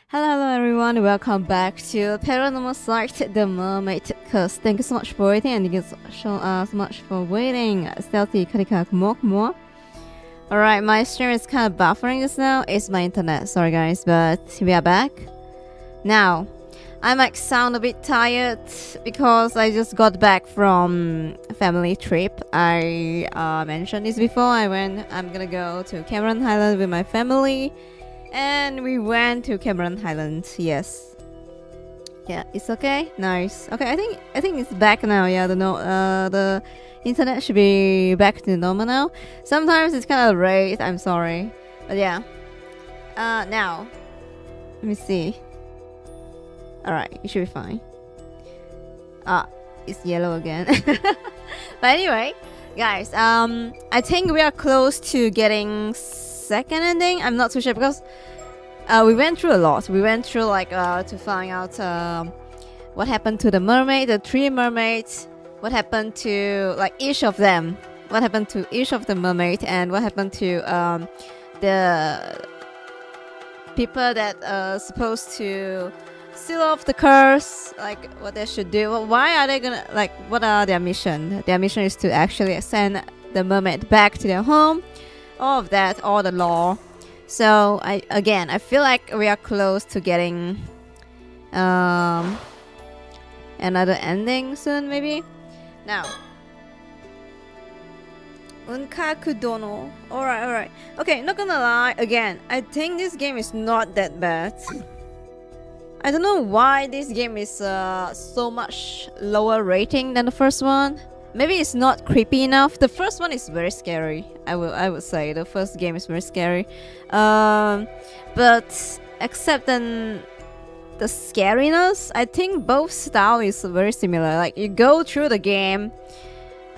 Hello everyone, welcome back to Paranormasight, the Mermaid curse. Thank you so much for waiting, and thank you so much for waiting. Stealthy Karika more. Alright, my stream is kind of buffering just now. It's my internet, sorry guys, but we are back. Now, I might sound a bit tired because I just got back from a family trip. I mentioned this before. I'm gonna go to Cameron Highland with my family. And we went to Cameron Highland. Yes. Yeah, it's okay. Nice. Okay, I think it's back now. Yeah, the internet should be back to normal now. Sometimes it's kind of late. I'm sorry, but yeah. Now, let me see. All right, it should be fine. It's yellow again. But anyway, guys. I think we are close to getting second ending. I'm not too sure because we went through a lot. We went through like to find out what happened to the mermaid, the three mermaids, what happened to like each of them, what happened to each of the mermaid, and what happened to the people that are supposed to seal off the curse, like what they should do. Why are they gonna, like, what are their mission? Their mission is to actually send the mermaid back to their home. All of that, all the lore. So I feel like we are close to getting another ending soon, maybe. Now, Unkaku Dono. Alright. Okay, not gonna lie, again, I think this game is not that bad. I don't know why this game is so much lower rating than the first one. Maybe it's not creepy enough. The first one is very scary. I would say the first game is very scary. But except then the scariness, I think both style is very similar. Like you go through the game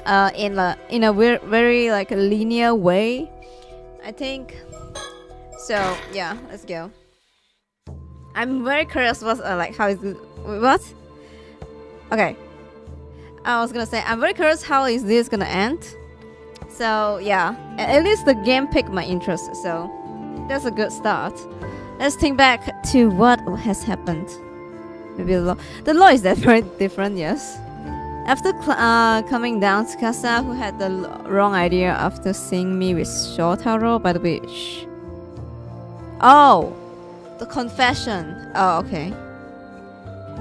in a very like a linear way, I think. So yeah, let's go. I'm very curious what how is it, what? Okay. I was gonna say, I'm very curious how is this gonna end. So yeah, at least the game piqued my interest, so that's a good start. Let's think back to what has happened. Maybe the law is different, yes. After coming down to Casa, who had the wrong idea after seeing me with Shotaro by the beach. Oh, the confession. Oh, okay.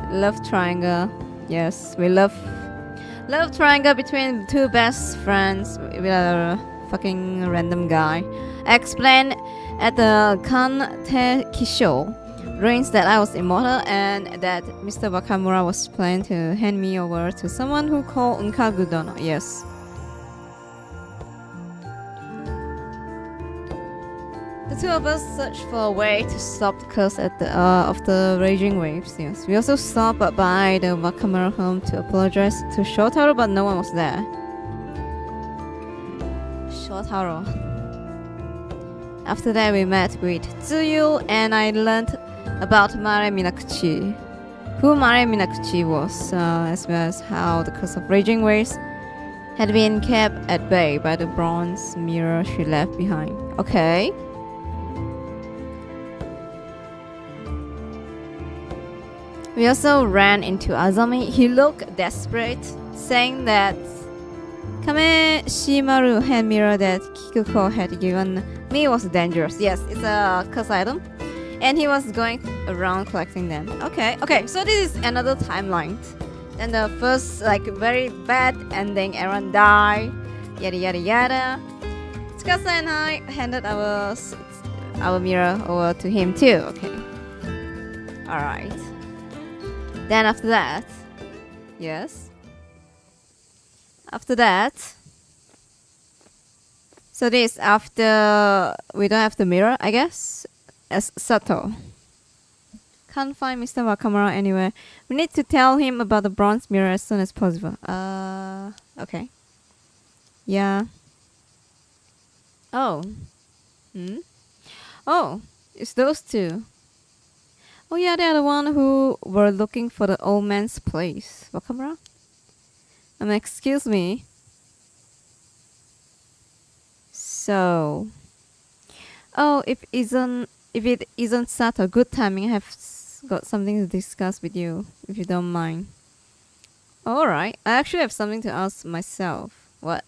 Love triangle. Yes, we love triangle between two best friends with a fucking random guy. I explained at the Kante Kisho Reigns that I was immortal and that Mr. Wakamura was planning to hand me over to someone who called Unkagudono. Yes. The two of us searched for a way to stop the curse of the raging waves. Yes. We also stopped by the Wakamura home to apologize to Shotaro, but no one was there. Shotaro. After that, we met with Tsuyu, and I learned about Mare Minakuchi, who Mare Minakuchi was, as well as how the curse of raging waves had been kept at bay by the bronze mirror she left behind. Okay. We also ran into Azami. He looked desperate, saying that Kame Shimaru hand mirror that Kikuko had given me was dangerous. Yes, it's a curse item. And he was going around collecting them. Okay, so this is another timeline. And the first, like, very bad ending, everyone died, yada yada yada. Tsukasa and I handed our mirror over to him too. Okay. Alright. Then after that, yes. After that, so this after we don't have the mirror, I guess, as Sato. Can't find Mr. Wakamura anywhere. We need to tell him about the bronze mirror as soon as possible. Okay. Yeah. Oh. Oh, it's those two. Oh yeah, they're the one who were looking for the old man's place. Wakamura? Excuse me. So, oh, if it isn't Sato, good timing. I have got something to discuss with you, if you don't mind. Alright, I actually have something to ask myself. What?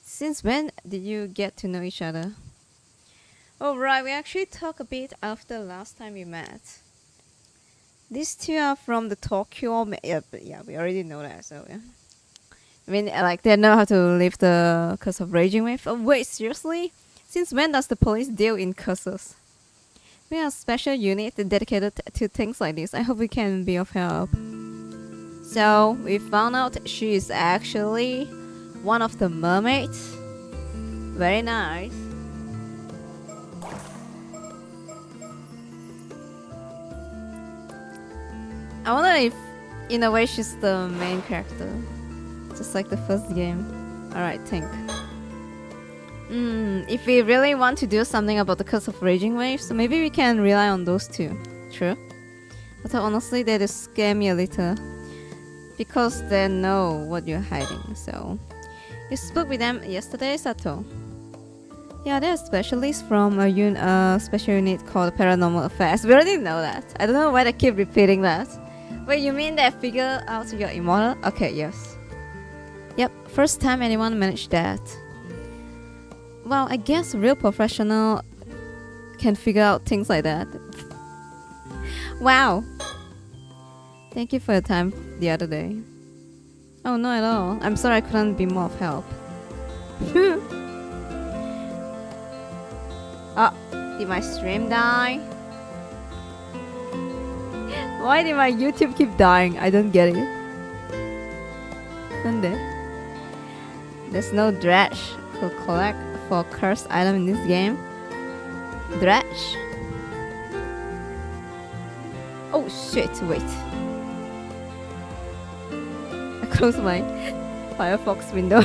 Since when did you get to know each other? Alright, we actually talked a bit after last time we met. These two are from the Tokyo. Yeah, we already know that. So yeah, I mean, like they know how to lift the curse of raging wave. Oh wait, seriously? Since when does the police deal in curses? We are a special unit dedicated to things like this. I hope we can be of help. So we found out she is actually one of the mermaids. Very nice. I wonder if, in a way, she's the main character. Just like the first game. Alright, think. If we really want to do something about the curse of raging waves, maybe we can rely on those two. True. But honestly, they just scare me a little. Because they know what you're hiding, so... You spoke with them yesterday, Sato? Yeah, they're specialists from a special unit called Paranormal Affairs. We already know that. I don't know why they keep repeating that. Wait, you mean they figure out you're immortal? Okay, yes. Yep, first time anyone managed that. Well, I guess a real professional can figure out things like that. Wow. Thank you for your time the other day. Oh, not at all. I'm sorry I couldn't be more of help. Oh, did my stream die? Why did my YouTube keep dying? I don't get it. There's no dredge to collect for cursed item in this game. Dredge? Oh shit, wait. I closed my Firefox window.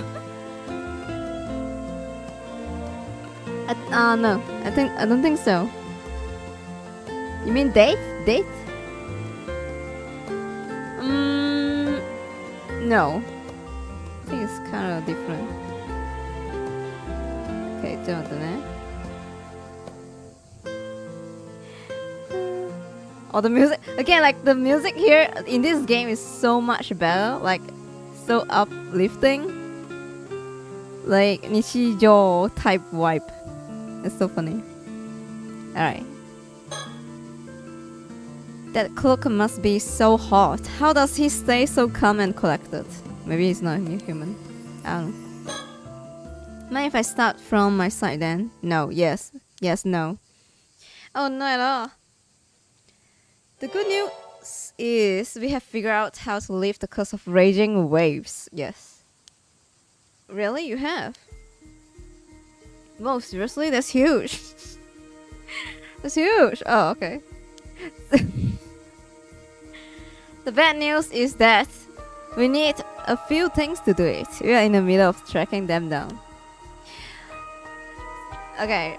No, I don't think so. You mean date? Date? No. I think it's kind of different. Okay, oh, the music again, like the music here in this game is so much better, like so uplifting, like Nishijo type vibe. It's so funny. Alright. That cloak must be so hot. How does he stay so calm and collected? Maybe he's not a new human. I don't know. Mind if I start from my side then? No, yes. Yes, no. Oh, not at all. The good news is we have figured out how to lift the curse of raging waves. Yes. Really? You have? Whoa, seriously? That's huge. That's huge. Oh, okay. The bad news is that we need a few things to do it. We are in the middle of tracking them down. Okay,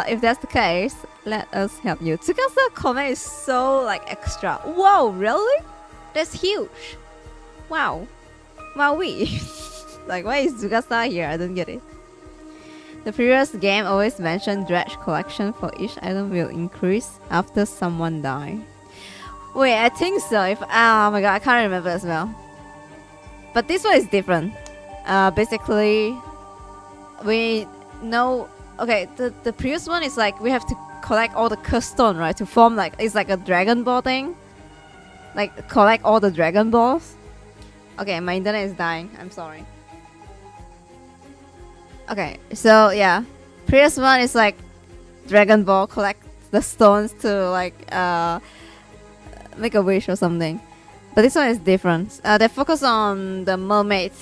if that's the case, let us help you. Tsukasa comment is so like extra. Whoa, really? That's huge. Wow. Wowee. Like, why is Tsukasa here? I don't get it. The previous game always mentioned dredge collection for each item will increase after someone die. Wait, I think so. If oh my god, I can't remember as well. But this one is different. Basically, we know. Okay, the previous one is like we have to collect all the curse stone, right, to form like it's like a Dragon Ball thing. Like collect all the Dragon Balls. Okay, my internet is dying. I'm sorry. Okay, so yeah, previous one is like Dragon Ball, collect the stones to like make a wish or something. But this one is different. They focus on the mermaid,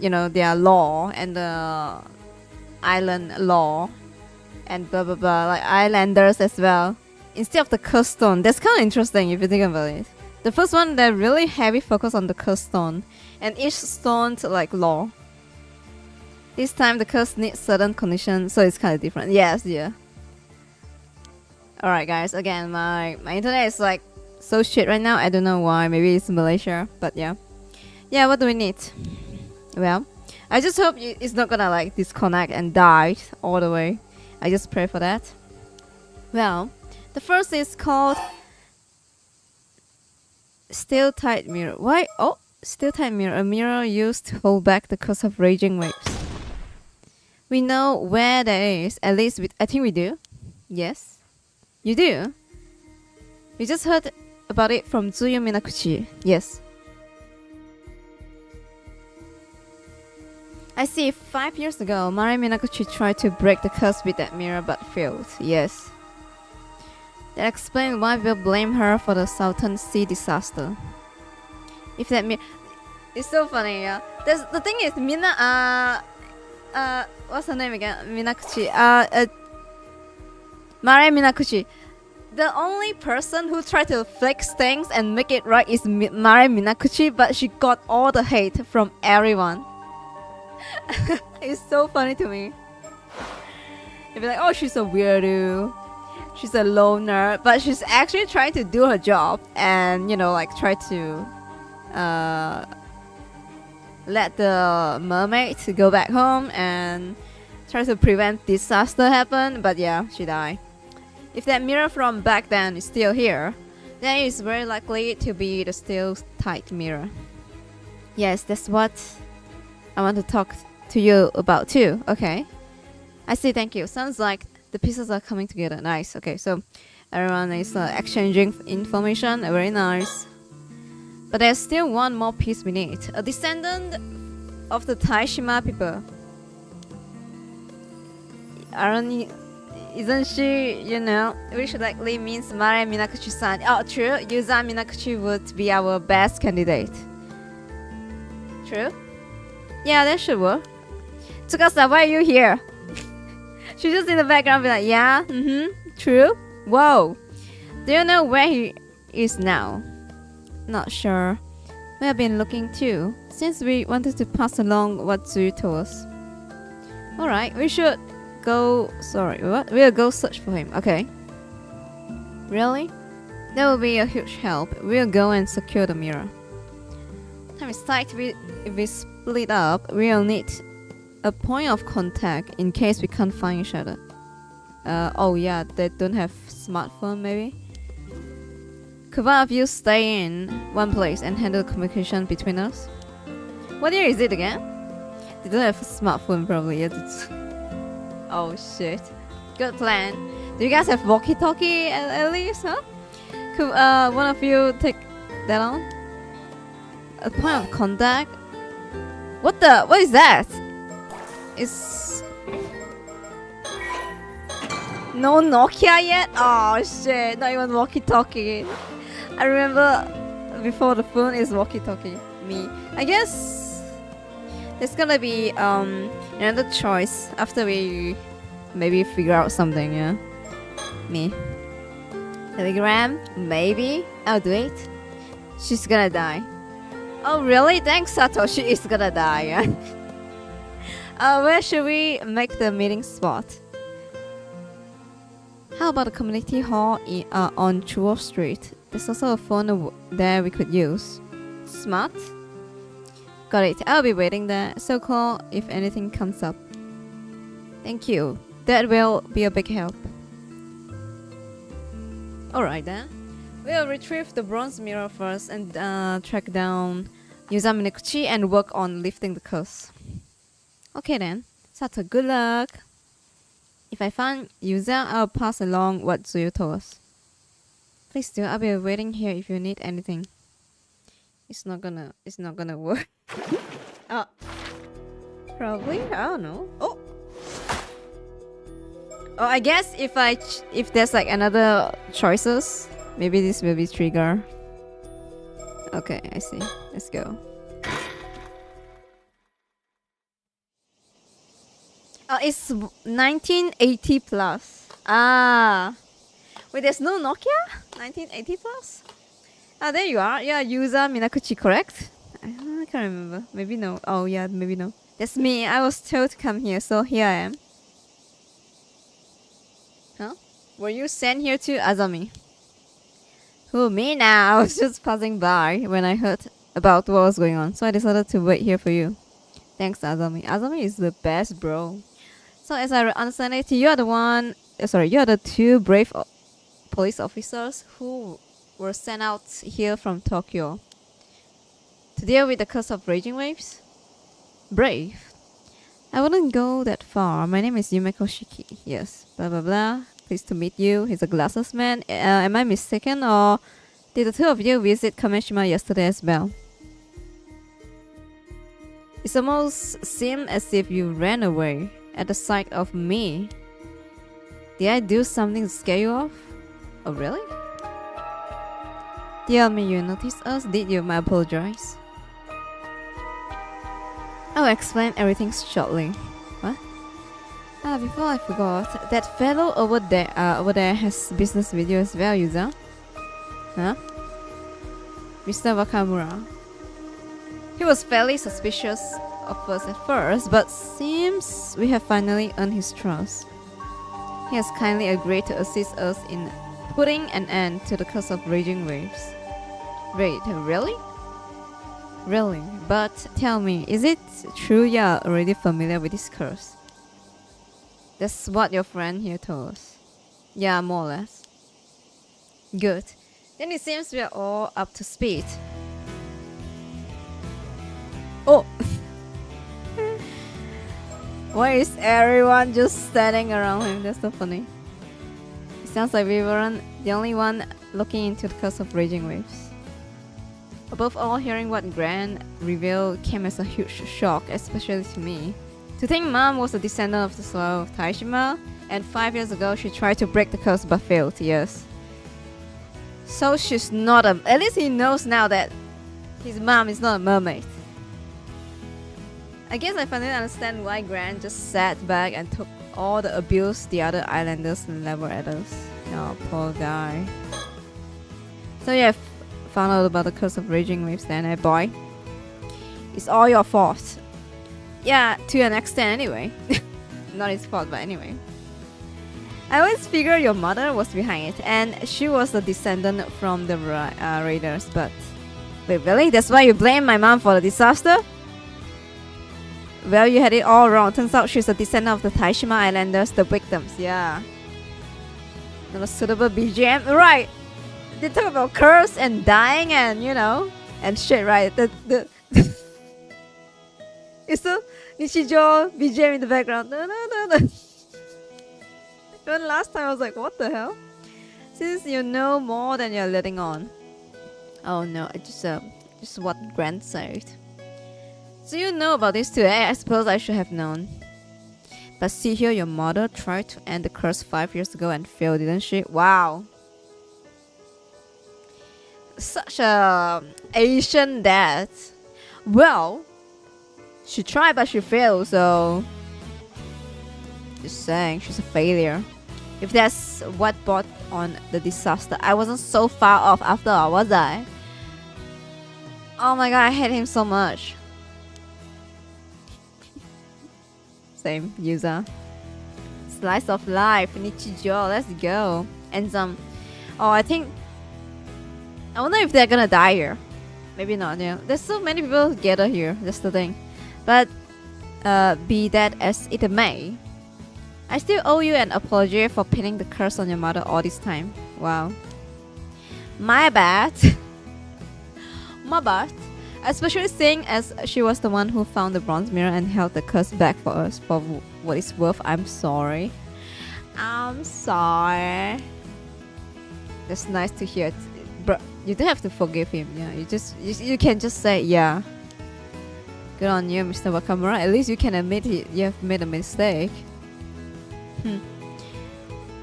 you know, their law and the island law and blah blah blah, like islanders as well. Instead of the curse stone, that's kind of interesting if you think about it. The first one, they're really heavy focus on the curse stone, and each stone to like law. This time the curse needs certain conditions, so it's kind of different. Yes, yeah. Alright guys, again, my internet is like so shit right now. I don't know why. Maybe it's Malaysia, but yeah. Yeah, what do we need? Well, I just hope it's not gonna like disconnect and die all the way. I just pray for that. Well, the first is called Steel Tight Mirror. Why? Oh, Steel Tight Mirror. A mirror used to hold back the curse of raging waves. We know where that is. At least I think we do. Yes. You do? We just heard about it from Tsuyu Minakuchi. Yes. I see, 5 years ago, Mari Minakuchi tried to break the curse with that mirror but failed. Yes. That explains why we'll blame her for the Southern Sea disaster. If that mirror... It's so funny, yeah. The thing is, what's her name again? Minakuchi. Mari Minakuchi. The only person who tried to fix things and make it right is Mari Minakuchi, but she got all the hate from everyone. It's so funny to me. You'd be like, oh, she's a weirdo, she's a loner, but she's actually trying to do her job and, you know, like try to let the mermaid go back home and try to prevent disaster happen. But yeah, she died. If that mirror from back then is still here, then it's very likely to be the steel tight mirror. Yes, that's what I want to talk to you about too. Okay, I see. Thank you. Sounds like the pieces are coming together. Nice. Okay, so everyone is exchanging information. Very nice. But there's still one more piece we need. A descendant of the Taishima people. Isn't she, you know, which likely means Mari Minakuchi-san. Oh, true. Yuza Minakuchi would be our best candidate. True? Yeah, that should work. Tsukasa, why are you here? She's just in the background be like, yeah, true. Whoa. Do you know where he is now? Not sure. We have been looking too, since we wanted to pass along what Tsuyu told us. Alright, we should go... Sorry, what? We'll go search for him. Okay. Really? That will be a huge help. We'll go and secure the mirror. Time is tight. If we split up, we'll need a point of contact in case we can't find each other. Oh yeah, they don't have smartphone maybe? Could one of you stay in one place and handle communication between us? What year is it again? They don't have a smartphone probably yet. Oh shit. Good plan. Do you guys have walkie-talkie at least, huh? Could one of you take that on? A point of contact? What is that? It's... No Nokia yet? Oh shit, not even walkie-talkie. I remember before the phone is walkie-talkie. Me. I guess there's gonna be another choice after we maybe figure out something, yeah. Me. Telegram? Maybe. I'll do it. She's gonna die. Oh really? Thanks Sato, she is gonna die, yeah. Where should we make the meeting spot? How about the community hall on Chuo Street? There's also a phone there we could use. Smart? Got it. I'll be waiting there. So call if anything comes up. Thank you. That will be a big help. Alright then. We'll retrieve the bronze mirror first and track down Yuza Minekuchi and work on lifting the curse. Okay then. Sato, good luck. If I find Yuza, I'll pass along what Zuyu told us. Please do. I'll be waiting here if you need anything. It's not gonna work. Oh. Probably. I don't know. Oh. Oh, I guess if there's like another choices, maybe this will be trigger. Okay, I see. Let's go. It's 1980 plus. Ah. Wait, there's no Nokia? 1980 plus? Ah, there you are. Yeah, Yuza Minakuchi, correct? I can't remember. Maybe no. Oh, yeah, maybe no. That's me. I was told to come here, so here I am. Huh? Were you sent here to Azami? Who, me now? I was just passing by when I heard about what was going on, so I decided to wait here for you. Thanks, Azami. Azami is the best, bro. So as I understand it, you're the two brave police officers who were sent out here from Tokyo to deal with the curse of raging waves? Brave? I wouldn't go that far. My name is Yumeko Shiki. Yes, blah blah blah. Pleased to meet you. He's a glasses man. Am I mistaken, or did the two of you visit Kameshima yesterday as well? It almost seemed as if you ran away at the sight of me. Did I do something to scare you off? Oh really? Tell me you noticed us, did you? I apologize. I'll explain everything shortly. What? Before I forgot, that fellow over there has business with you as well, Yuza. Huh? Mr. Wakamura. He was fairly suspicious of us at first, but seems we have finally earned his trust. He has kindly agreed to assist us in putting an end to the curse of raging waves. Wait, really? Really? But tell me, is it true you're already familiar with this curse? That's what your friend here told us. Yeah, more or less. Good. Then it seems we are all up to speed. Oh! Why is everyone just standing around him? That's so funny. It sounds like we weren't the only one looking into the curse of raging waves. Above all, hearing what Gran revealed came as a huge shock, especially to me. To think Mom was a descendant of the soul of Taishima, and 5 years ago she tried to break the curse but failed, yes. So she's not a... At least he knows now that his mom is not a mermaid. I guess I finally understand why Gran just sat back and took all the abuse the other islanders leveled at us. Oh, poor guy. So yeah, found out about the curse of raging waves then, eh boy? It's all your fault. Yeah, to an extent anyway. Not his fault, but anyway. I always figured your mother was behind it, and she was a descendant from the raiders, but... Wait, really? That's why you blame my mom for the disaster? Well, you had it all wrong. Turns out she's a descendant of the Taishima Islanders, the victims, yeah. Not a suitable BGM, right? They talk about curse and dying and, you know, and shit, right? It's the Nichijo BGM in the background. No. Even last time I was like, what the hell? Since you know more than you're letting on. Oh no, just what Grant said. So you know about this too, eh? I suppose I should have known. But see here, your mother tried to end the curse 5 years ago and failed, didn't she? Wow. Such a Asian dad. Well, she tried but she failed, so just saying she's a failure. If that's what brought on the disaster, I wasn't so far off after all, was I? Oh my god, I hate him so much. Same user. Slice of life, Nichijo, let's go. And some. Oh, I wonder if they're gonna die here. Maybe not, yeah. There's so many people gather here, that's the thing. But be that as it may, I still owe you an apology for pinning the curse on your mother all this time. Wow. My bad. My bad. Especially seeing as she was the one who found the bronze mirror and held the curse back for us for what it's worth. I'm sorry. I'm sorry. That's nice to hear. Bro, you don't have to forgive him. Yeah, you can just say yeah. Good on you, Mr. Wakamura. At least you can admit you have made a mistake.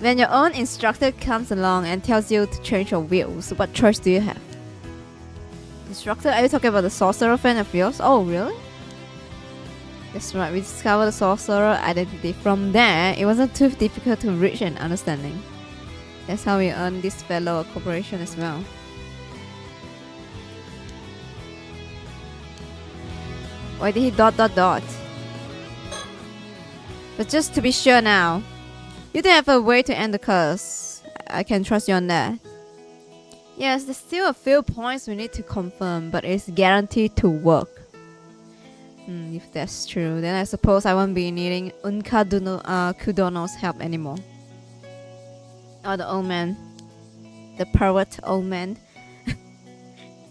When your own instructor comes along and tells you to change your views, what choice do you have? Instructor, are you talking about the sorcerer fan of yours? Oh, really? That's right, we discovered the sorcerer identity. From there, it wasn't too difficult to reach an understanding. That's how we earned this fellow cooperation as well. Why did he ... But just to be sure now, you don't have a way to end the curse. I can trust you on that. Yes, there's still a few points we need to confirm, but it's guaranteed to work. If that's true, then I suppose I won't be needing Kudono's help anymore. Oh, the old man. The pervert old man.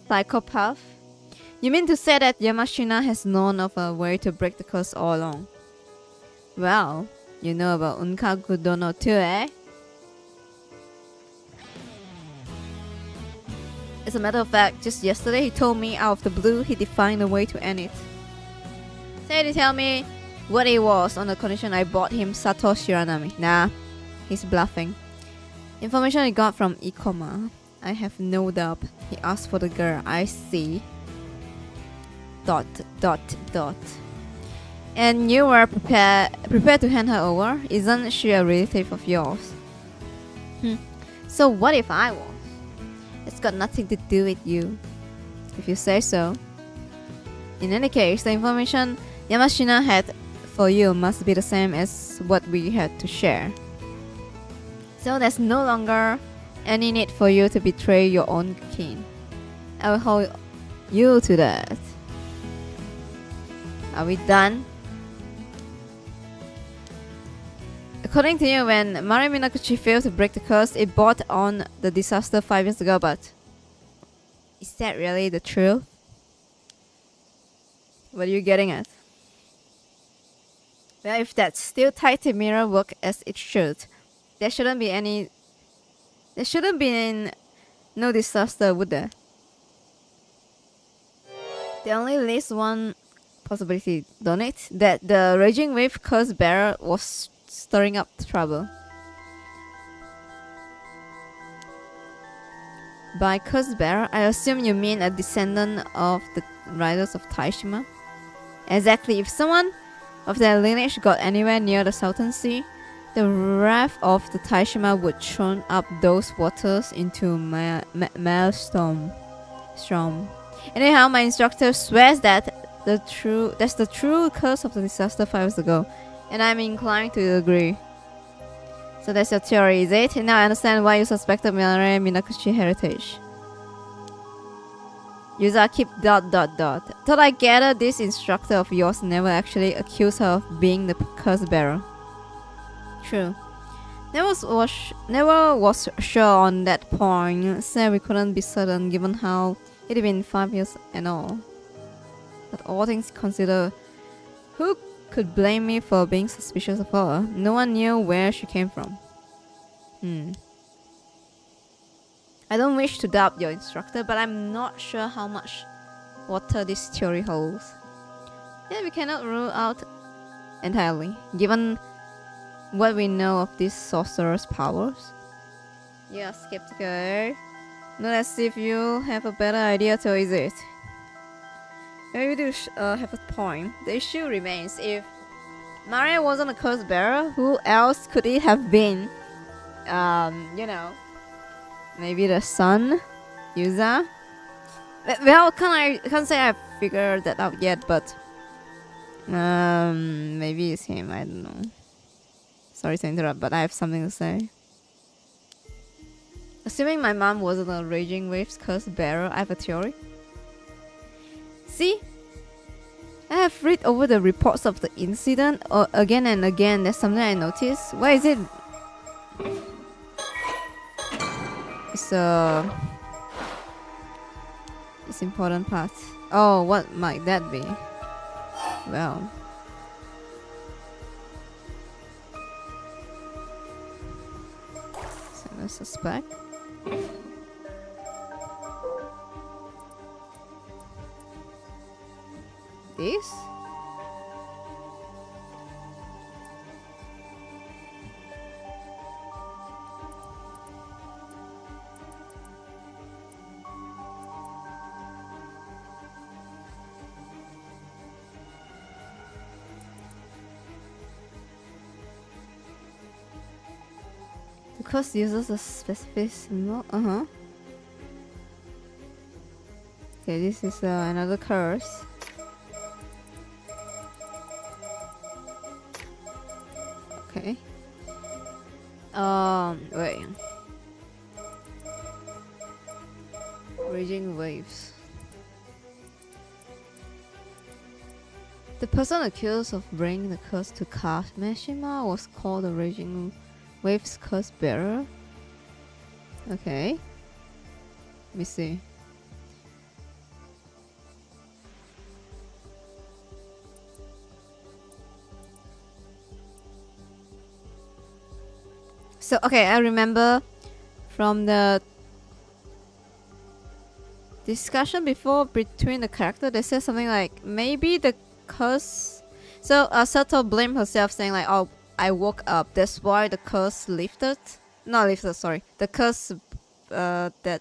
Psychopath. You mean to say that Yamashina has known of a way to break the curse all along? Well, you know about Kudono too, eh? As a matter of fact, just yesterday he told me out of the blue he defined a way to end it. Said he tell me what it was on the condition I bought him Sato Shiranami. Nah, he's bluffing. Information I got from Ikoma. I have no doubt he asked for the girl. I see. ... And you were prepared to hand her over? Isn't she a relative of yours? So what if I was? It's got nothing to do with you, if you say so. In any case, the information Yamashina had for you must be the same as what we had to share. So there's no longer any need for you to betray your own kin. I will hold you to that. Are we done? According to you, when Mari Minakuchi failed to break the curse, it brought on the disaster 5 years ago, but is that really the truth? What are you getting at? Well, if that still tighty mirror worked as it should, there shouldn't be no disaster, would there? There only leaves one possibility, don't it? That the raging wave curse bearer was stirring up trouble. By curse bearer, I assume you mean a descendant of the riders of Taishima? Exactly. If someone of their lineage got anywhere near the Southern Sea, the wrath of the Taishima would churn up those waters into maelstrom. Anyhow, my instructor swears that that's the true curse of the disaster 5 years ago, and I'm inclined to agree. So that's your theory, is it? Now I understand why you suspected Mare Minakuchi heritage. User keep ... Thought I gathered this instructor of yours never actually accused her of being the curse bearer. True. Never was sure on that point. Said we couldn't be certain given how it had been 5 years and all. But all things considered, who could blame me for being suspicious of her? No one knew where she came from. I don't wish to doubt your instructor, but I'm not sure how much water this theory holds. Yet we cannot rule out entirely, given what we know of these sorcerer's powers. Yeah, skeptical. Not as if you have a better idea, so is it? Maybe you do have a point. The issue remains, if Maria wasn't a curse bearer, who else could it have been? You know, maybe the sun, Yuza. Well, can't say I've figured that out yet, but maybe it's him. I don't know. Sorry to interrupt, but I have something to say. Assuming my mom wasn't a Raging Waves curse bearer, I have a theory. See? I have read over the reports of the incident again and again. There's something I noticed. Why is it? It's important part. Oh, what might that be? Well, so I suspect. This? The curse uses a specific symbol. Okay, this is another curse. Okay. Wait. Raging Waves. The person accused of bringing the curse to Kameshima was called the Raging Waves curse bearer. Okay. Let me see. So, okay, I remember from the discussion before between the character, they said something like, maybe the curse... So, Sato blamed herself saying like, oh, I woke up, that's why the curse lifted. Not lifted, sorry. The curse that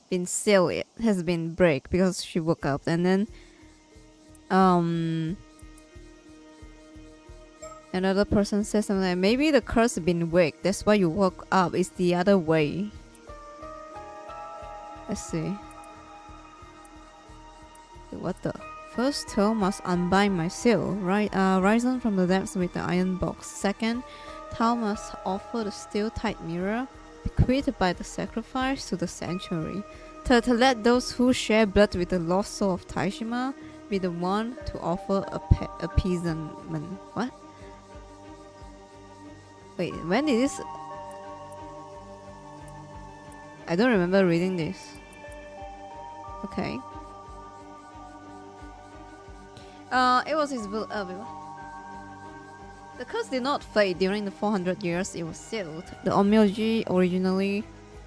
been sealed has been break because she woke up. And then another person says something like, maybe the curse has been waked, that's why you woke up. It's the other way. Let's see. What the? First, Toe must unbind my seal, right? Risen from the depths with the iron box. Second, Tao must offer the steel-tight mirror, bequeathed by the sacrifice to the sanctuary. Third, to let those who share blood with the lost soul of Taishima be the one to offer appeasement. What? Wait, when did this? I don't remember reading this. Okay. It was his will. The curse did not fade during the 400 years it was sealed. The Onmyoji, originally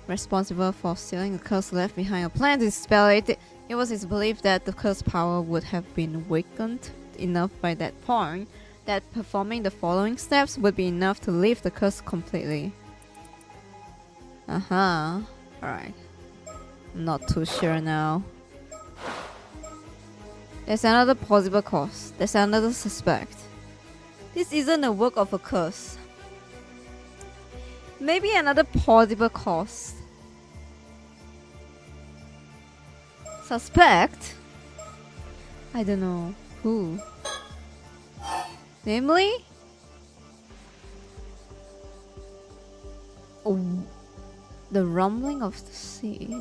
responsible for sealing the curse, left behind a plan to dispel it. It was his belief that the curse power would have been weakened enough by that point that performing the following steps would be enough to lift the curse completely. Alright. Not too sure now. There's another possible cause. There's another suspect. This isn't a work of a curse. Maybe another possible cause. Suspect? I don't know. Who? Namely? Oh, the rumbling of the sea.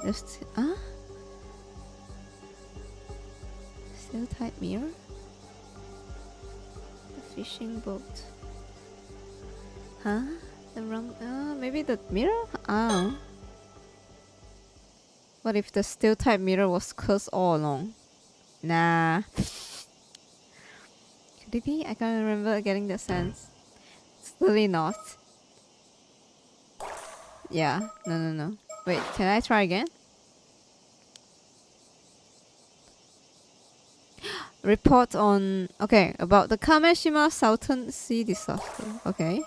Still tight mirror? The fishing boat. Huh? The maybe the mirror? Oh. What if the still tight mirror was cursed all along? Nah. Could it be? I can't remember getting the sense. It's really not. Yeah. No. Wait, can I try again? Report on... Okay, about the Kameshima Southern Sea disaster. Okay.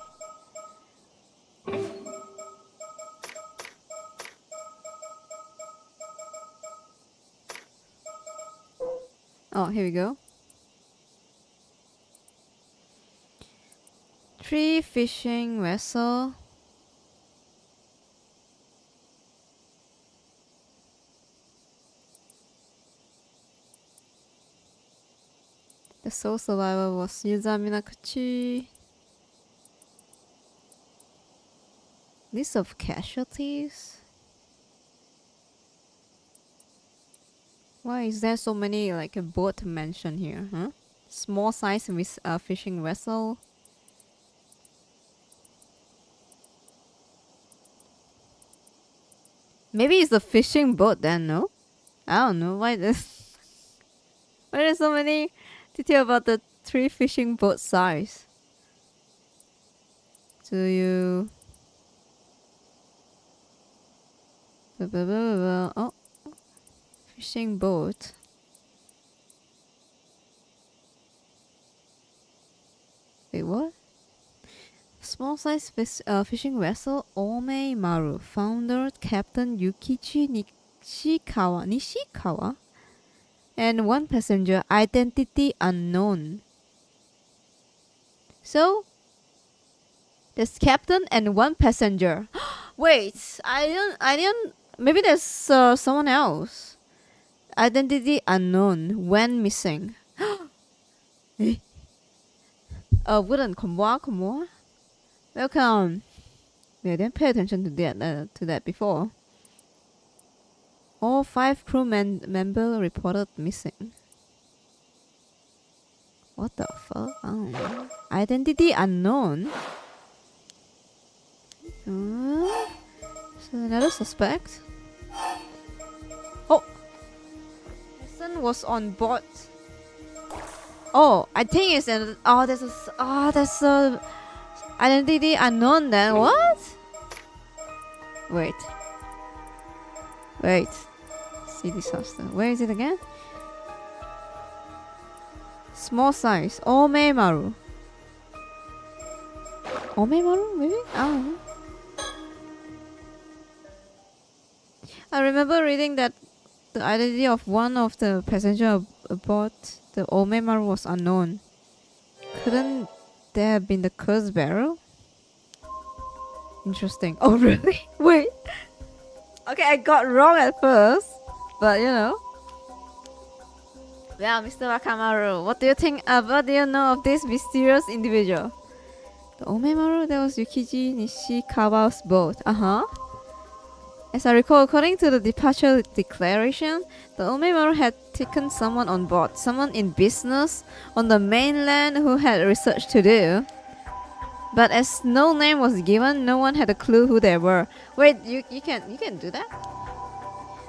Oh, here we go. 3 fishing vessel. The sole survivor was Yuza Minakuchi. List of casualties. Why is there so many like a boat mentioned here, huh? Small size with a fishing vessel. Maybe it's a fishing boat then, no? I don't know why this. Why there's so many detail about the 3 fishing boat size? Do you? Oh, fishing boat. Wait, what? Small size fishing vessel Ome Maru, founder Captain Yukichi Nishikawa, and 1 passenger, identity unknown. So there's captain and 1 passenger. Wait, I didn't. Maybe there's someone else. Identity unknown, went missing. Wooden Komwa. Welcome. Yeah, I didn't pay attention to that before. All 5 crew members reported missing. What the fuck? I don't know. Identity unknown. So another suspect. Oh, person was on board. Oh, I think it's an. Oh, there's a identity unknown. Then what? Wait. Sea disaster. Where is it again? Small size. Ome Maru. Ome Maru, maybe? I don't know. I remember reading that the identity of one of the passengers aboard the Ome Maru was unknown. Couldn't there have been the cursed barrel? Interesting. Oh, really? Wait. Okay, I got wrong at first, but you know. Well, Mr. Wakamaru, what do you think? What do you know of this mysterious individual? The Ome Maru, that was Yukichi Nishikawa's boat. As I recall, according to the departure declaration, the Ome Maru had taken someone on board, someone in business on the mainland who had research to do. But as no name was given, no one had a clue who they were. Wait, you can do that?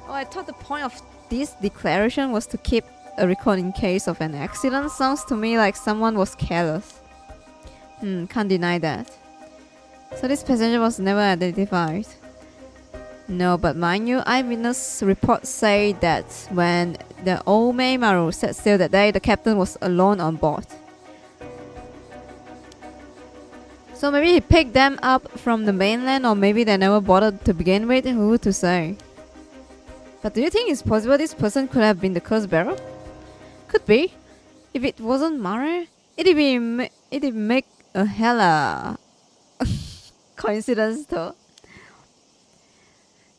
Oh, I thought the point of this declaration was to keep a record in case of an accident. Sounds to me like someone was careless. Can't deny that. So this passenger was never identified. No, but mind you, eyewitness reports say that when the Ome Maru set sail that day, the captain was alone on board. So maybe he picked them up from the mainland, or maybe they never bothered to begin with. Who to say? But do you think it's possible this person could have been the cursed barrel? Could be. If it wasn't Mare, it'd make a hella coincidence though.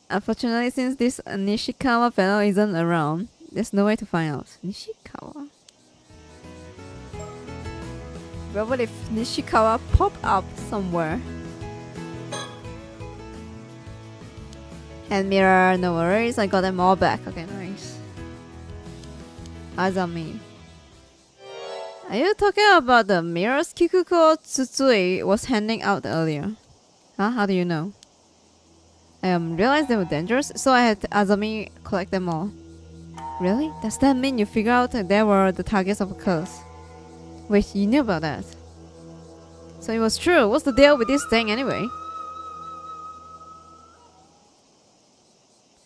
Unfortunately, since this Nishikawa fellow isn't around, there's no way to find out. Nishikawa? But what if Nishikawa popped up somewhere? And mirror, no worries, I got them all back. Okay, nice. Azami. Are you talking about the mirrors Kikuko Tsutsui was handing out earlier? Huh? How do you know? I realized they were dangerous, so I had Azami collect them all. Really? Does that mean you figured out that they were the targets of a curse? Wait, you knew about that? So it was true. What's the deal with this thing anyway?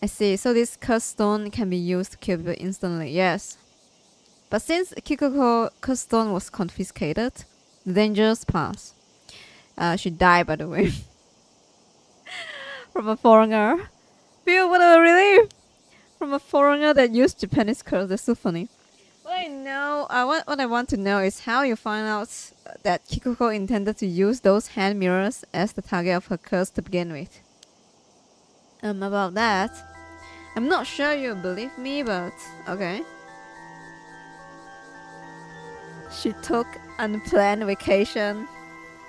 I see. So this curse stone can be used to kill people instantly. Yes. But since Kikuko curse stone was confiscated, the dangers pass. She died, by the way. From a foreigner. Feel what a relief! From a foreigner that used Japanese curse. That's so funny. Well, what I want to know is how you find out that Kikuko intended to use those hand mirrors as the target of her curse to begin with. About that, I'm not sure you believe me, but okay. She took unplanned vacation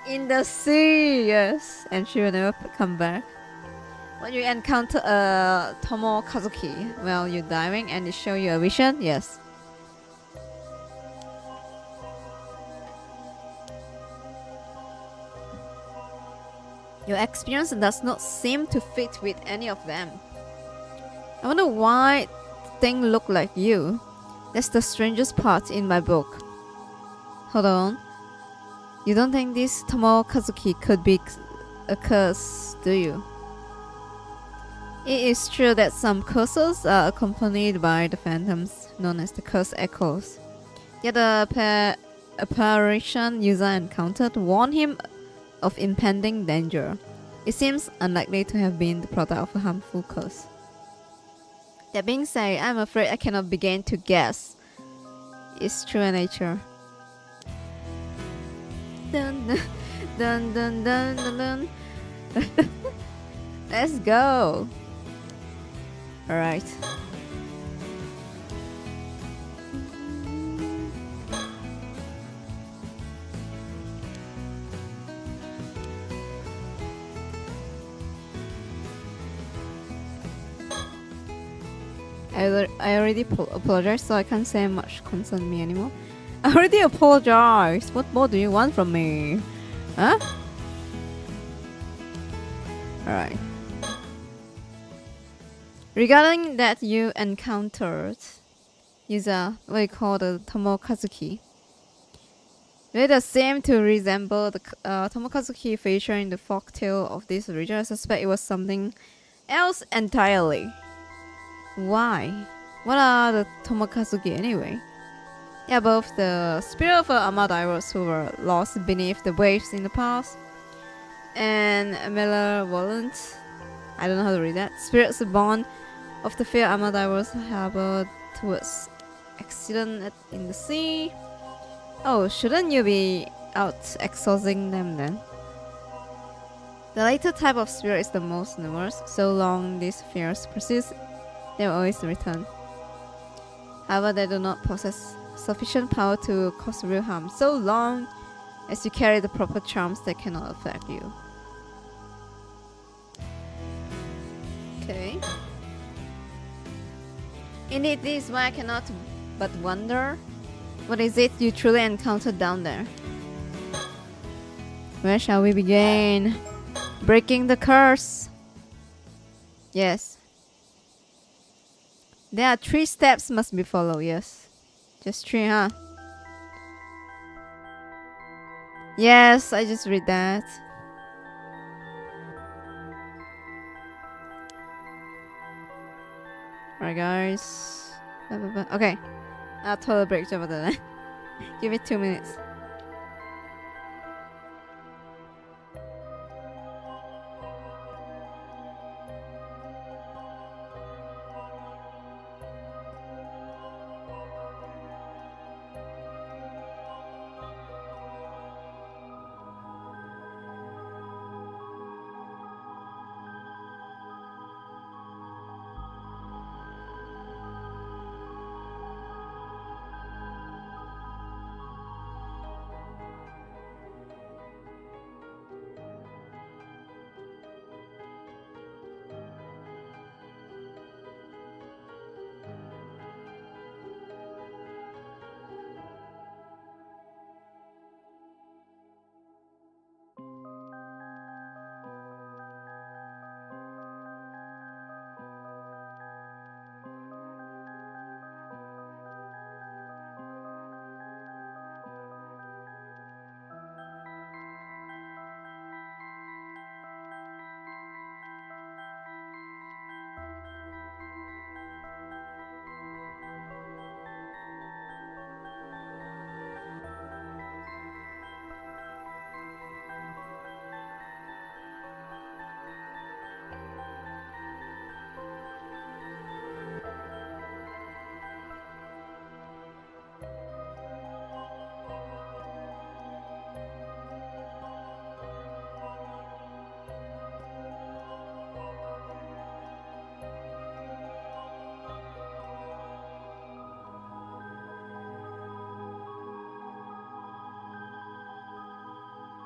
in the sea, yes, and she will never come back. When you encounter a Tomo Kazuki while you're diving and it show you a vision, yes. Your experience does not seem to fit with any of them. I wonder why things look like you. That's the strangest part in my book. Hold on. You don't think this Tomo Kazuki could be a curse, do you? It is true that some curses are accompanied by the phantoms, known as the curse echoes. Yet the apparition user encountered warned him of impending danger. It seems unlikely to have been the product of a harmful curse. That being said, I'm afraid I cannot begin to guess its true nature. Dun dun dun dun dun dun. Let's go. Alright. I already apologized, so I can't say much concern me anymore. I already apologized. What more do you want from me? Huh? Alright. Regarding that you encountered user, what you call the Tomo Kazuki. They does seem to resemble the Tomo Kazuki featured in the folktale of this region. I suspect it was something else entirely. Why? What are the Tomo Kazuki anyway? Yeah, both the spirit of Amadairos who were lost beneath the waves in the past, and malevolent, I don't know how to read that, spirits born of the fear Amadairos harbored towards accident in the sea. Oh, shouldn't you be out exorcising them then? The later type of spirit is the most numerous. So long these fears persist, they will always return. However, they do not possess sufficient power to cause real harm. So long as you carry the proper charms, they cannot affect you. Okay. Indeed, this is why I cannot but wonder, what is it you truly encountered down there? Where shall we begin? Breaking the curse. Yes. There are 3 steps must be followed, yes. Just 3, huh? Yes, I just read that. Alright guys. Okay. I'll total break over there. Give it 2 minutes.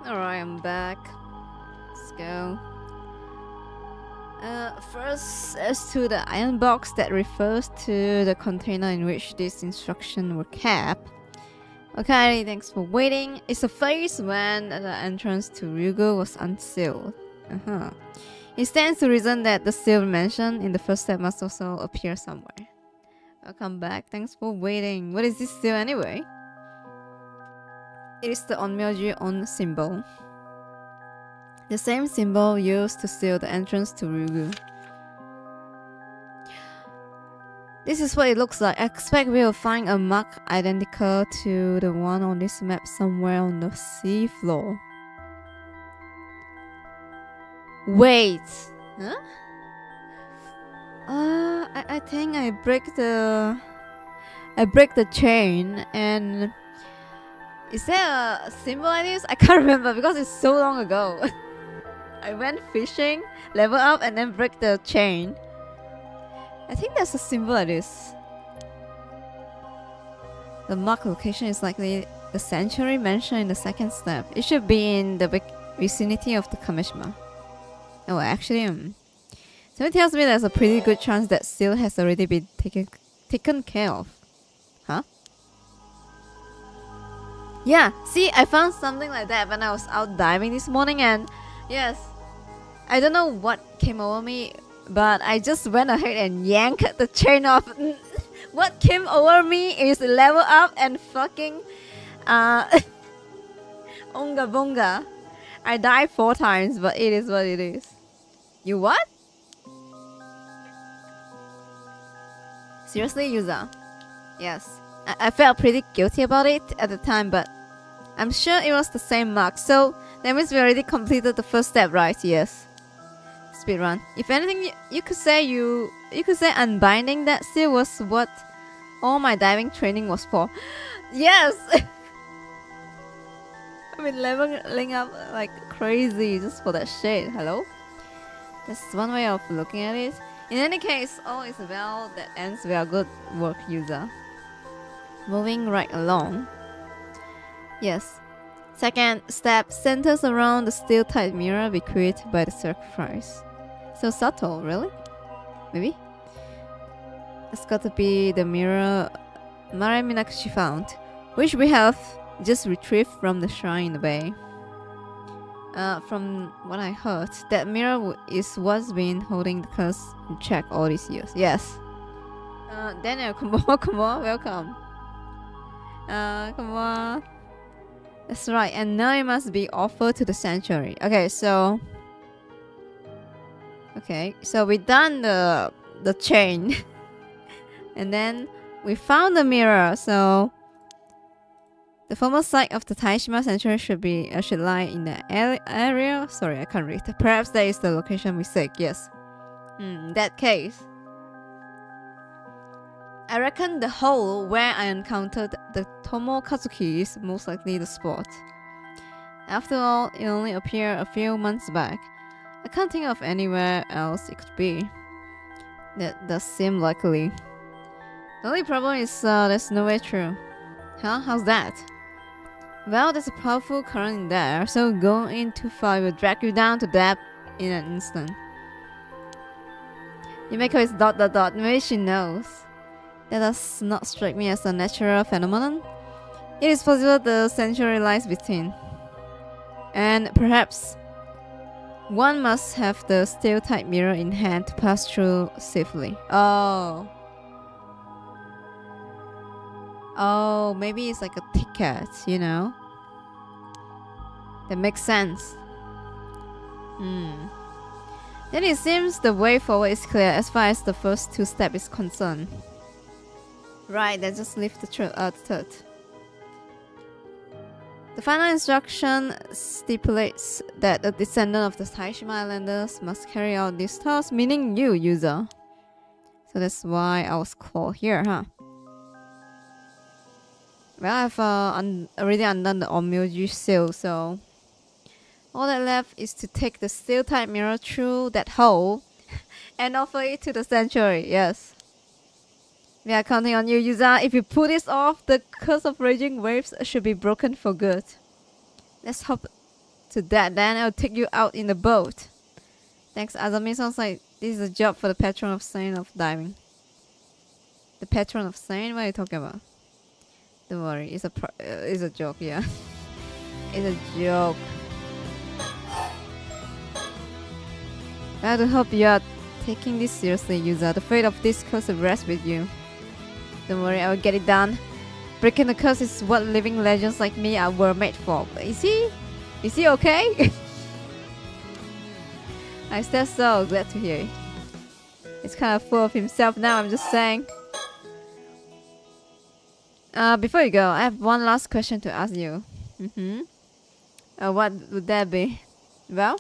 Alright, I'm back. Let's go. First, as to the iron box that refers to the container in which these instructions were kept. Okay, thanks for waiting. It's a phase when the entrance to Ryugu was unsealed. It stands to reason that the seal mentioned in the first step must also appear somewhere. Welcome back. Thanks for waiting. What is this seal anyway? It is the Onmyoji On symbol. The same symbol used to seal the entrance to Ryugu. This is what it looks like. I expect we will find a mark identical to the one on this map somewhere on the sea floor. Wait, huh? I think I break the chain, and is there a symbol like this? I can't remember because it's so long ago. I went fishing, level up, and then break the chain. I think there's a symbol like this. The marked location is likely the sanctuary mentioned in the second step. It should be in the vicinity of the Kamishima. Oh, actually, so it tells me there's a pretty good chance that seal has already been taken care of. Huh? Yeah, see, I found something like that when I was out diving this morning, and yes, I don't know what came over me, but I just went ahead and yanked the chain off. What came over me is level up and fucking Onga Bonga. I died 4 times, but it is what it is. You what? Seriously, user? Yes. I felt pretty guilty about it at the time, but I'm sure it was the same mark. So that means we already completed the first step, right? Yes. Speedrun. If anything, you could say unbinding that seal was what all my diving training was for. Yes. I've been leveling up like crazy just for that shit. Hello? That's one way of looking at it. In any case, all is well that ends well. Good work, user. Moving right along. Yes. Second step centers around the steel-tight mirror bequeathed by the sacrifice. So subtle, really? Maybe? It's got to be the mirror Mare Minakushi found, which we have just retrieved from the shrine in the bay. From what I heard, that mirror is what's been holding the curse in check all these years. Yes. Daniel, come on, welcome. Come on. That's right, and now it must be offered to the sanctuary. Okay, so we done the chain, and then we found the mirror. So the former site of the Taishima Sanctuary should lie in the area. Sorry, I can't read. Perhaps that is the location we seek. Yes. In that case, I reckon the hole where I encountered the Tomokazuki is most likely the spot. After all, it only appeared a few months back. I can't think of anywhere else it could be. That does seem likely. The only problem is there's no way through. Huh? How's that? Well, there's a powerful current in there, so going in too far will drag you down to depth in an instant. Yumeko is ... Maybe she knows. That does not strike me as a natural phenomenon. It is possible the sanctuary lies between. And perhaps one must have the steel-tight mirror in hand to pass through safely. Oh, maybe it's like a ticket, you know? That makes sense. Then it seems the way forward is clear as far as the first 2 steps is concerned. Right, let's just leave the third. The final instruction stipulates that a descendant of the Taishima Islanders must carry out this task, meaning you, user. So that's why I was called here, huh? Well, I've already undone the Onmyoji seal, so all that left is to take the steel-tight mirror through that hole and offer it to the sanctuary. Yes. We are counting on you, user. If you pull this off, the curse of raging waves should be broken for good. Let's hope to that, then I'll take you out in the boat. Thanks, Azami. Sounds like this is a job for the patron of saint of diving. The patron of saint? What are you talking about? Don't worry, it's a joke, yeah. It's a joke. I have to hope you are taking this seriously, user. The fate of this curse will rest with you. Don't worry, I will get it done. Breaking the curse is what living legends like me were made for. Is he okay? I said so, glad to hear it. He's kind of full of himself now, I'm just saying. Before you go, I have one last question to ask you. What would that be? Well,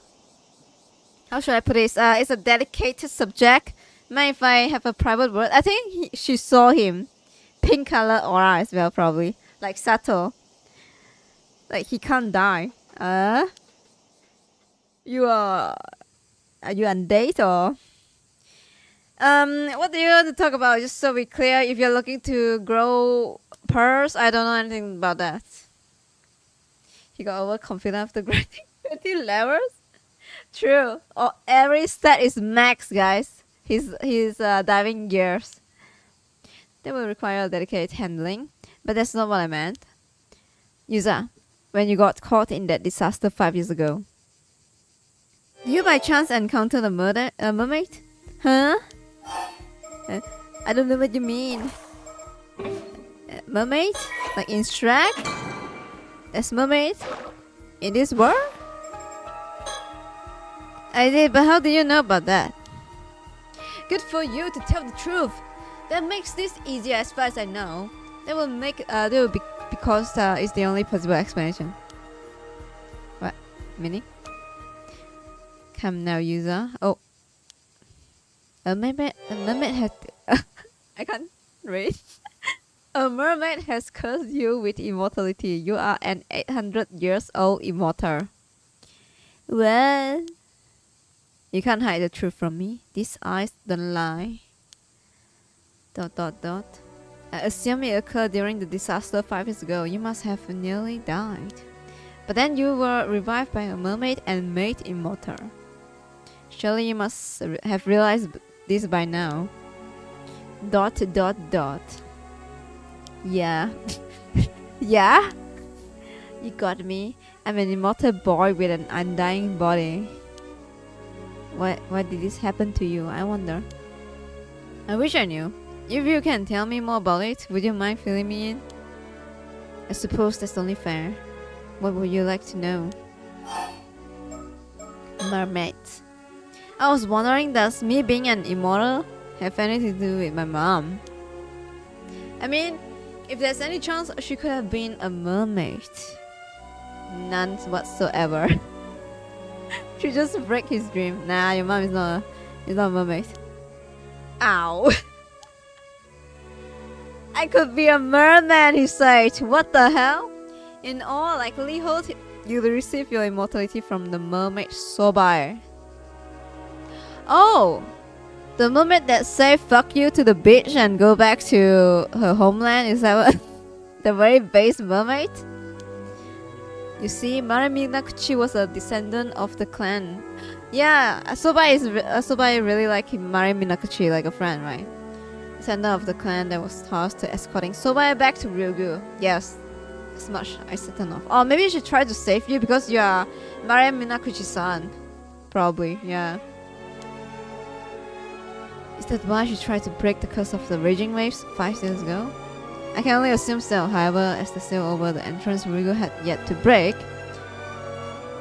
how should I put this? It's a dedicated subject. Mind if I have a private word? I think she saw him. Pink color aura as well, probably. Like Sato. Like he can't die. Are you on date or? What do you want to talk about? Just so we're clear, if you're looking to grow pearls, I don't know anything about that. He got overconfident after granting 20 levels. True. Oh, every stat is max, guys. His diving gears. They will require dedicated handling, but that's not what I meant. Yuza, when you got caught in that disaster 5 years ago, did you by chance encounter a mermaid? Huh? I don't know what you mean. Mermaid? Like in Shrek? There's mermaid in this world? I did, but how do you know about that? Good for you to tell the truth. That makes this easier as far as I know. That will be because it's the only possible explanation. What? Meaning? Come now, user. Oh. A mermaid has... I can't read. A mermaid has cursed you with immortality. You are an 800 years old immortal. Well... You can't hide the truth from me. These eyes don't lie. ... I assume it occurred during the disaster 5 years ago. You must have nearly died. But then you were revived by a mermaid and made immortal. Surely you must have realized this by now. ... Yeah. Yeah? You got me. I'm an immortal boy with an undying body. Why did this happen to you? I wonder. I wish I knew. If you can tell me more about it, would you mind filling me in? I suppose that's only fair. What would you like to know? Mermaid. I was wondering, does me being an immortal have anything to do with my mom? I mean, if there's any chance she could have been a mermaid. None whatsoever. She just break his dream. Nah, your mom is not a mermaid. Ow. I could be a merman, he said. What the hell? In all likelihood, you'll receive your immortality from the mermaid Sobai. Oh! The mermaid that say fuck you to the beach and go back to her homeland, is that what? The very base mermaid? You see, Minakuchi was a descendant of the clan. Yeah, Asobai really like Minakuchi like a friend, right? Descendant of the clan that was tasked to escorting Sobai back to Ryugu. Yes, as much I certain of. Oh, maybe she tried to save you because you are Minakuchi's son. Probably, yeah. Is that why she tried to break the curse of the raging waves 5 years ago? I can only assume so. However, as the sail over the entrance Ryugu had yet to break,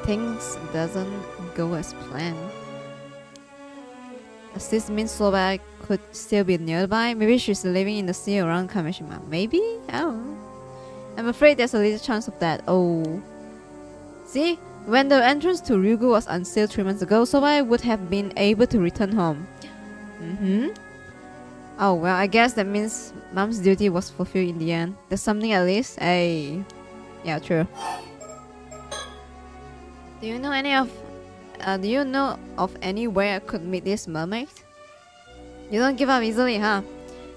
things doesn't go as planned. Does this mean Soba could still be nearby? Maybe she's living in the sea around Kamishima. Maybe? I don't know. I'm afraid there's a little chance of that. Oh. See? When the entrance to Ryugu was unsealed 3 months ago, Soba would have been able to return home. Oh, well, I guess that means mom's duty was fulfilled in the end. There's something at least. Hey. Yeah, true. Do you know of any way I could meet this mermaid? You don't give up easily, huh?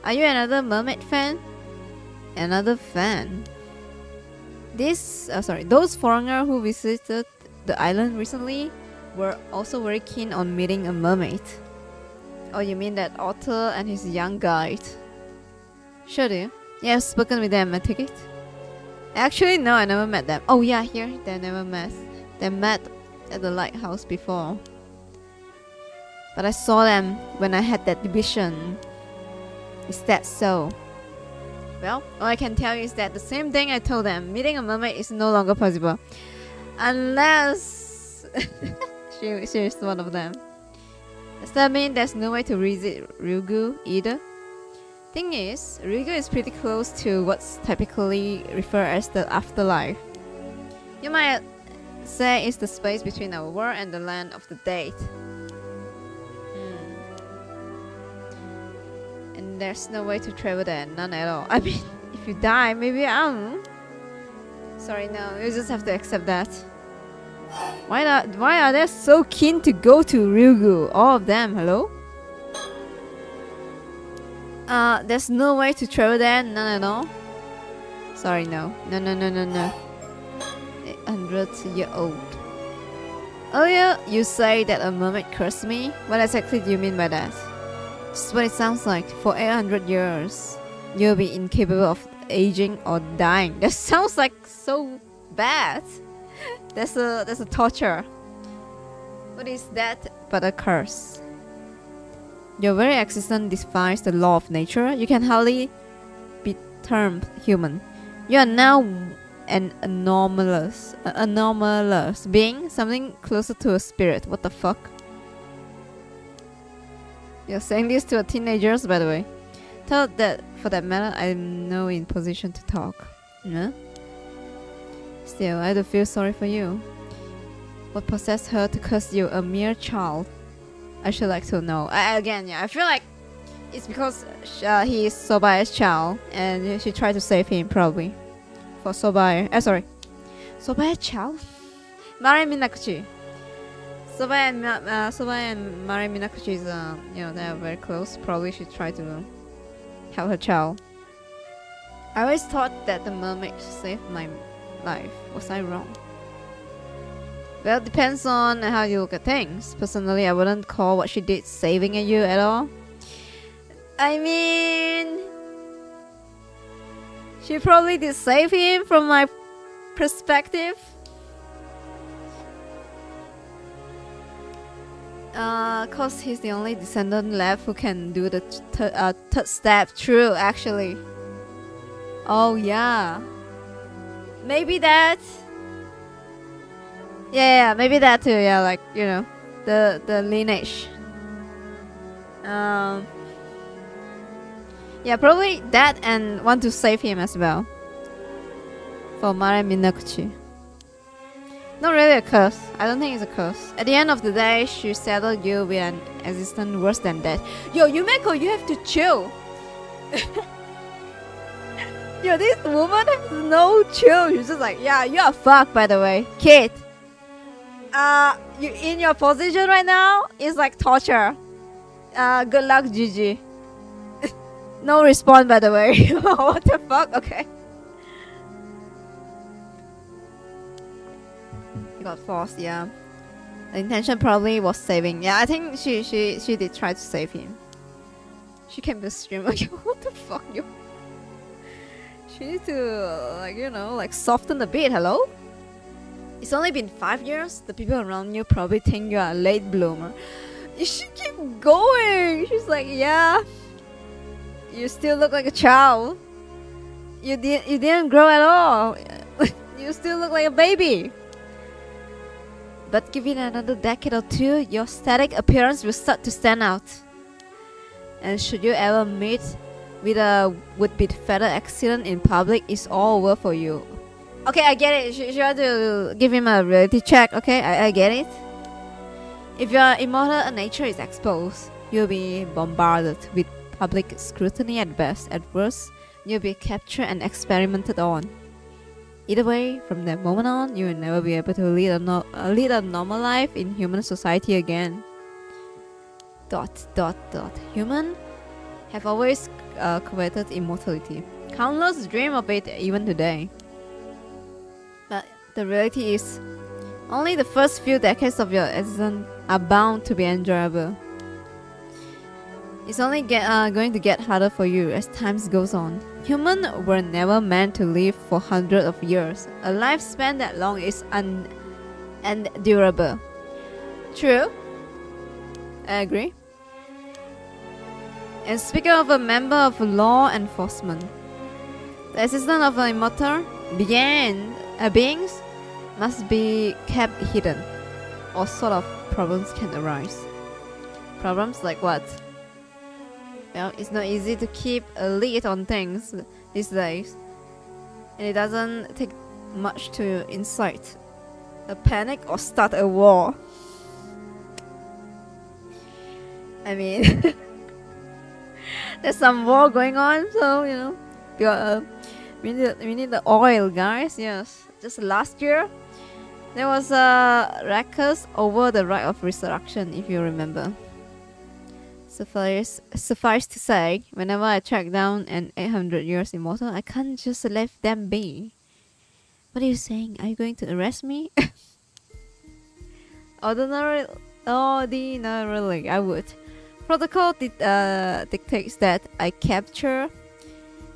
Are you another mermaid fan? Another fan? Those foreigners who visited the island recently were also very keen on meeting a mermaid. Oh, you mean that author and his young guide? Sure do. Yeah, I've spoken with them, I take it. Actually, no, I never met them. Oh yeah, here, they never met. They met at the lighthouse before. But I saw them when I had that vision. Is that so? Well, all I can tell you is that the same thing I told them. Meeting a mermaid is no longer possible. Unless she is one of them. Does that mean there's no way to visit Ryugu either? Thing is, Ryugu is pretty close to what's typically referred as the afterlife. You might say it's the space between our world and the land of the dead. And there's no way to travel there, none at all. I mean, if you die, maybe I don't know. Sorry, no, you just have to accept that. Why are they so keen to go to Ryugu? All of them, hello? There's no way to travel there, none at all. Sorry, no. No. 800-year-old. Oh yeah, you say that a mermaid cursed me? What exactly do you mean by that? Just what it sounds like. For 800 years, you'll be incapable of aging or dying. That sounds like so bad. That's a torture. What is that but a curse? Your very existence defies the law of nature. You can hardly be termed human. You are now an anomalous being, something closer to a spirit. What the fuck? You're saying this to a teenagers, by the way. Tell that, for that matter, I'm no in position to talk. Yeah? Still, I do feel sorry for you. What possessed her to curse you, a mere child? I should like to know. Again, yeah, I feel like it's because he is Sobaya's child, and she tried to save him, probably. For Sobaya. Sorry. Sobaya's child? Mari Minakuchi. Sobaya and Mari Minakuchi is, they are very close. Probably she tried to help her child. I always thought that the mermaid saved my life. Was I wrong? Well, it depends on how you look at things. Personally, I wouldn't call what she did saving you at all. I mean, she probably did save him from my perspective. Cause he's the only descendant left who can do the third step. True, actually. Oh yeah. Maybe that. Yeah, maybe that too. Yeah, like the lineage. Yeah, probably that, and want to save him as well. For Mare Minakuchi. Not really a curse. I don't think it's a curse. At the end of the day, she settled you with an existence worse than that. Yo, Yumeko, you have to chill. Yo, this woman has no chill. She's just like, yeah, you are fucked, by the way. Kid. You in your position right now is like torture. Good luck, GG. No response, by the way. What the fuck? Okay. He got forced, yeah. The intention probably was saving. Yeah, I think she did try to save him. She can be a streamer. What the fuck, yo? She needs to like soften a bit. Hello? It's only been 5 years. The people around you probably think you are a late bloomer. You should keep going. She's like, yeah. You still look like a child. You didn't grow at all. You still look like a baby. But give it another decade or two, your static appearance will start to stand out. And should you ever meet with a would-be fatal accident in public, it's all over for you. Okay, I get it. She had to give him a reality check. Okay, I get it. If your immortal nature is exposed, you'll be bombarded with public scrutiny at best. At worst, you'll be captured and experimented on. Either way, from that moment on, you will never be able to lead a normal life in human society again. ... Human have always coveted immortality. Countless dream of it even today. But the reality is, Only the first few decades of your existence are bound to be enjoyable. It's only going to get harder for you as time goes on. Humans were never meant to live for hundreds of years. A lifespan that long is unendurable. True. I agree. And speaking of a member of law enforcement, the existence of immortal beings must be kept hidden. All sort of problems can arise. Problems like what? Well, it's not easy to keep a lid on things these days, and it doesn't take much to incite a panic or start a war. I mean, there's some war going on, so you know, we need the oil, guys. Yes, just last year there was a ruckus over the right of resurrection, if you remember. Suffice to say, whenever I track down an 800 years immortal, I can't just let them be. What are you saying? Are you going to arrest me? Ordinarily, I would. Protocol dictates that I capture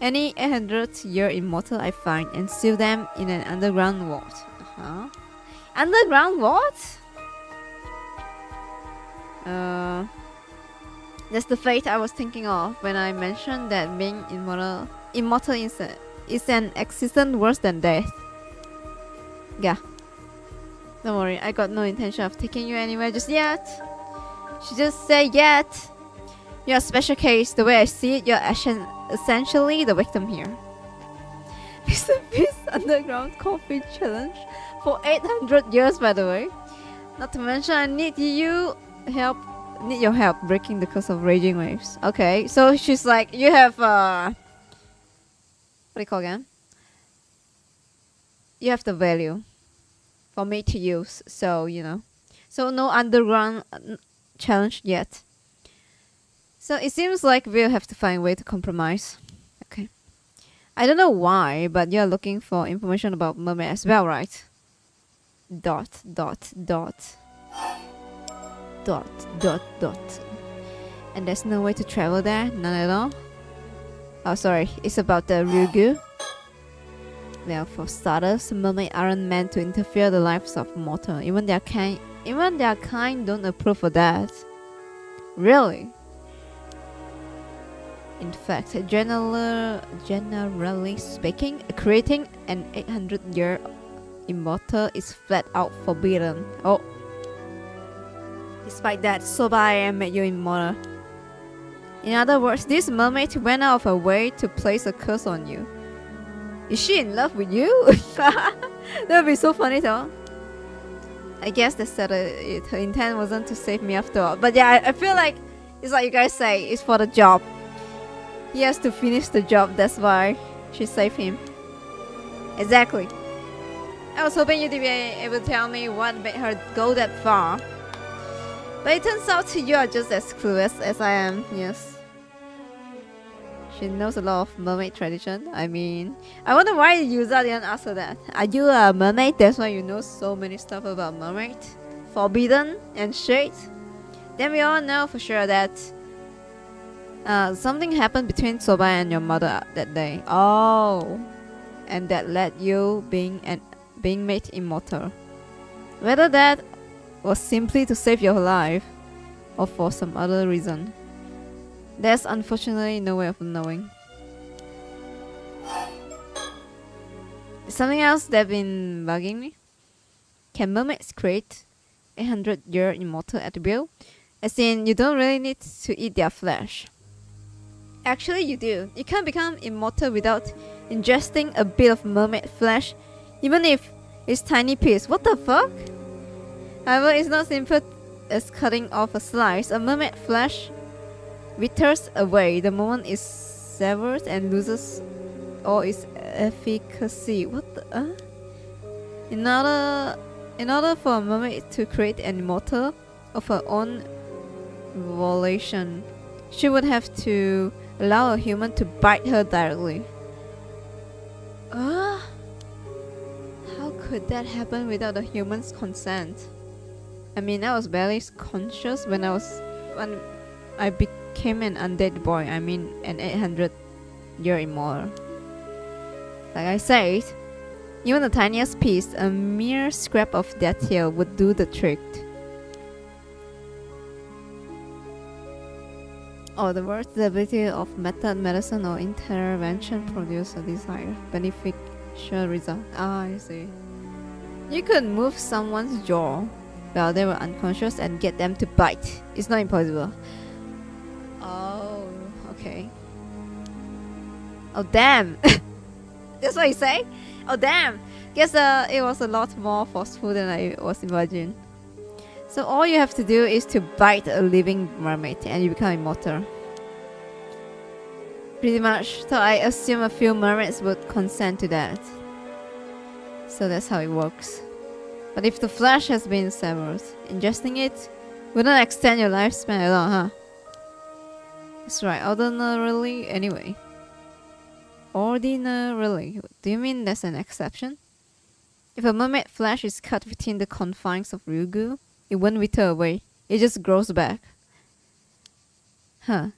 any 800-year immortal I find and seal them in an underground vault. Underground vault? That's the fate I was thinking of when I mentioned that being immortal is an existence worse than death. Yeah. Don't worry, I got no intention of taking you anywhere just yet. She just said yet. You're a special case. The way I see it, you're essentially the victim here. Mr. Beast Underground Coffee Challenge for 800 years, by the way. Not to mention, I need your help breaking the curse of raging waves. Okay, so she's like, you have what do you call again? You have the value for me to use, so you know. So no underground challenge yet. So it seems like we'll have to find a way to compromise. Okay. I don't know why, but you're looking for information about Mermaid as well, right? Dot. And there's no way to travel there? None at all? Oh, sorry. It's about the Ryugu. Well, for starters, mermaids aren't meant to interfere the lives of mortals. Even their kind don't approve of that. Really? In fact, generally speaking, creating an 800-year immortal is flat out forbidden. Oh. Despite that, Sobai made you immortal. In other words, this mermaid went out of her way to place a curse on you. Is she in love with you? That would be so funny though. I guess they said her intent wasn't to save me after all. But yeah, I feel like it's like you guys say, it's for the job. He has to finish the job, that's why she saved him. Exactly. I was hoping you'd be able to tell me what made her go that far. But it turns out you are just as clueless as I am, yes. She knows a lot of mermaid tradition. I mean, I wonder why Yuza didn't ask her that. Are you a mermaid? That's why you know so many stuff about mermaid? Forbidden and shit? Then we all know for sure that something happened between Soba and your mother that day. Oh, and that led you being made immortal. Whether that was simply to save your life or for some other reason, there's unfortunately no way of knowing. Something else that's been bugging me. Can mermaids create 800-year immortal at will? As in, you don't really need to eat their flesh. Actually, you do. You can't become immortal without ingesting a bit of mermaid flesh, even if it's tiny piece. What the fuck? However, it's not simple as cutting off a slice. A mermaid flesh withers away the moment it's severed and loses all its efficacy. What the? In order for a mermaid to create an immortal of her own volition, she would have to allow a human to bite her directly. How could that happen without the human's consent? I mean, I was barely conscious when I became an undead boy. I mean, an 800-year immortal. Like I said, even the tiniest piece, a mere scrap of that tail, would do the trick. Or the worst, the ability of method, medicine, or intervention produce a desired beneficial result. Ah, I see. You could move someone's jaw while they were unconscious and get them to bite. It's not impossible. Oh, okay. Oh, damn! That's what you say? Oh, damn! Guess it was a lot more forceful than I was imagining. So all you have to do is to bite a living mermaid and you become immortal. Pretty much. So I assume a few mermaids would consent to that. So that's how it works. But if the flesh has been severed, ingesting it wouldn't extend your lifespan at all, huh? That's right, ordinarily anyway. Ordinarily? Do you mean there's an exception? If a mermaid flesh is cut within the confines of Ryugu, it won't wither away. It just grows back. Huh.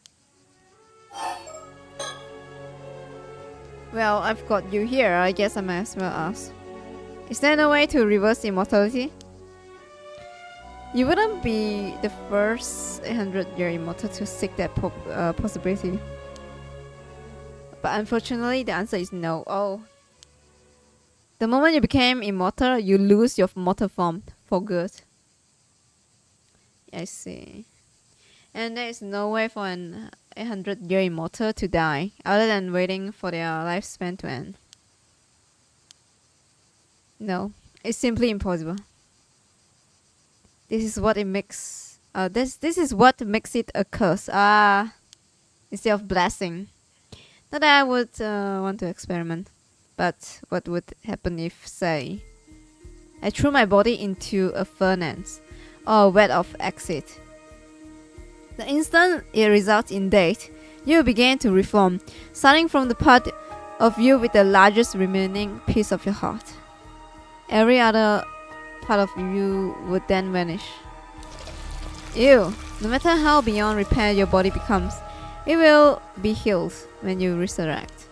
Well, I've got you here. I guess I might as well ask. Is there no way to reverse immortality? You wouldn't be the first 800-year immortal to seek that possibility. But unfortunately, the answer is no. Oh. The moment you became immortal, you lose your mortal form for good. I see. And there is no way for an 800-year immortal to die other than waiting for their lifespan to end. No, it's simply impossible. This is what it makes. This is what makes it a curse. Instead of blessing. Not that I would want to experiment, but what would happen if, say, I threw my body into a furnace or a vat of acid? The instant it results in death, you begin to reform, starting from the part of you with the largest remaining piece of your heart. Every other part of you would then vanish. Ew, no matter how beyond repair your body becomes, it will be healed when you resurrect.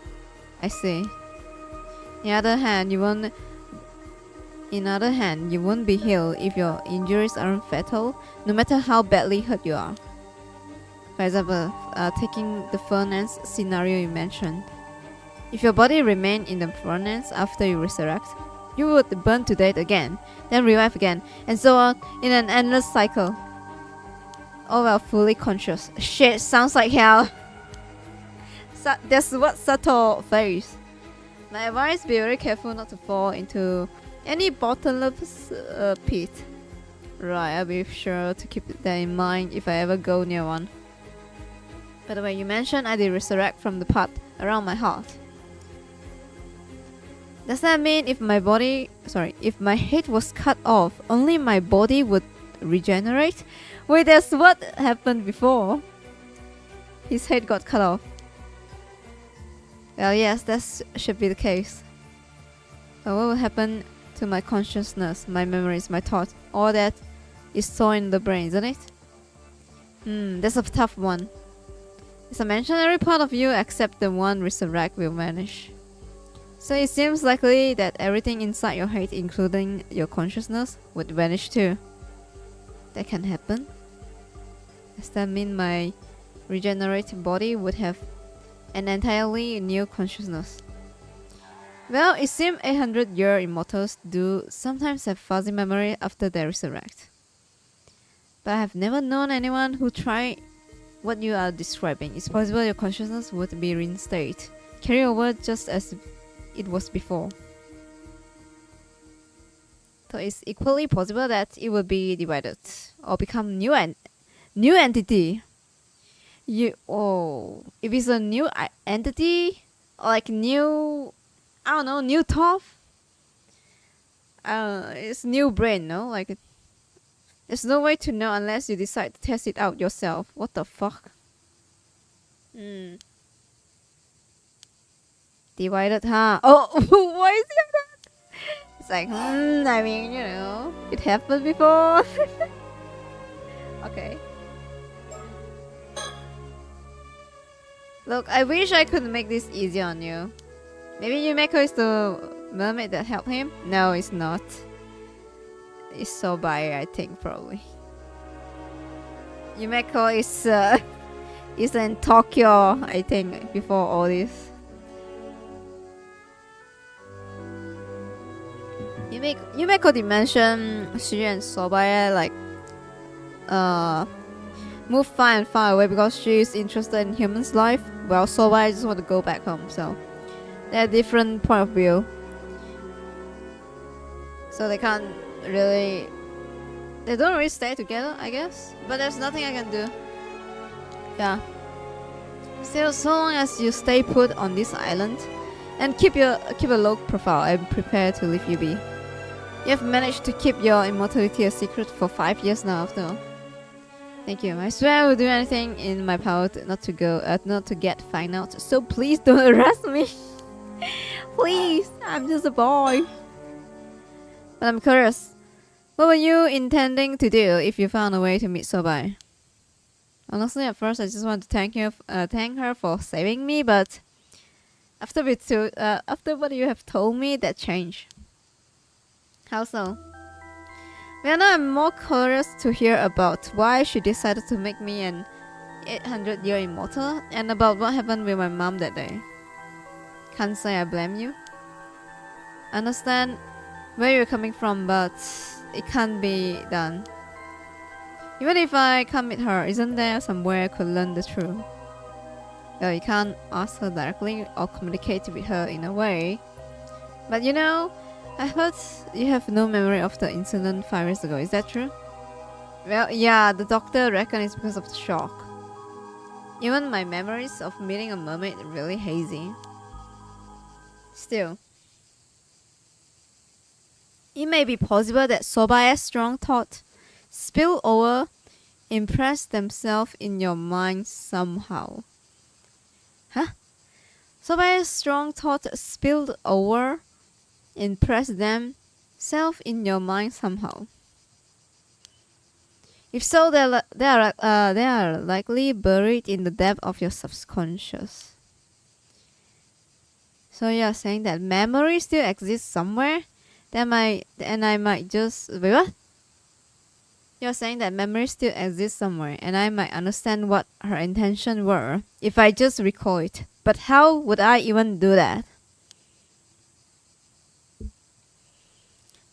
I see. In other hand, you won't be healed if your injuries aren't fatal, no matter how badly hurt you are. For example, taking the furnace scenario you mentioned. If your body remained in the furnace after you resurrect, you would burn to death again, then revive again, and so on in an endless cycle. All while fully conscious. Shit, sounds like hell. That's what subtle phase. My advice: be very careful not to fall into any bottomless pit. Right, I'll be sure to keep that in mind if I ever go near one. By the way, you mentioned I did resurrect from the part around my heart. Does that mean if my head was cut off, only my body would regenerate? Wait, that's what happened before. His head got cut off. Well, yes, that should be the case. But what will happen to my consciousness, my memories, my thoughts? All that is stored in the brain, isn't it? That's a tough one. As I mentioned, every part of you except the one resurrect will vanish. So it seems likely that everything inside your head, including your consciousness, would vanish too. That can happen. Does that mean my regenerated body would have an entirely new consciousness? Well, it seems 800-year immortals do sometimes have fuzzy memory after they resurrect. But I have never known anyone who tried what you are describing. It's possible your consciousness would be reinstated, carry over just as it was before. So it's equally possible that it will be divided or become new entity. If it's a new entity, or like new, I don't know, new thought. It's new brain, no? Like there's no way to know unless you decide to test it out yourself. What the fuck? Divided, huh? Oh, why is it like that? It's like, I mean, you know, it happened before. Okay. Look, I wish I could make this easy on you. Maybe Yumeko is the mermaid that helped him? No, it's not. It's Sobai, I think, probably. Yumeko is in Tokyo, I think, before all this. Yumeko did mention Shi and Sobai like move far and far away because she's interested in humans' life, while Sobai just want to go back home. So they're different point of view. So they can't really, they don't really stay together, I guess. But there's nothing I can do. Yeah. Still, so long as you stay put on this island and keep a low profile, I'm prepared to leave you be. You have managed to keep your immortality a secret for 5 years now, after all. Thank you. I swear I will do anything in my power not to get found out. So please don't arrest me. Please, I'm just a boy. But I'm curious. What were you intending to do if you found a way to meet Sobai? Honestly, at first I just want to thank her for saving me, but after what you have told me, that changed. How so? Well, now I'm more curious to hear about why she decided to make me an 800-year immortal, and about what happened with my mom that day. Can't say I blame you. I understand where you're coming from, but it can't be done. Even if I can't meet her, isn't there somewhere I could learn the truth? Well, you can't ask her directly or communicate with her in a way. But you know, I heard you have no memory of the incident 5 years ago. Is that true? Well, yeah, the doctor reckons it's because of the shock. Even my memories of meeting a mermaid are really hazy. Still, it may be possible that Sobai's strong thought spill over, impress themselves in your mind somehow. Huh? Sobai's strong thought spilled over, impress themselves in your mind somehow. If so, they are likely buried in the depth of your subconscious. So you're saying that memory still exists somewhere? I might just wait, what? You're saying that memory still exists somewhere, and I might understand what her intentions were if I just recall it. But how would I even do that?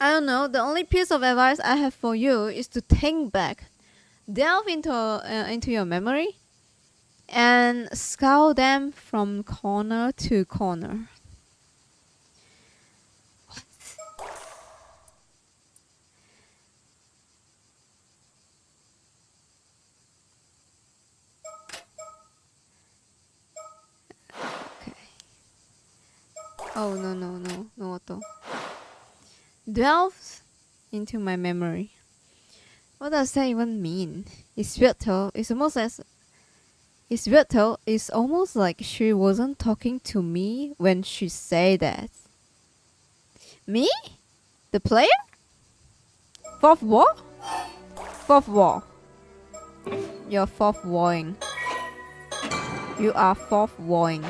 I don't know. The only piece of advice I have for you is to think back, delve into your memory, and scour them from corner to corner. Okay. Oh no auto. Delve into my memory. What does that even mean? It's weird though. It's almost like she wasn't talking to me when she said that. Me? The player? Fourth wall? Fourth wall. You're fourth walling. You are fourth walling.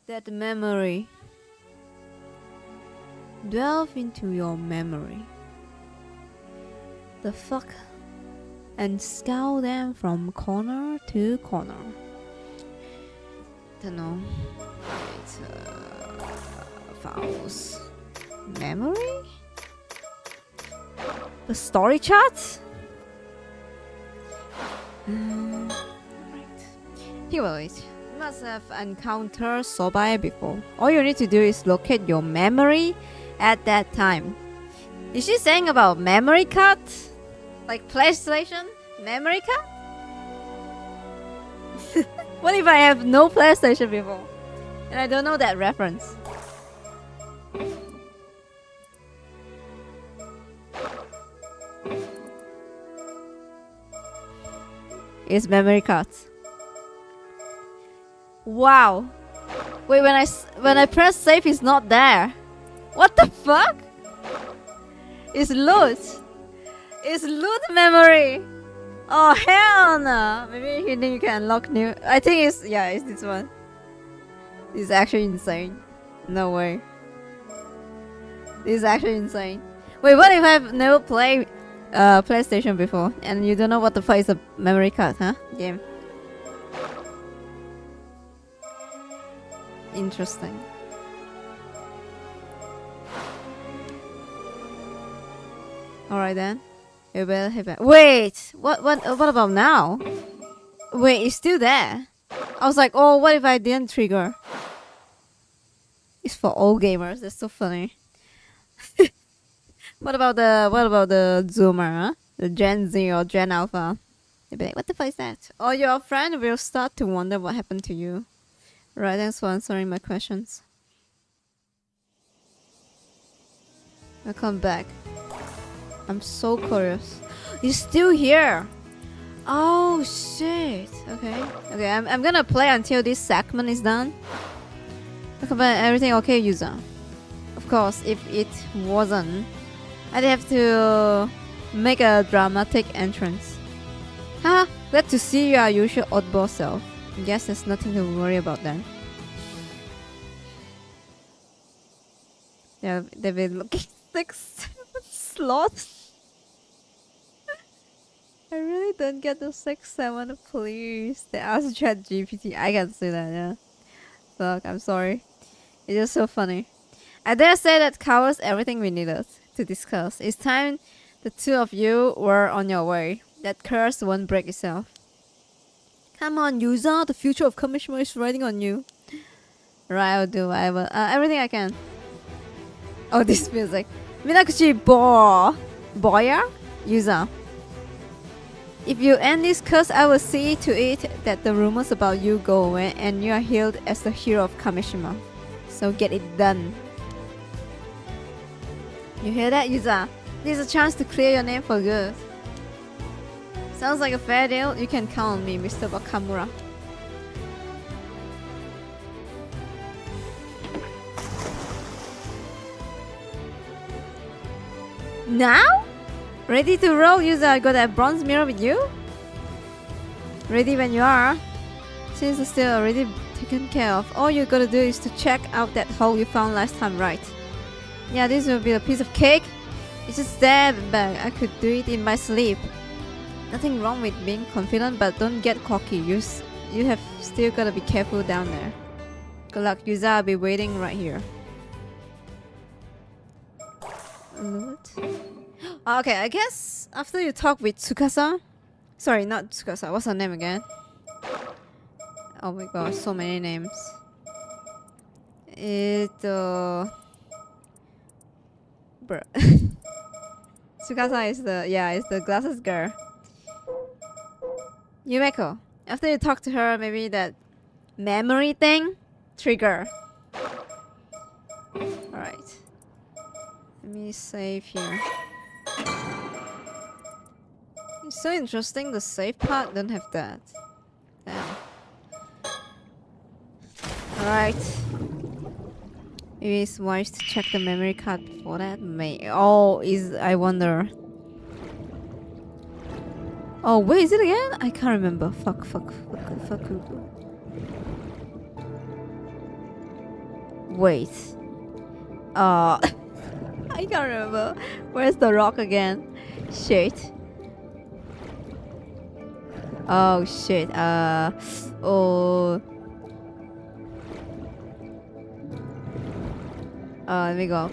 That memory. Delve into your memory. The fuck? And scour them from corner to corner. Don't know. It's files. Memory? The story chart? Right. Here it is. You must have encountered Sobai before. All you need to do is locate your memory at that time. Is she saying about memory card? Like PlayStation? Memory card? What if I have no PlayStation before? And I don't know that reference? It's memory cards. Wow. Wait, when I press save, it's not there. What the fuck? It's loot. It's loot memory. Oh hell no! Maybe here you can unlock new. I think it's this one. It's actually insane. No way. This is actually insane. Wait, what if I've never played PlayStation before and you don't know what the fuck is a memory card, huh? Game. Interesting. Alright then. You better hit back. Wait! What about now? Wait, it's still there. I was like, oh, what if I didn't trigger? It's for all gamers. That's so funny. What about the Zoomer, huh? The Gen Z or Gen Alpha? They'll be like, what the fuck is that? Or your friend will start to wonder what happened to you. Right, thanks for answering my questions. Welcome back. I'm so curious. He's still here. Oh shit. Okay. Okay, I'm gonna play until this segment is done. Welcome back. Everything okay, user? Of course, if it wasn't, I'd have to make a dramatic entrance. Haha, glad to see your usual oddball self. Guess there's nothing to worry about then. Yeah, they've been looking 6-7 slots. I really don't get the 6-7, please. They asked ChatGPT. I can see that, yeah. Fuck, I'm sorry. It's just so funny. I dare say that covers everything we needed to discuss. It's time the two of you were on your way. That curse won't break itself. Come on, user. The future of Kamishima is riding on you. Right, I'll do. I will. Everything I can. Oh, this music. Minakuchi Boya? User. If you end this curse, I will see to it that the rumors about you go away and you are hailed as the hero of Kamishima. So get it done. You hear that, user? This is a chance to clear your name for good. Sounds like a fair deal. You can count on me, Mr. Bakamura. Now? Ready to roll, user? I got that bronze mirror with you? Ready when you are. Since it's still already taken care of, all you gotta do is to check out that hole you found last time, right? Yeah, this will be a piece of cake. It's just there, but I could do it in my sleep. Nothing wrong with being confident, but don't get cocky. You have still gotta be careful down there. Good luck, user. I'll be waiting right here. Loot. Okay, I guess after you talk with Tsukasa. Sorry, not Tsukasa. What's her name again? Oh my god, so many names. Bruh. Tsukasa is the glasses girl. Yumeko. After you talk to her, maybe that memory thing trigger. Alright. Let me save here. It's so interesting, the save part don't have that. Damn. Alright. Maybe it's wise to check the memory card before that. I wonder. Oh, where is it again? I can't remember. Fuck. Wait. I can't remember. Where's the rock again? Shit. Oh shit. Let me go.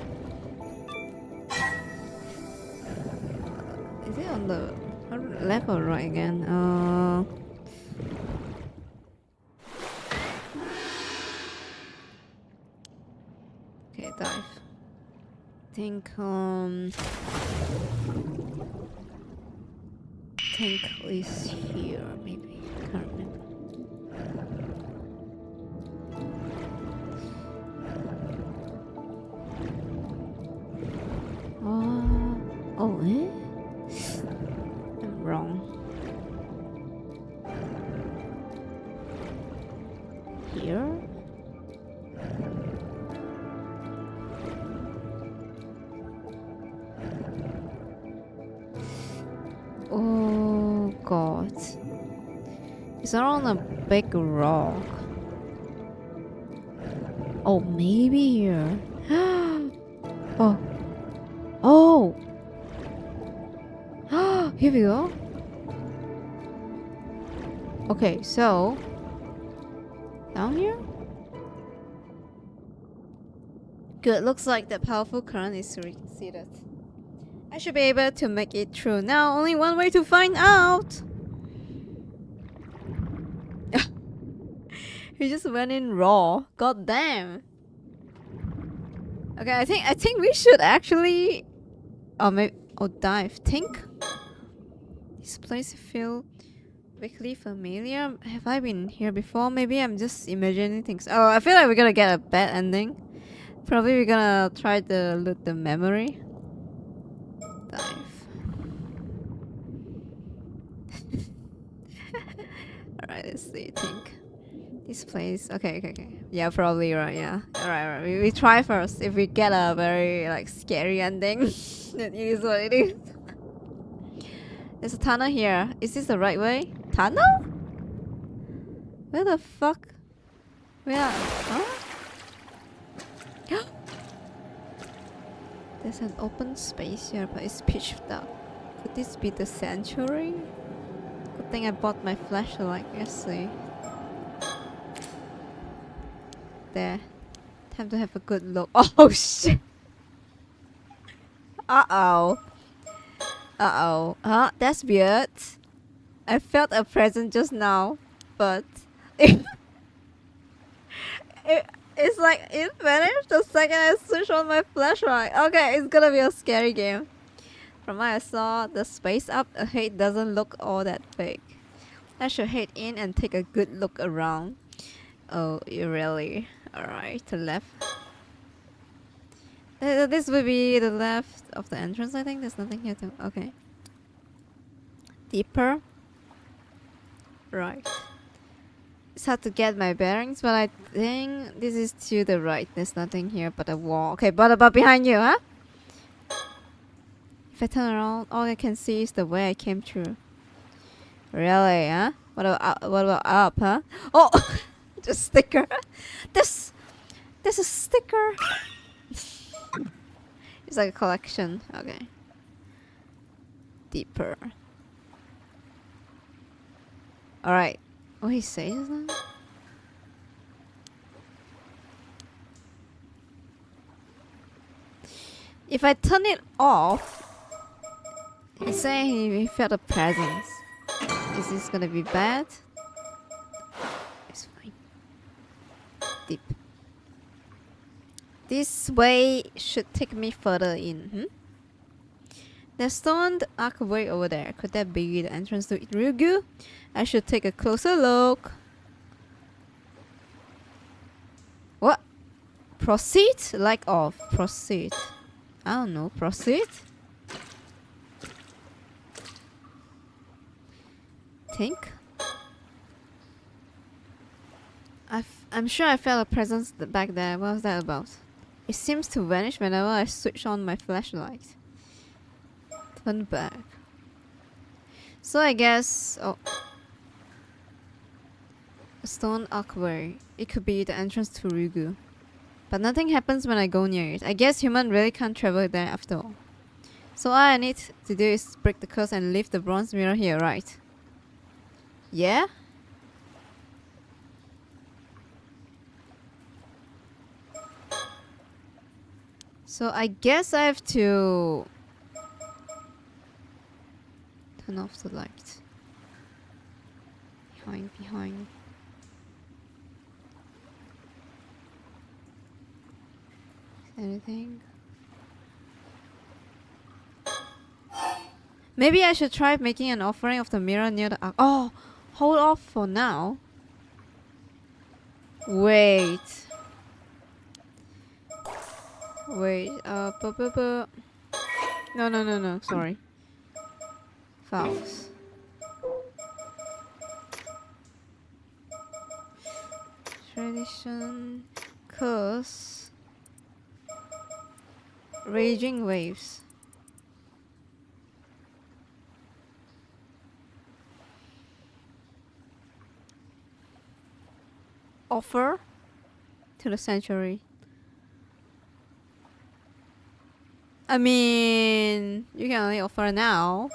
Is it on the left or right again? Okay, dive. Think is here, maybe. I can't remember. I'm wrong. Here? Is that on a big rock? Oh, maybe here. Oh. Oh! Here we go. Okay, so down here? Good, looks like the powerful current is receded. I should be able to make it through. Now, only one way to find out! He just went in raw. God damn. Okay, I think we should actually dive. Think? This place feels vaguely familiar. Have I been here before? Maybe I'm just imagining things. Oh, I feel like we're gonna get a bad ending. Probably we're gonna try to loot the memory. Dive. Alright, let's see. Think. This place. Okay. Yeah, probably right. Yeah. Alright. We try first. If we get a very like scary ending, then it is what it is. There's a tunnel here. Is this the right way? Tunnel? Where the fuck? Where? Huh? There's an open space here, but it's pitch dark. Could this be the sanctuary? Good thing I bought my flashlight. Let's see. There. Time to have a good look. Oh shit! Uh-oh. That's weird. I felt a presence just now, but it's like it vanished the second I switched on my flashlight. Okay, it's gonna be a scary game. From what I saw, the space up ahead doesn't look all that big. I should head in and take a good look around. Oh, you really? Alright, to left. This will be the left of the entrance, I think. There's nothing here to... Okay. Deeper. Right. It's hard to get my bearings, but I think this is to the right. There's nothing here but a wall. Okay, but behind you, huh? If I turn around, all I can see is the way I came through. Really, huh? What about up, huh? Oh! Just sticker. There's a sticker. It's like a collection. Okay. Deeper. Alright. What he says then? If I turn it off, he's saying he felt a presence. Is this gonna be bad? It's fine. Deep. This way should take me further in. There's stone archway over there. Could that be the entrance to Ryugu? I should take a closer look. What? Proceed? Like off. Proceed. I don't know. Proceed? Think? I'm sure I felt a presence back there. What was that about? It seems to vanish whenever I switch on my flashlight. Turn back. So I guess... Oh. A stone archway. It could be the entrance to Ryugu. But nothing happens when I go near it. I guess human really can't travel there after all. So all I need to do is break the curse and leave the bronze mirror here, right? Yeah? So I guess I have to turn off the light. Behind. Anything? Maybe I should try making an offering of the mirror near the arc. Oh, hold off for now. Wait. No. Sorry. Fouls. Tradition. Curse. Raging waves. offer to the sanctuary? I mean, you can only offer now.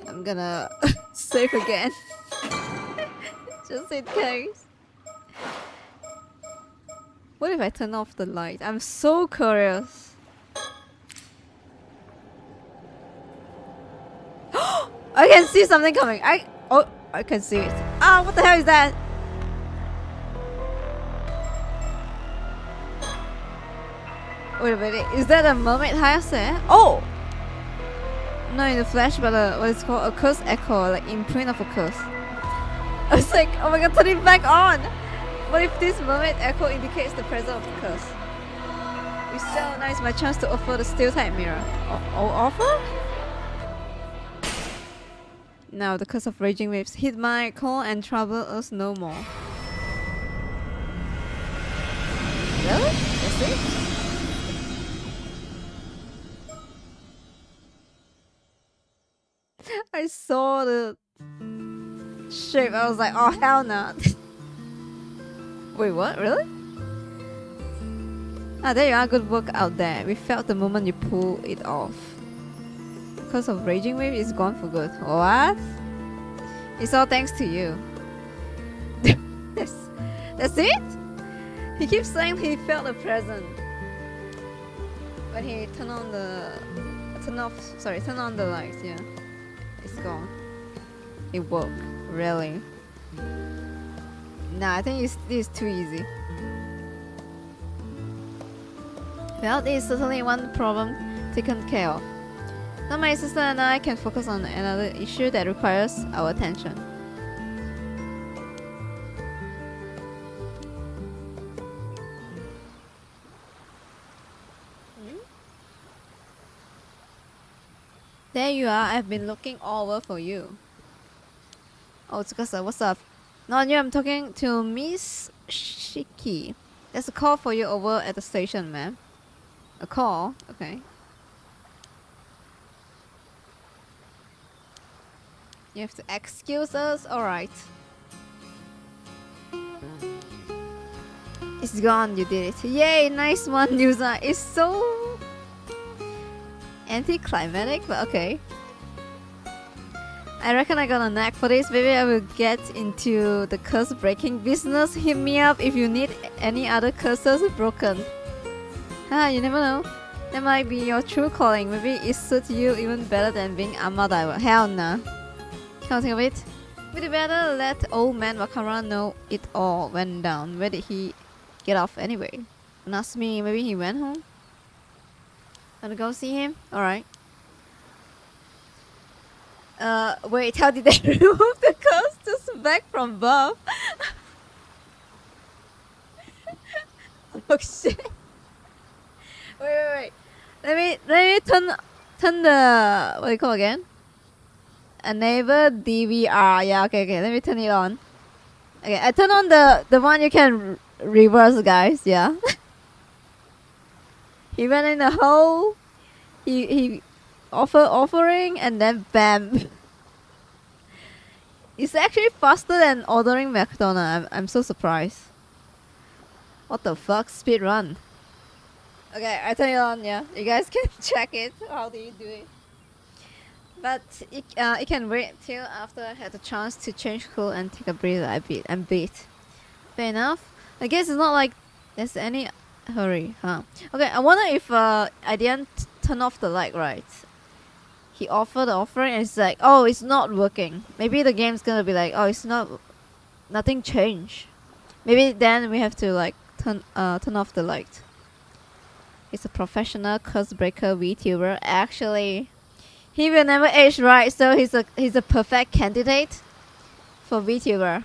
I'm gonna save again. Just in case. What if I turn off the light? I'm so curious. I can see something coming. I can see it. Ah, what the hell is that? Wait a minute. Is that a mermaid house there? Oh! No, in the flash, but what is called a curse echo, like imprint of a curse. I was like, oh my god, turn it back on! What if this mermaid echo indicates the presence of the curse? We so nice my chance to offer the steel type mirror. Offer? Now the curse of raging waves hit my core and trouble us no more. Really? That's it? I saw the shape. I was like, oh hell no. Wait, what? Really? Ah, there you are. Good work out there. We felt the moment you pull it off. Because of raging wave is gone for good. What? It's all thanks to you. That's it? He keeps saying he felt the present. When he turned on the lights, yeah. It's gone. It woke. Really? Nah, I think this is too easy. Well, this is certainly one problem taken care of. Now my sister and I can focus on another issue that requires our attention. There you are. I've been looking all over for you. Oh, Tsukasa, what's up? Not you, I'm talking to Miss Shiki. There's a call for you over at the station, ma'am. A call? Okay. You have to excuse us? Alright. It's gone, you did it. Yay, nice one, Yuza. It's so anticlimactic, but okay. I reckon I got a knack for this. Maybe I will get into the curse breaking business. Hit me up if you need any other curses broken. Ah, you never know. That might be your true calling. Maybe it suits you even better than being armor diver. Hell nah. Can't think of it. We'd better let old man Wakara know it all went down. Where did he get off anyway? And ask me, maybe he went home? Wanna go see him? Alright. Wait, how did they remove the curse just back from birth? Oh shit. Wait. Let me turn the what do you call again? Enable DVR. Yeah, okay. Let me turn it on. Okay, I turn on the one you can reverse, guys. Yeah. He went in the hole. He offering and then bam. It's actually faster than ordering McDonald's. I'm so surprised. What the fuck? Speed run. Okay, I turn it on, yeah. You guys can check it. How do you do it? But it can wait till after I had the chance to change cool and take a breather and beat. Fair enough. I guess it's not like there's any hurry, huh? Okay, I wonder if I didn't turn off the light right. He offered the offering and it's like, oh, it's not working. Maybe the game's gonna be like, oh, it's not, nothing changed. Maybe then we have to like turn off the light. He's a professional curse breaker VTuber. Actually, he will never age, right? So he's a perfect candidate for VTuber.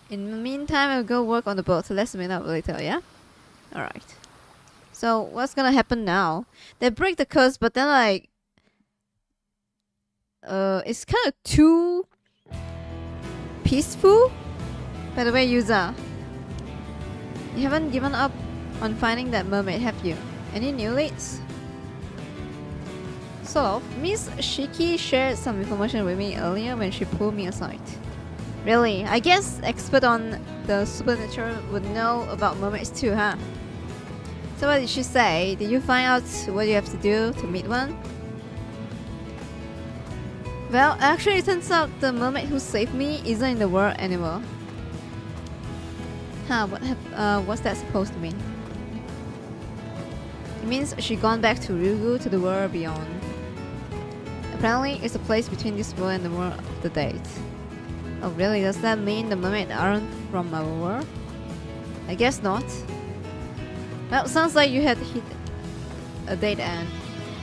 In the meantime, I'll go work on the boat. So let's meet up later, yeah? Alright. So what's gonna happen now? They break the curse, but then like it's kind of too peaceful. By the way, user, you haven't given up on finding that mermaid, have you? Any new leads? Sort of. Miss Shiki shared some information with me earlier when she pulled me aside. Really? I guess expert on the supernatural would know about mermaids too, huh? So what did she say? Did you find out what you have to do to meet one? Well, actually it turns out the mermaid who saved me isn't in the world anymore. Huh, what's that supposed to mean? It means she gone back to Ryugu, to the world beyond. Apparently, it's a place between this world and the world of the dead. Oh really, does that mean the mermaids aren't from our world? I guess not. Well, sounds like you had hit a dead end.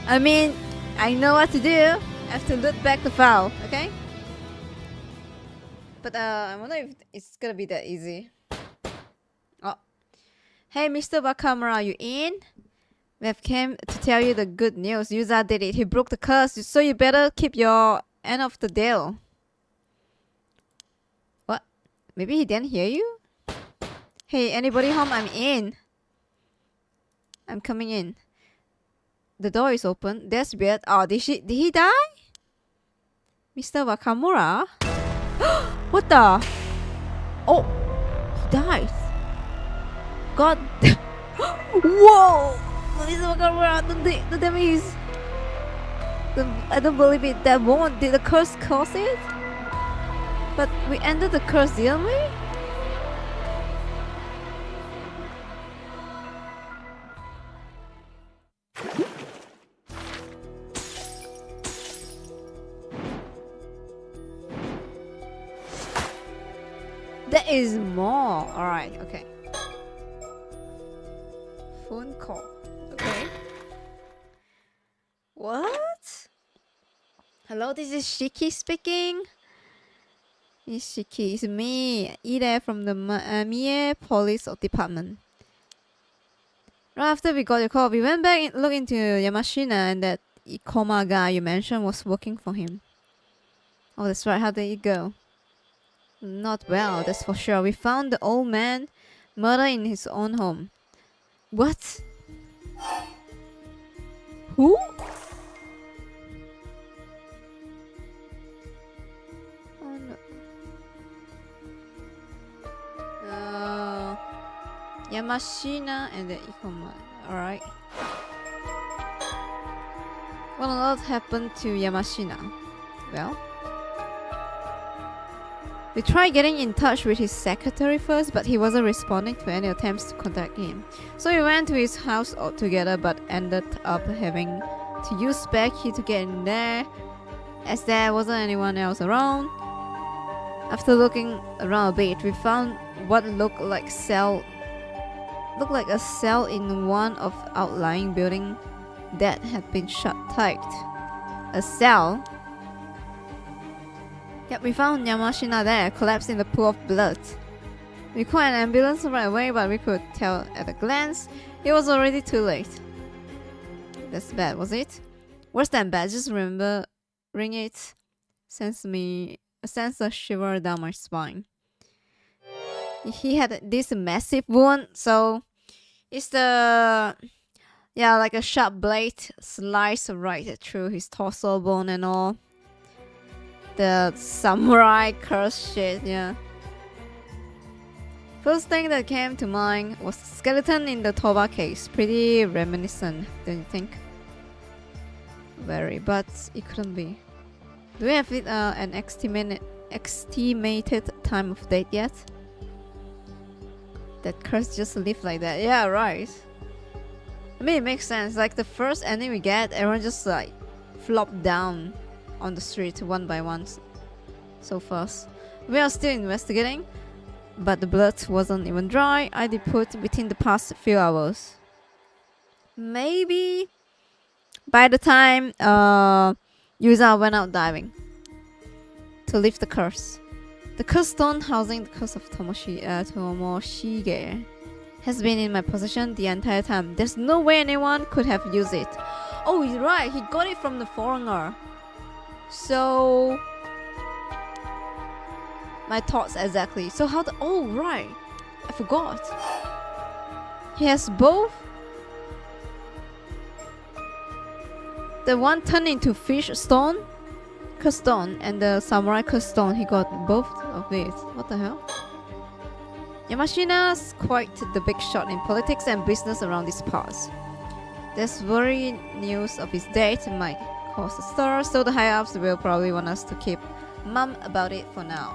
I mean, I know what to do. I have to loot back the file, okay? But I wonder if it's gonna be that easy. Oh. Hey Mr. Wakamura, you in? We have came to tell you the good news. Yuza did it. He broke the curse, so you better keep your end of the deal. What? Maybe he didn't hear you? Hey, anybody home? I'm in. I'm coming in. The door is open. That's weird. Oh, did he die? Mr. Wakamura? What the? Oh, he died. God. Whoa! Mr. Wakamura, the damage is... I don't believe it. That won't. Did the curse cause it? But we ended the curse, didn't we? There is more. Alright, okay. Phone call. Okay. What? Hello, this is Shiki speaking. Miss Shiki, it's me, Ide from the Mie Police Department. Right after we got your call, we went back and looked into Yamashina, and that Ikoma guy you mentioned was working for him. Oh, that's right. How did it go? Not well, that's for sure. We found the old man murdered in his own home. What? Who? Oh no. Yamashina and the Ikoma. Alright. What on earth happened to Yamashina? Well, we tried getting in touch with his secretary first, but he wasn't responding to any attempts to contact him. So we went to his house altogether, but ended up having to use spare key to get in there, as there wasn't anyone else around. After looking around a bit, we found what looked like a cell in one of the outlying building that had been shut tight. A cell? Yep, we found Yamashina there, collapsed in the pool of blood. We called an ambulance right away, but we could tell at a glance it was already too late. That's bad, was it? Worse than bad, just remembering it sends a shiver down my spine. He had this massive wound, so it's like a sharp blade sliced right through his torso bone and all. The samurai curse shit, yeah. First thing that came to mind was the skeleton in the Toba case. Pretty reminiscent, don't you think? Very, but it couldn't be. Do we have an estimated time of date yet? That curse just lived like that. Yeah, right. I mean, it makes sense. Like the first ending we get, everyone just like flopped down on the street one by one so fast. We are still investigating, but the blood wasn't even dry. I did put within the past few hours. Maybe by the time Yuza went out diving to lift the curse. The curse stone housing the curse of Tomoshige has been in my possession the entire time. There's no way anyone could have used it. Oh, he's right. He got it from the foreigner. So, my thoughts exactly. So how the... Oh, right. I forgot. He has both The one turned into fish stone, cursed stone, and the samurai cursed stone. He got both of these. What the hell? Yamashina's quite the big shot in politics and business around these parts. This very news of his death might cause a stir, so the high-ups will probably want us to keep mum about it for now.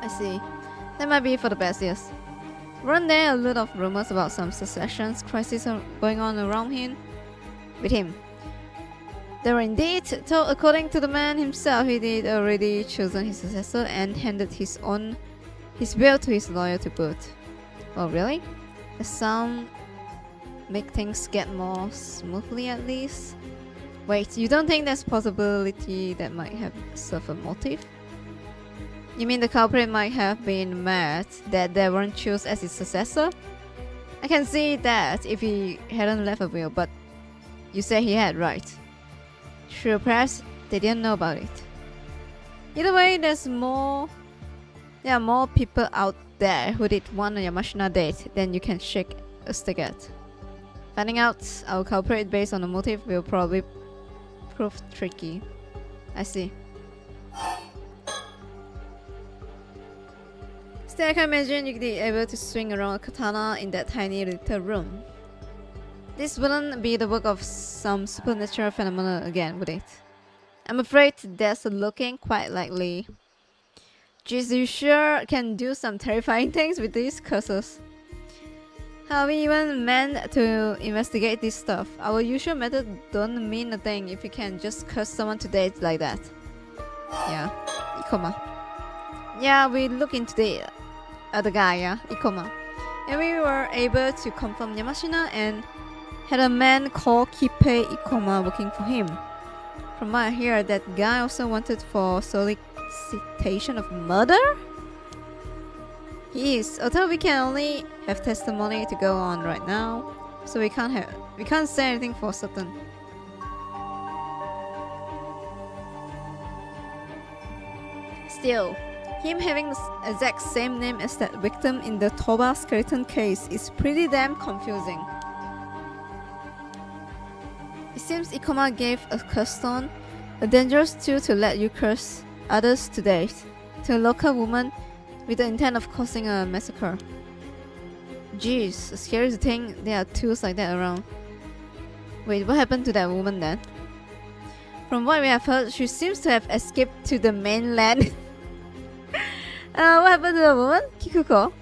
I see. That might be for the best, yes. Weren't there a lot of rumors about some succession crisis going on around him? With him? There were indeed, though according to the man himself, he did already chosen his successor and handed his will to his lawyer to boot. Oh really? The sound make things get more smoothly at least? Wait, you don't think there's possibility that might have served a motive? You mean the culprit might have been mad that they weren't chosen as his successor? I can see that if he hadn't left a will, but you say he had, right? Sure, perhaps they didn't know about it. Either way, there are more people out there who did want a Yamashina date than you can shake a stick at. Finding out our culprit based on a motive will probably prove tricky. I see. Still, I can imagine you'd be able to swing around a katana in that tiny little room. This wouldn't be the work of some supernatural phenomena again, would it? I'm afraid that's looking quite likely. Jeez, you sure can do some terrifying things with these curses. How are we even meant to investigate this stuff? Our usual method don't mean a thing if you can just curse someone to death like that. Yeah, Ikoma. Yeah, we look into the other guy, yeah, Ikoma. And we were able to confirm Yamashina and had a man called Kippei Ikoma working for him. From what I hear, that guy also wanted for solicitation of murder? He is, although we can only have testimony to go on right now, so we can't say anything for certain. Still, him having the exact same name as that victim in the Toba skeleton case is pretty damn confusing. It seems Ikoma gave a curse stone, a dangerous tool to let you curse others to death, to a local woman with the intent of causing a massacre. Jeez, scary to think there are tools like that around. Wait, what happened to that woman then? From what we have heard, she seems to have escaped to the mainland. What happened to the woman? Kikuko?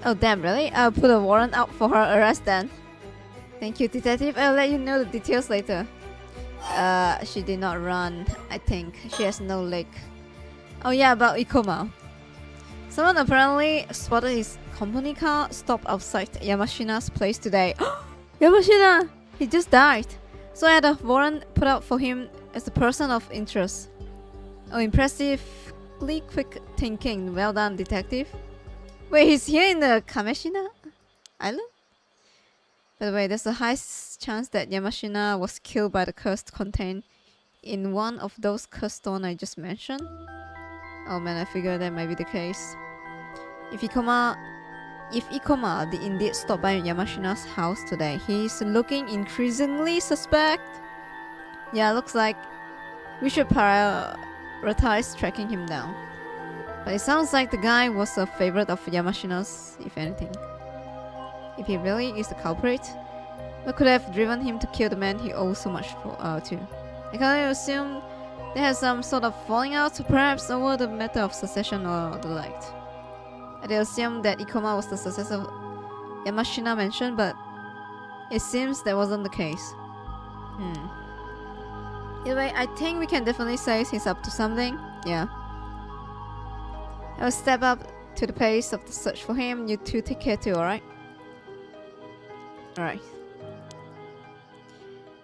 Oh damn, really? I'll put a warrant out for her arrest then. Thank you, detective. I'll let you know the details later. She did not run, I think. She has no leg. Oh yeah, about Ikoma. Someone apparently spotted his company car stopped outside Yamashina's place today. Yamashina! He just died. So I had a warrant put out for him as a person of interest. Oh, impressively quick thinking. Well done, detective. Wait, he's here in the Kameshina Island? By the way, there's a high chance that Yamashina was killed by the curse contained in one of those curse stones I just mentioned. Oh man, I figured that might be the case. If Ikoma did indeed stop by Yamashina's house today, he's looking increasingly suspect. Yeah, looks like we should prioritize tracking him down. But it sounds like the guy was a favorite of Yamashina's, if anything. If he really is the culprit, what could have driven him to kill the man he owes so much to? I can only assume they had some sort of falling out, perhaps over the matter of succession or the like. I did assume that Ikoma was the successor Yamashina mentioned, but it seems that wasn't the case. Anyway, I think we can definitely say he's up to something. Yeah. I will step up to the pace of the search for him. You two take care too, alright? Alright.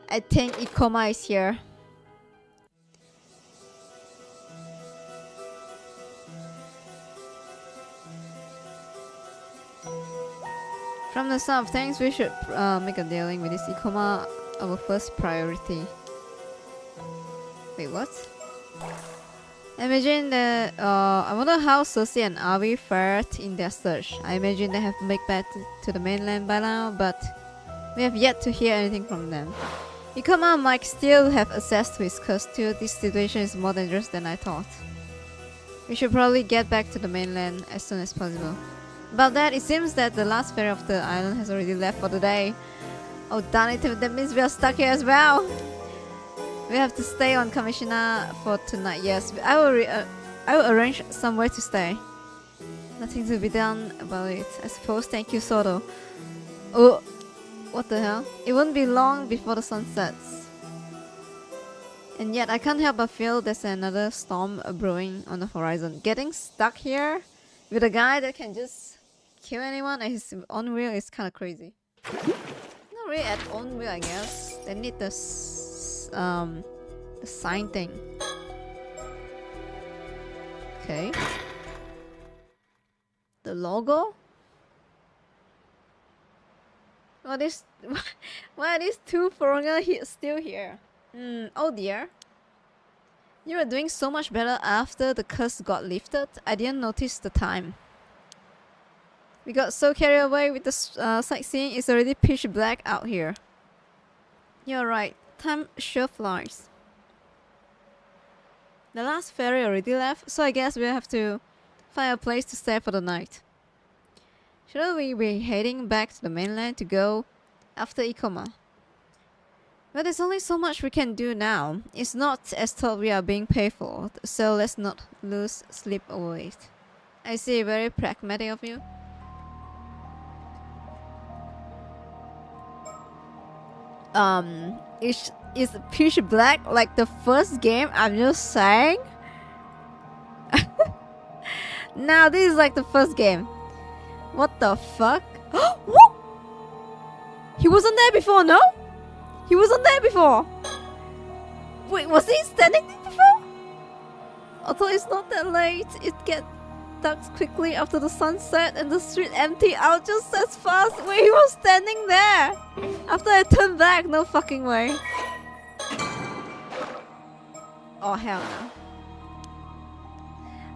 I think Ikoma is here. From the sound of things, we should make a dealing with this Ikoma our first priority. Wait, what? Imagine that. I wonder how Cersei and Avi fared in their search. I imagine they have made back to the mainland by now, but we have yet to hear anything from them. Ikoma might still have access to his curse too. This situation is more dangerous than I thought. We should probably get back to the mainland as soon as possible. About that, it seems that the last ferry of the island has already left for the day. Oh darn it, that means we are stuck here as well. We have to stay on Kamishina for tonight. Yes, I will arrange somewhere to stay. Nothing to be done about it, I suppose. Thank you, Soto. Oh, what the hell? It won't be long before the sun sets. And yet, I can't help but feel there's another storm brewing on the horizon. Getting stuck here with a guy that can just kill anyone at his own will is kind of crazy. Not really at own will, I guess. They need the sign thing. Okay. The logo? Why are these two foreigners still here? Oh dear. You were doing so much better after the curse got lifted. I didn't notice the time. We got so carried away with the sightseeing. It's already pitch black out here. You're right. Time sure flies. The last ferry already left, so I guess we'll have to find a place to stay for the night. Shouldn't we be heading back to the mainland to go after Ikoma? But there's only so much we can do now. It's not as though we are being paid for, so let's not lose sleep over it. I see, very pragmatic of you. Is pitch black like the first game? I'm just saying. Now this is like the first game. What the fuck? What? He wasn't there before, no? He wasn't there before. Wait, was he standing there before? Although it's not that late, it gets dark quickly after the sunset and the street empty out just as fast. Wait, he was standing there after I turned back. No fucking way. Oh hell no.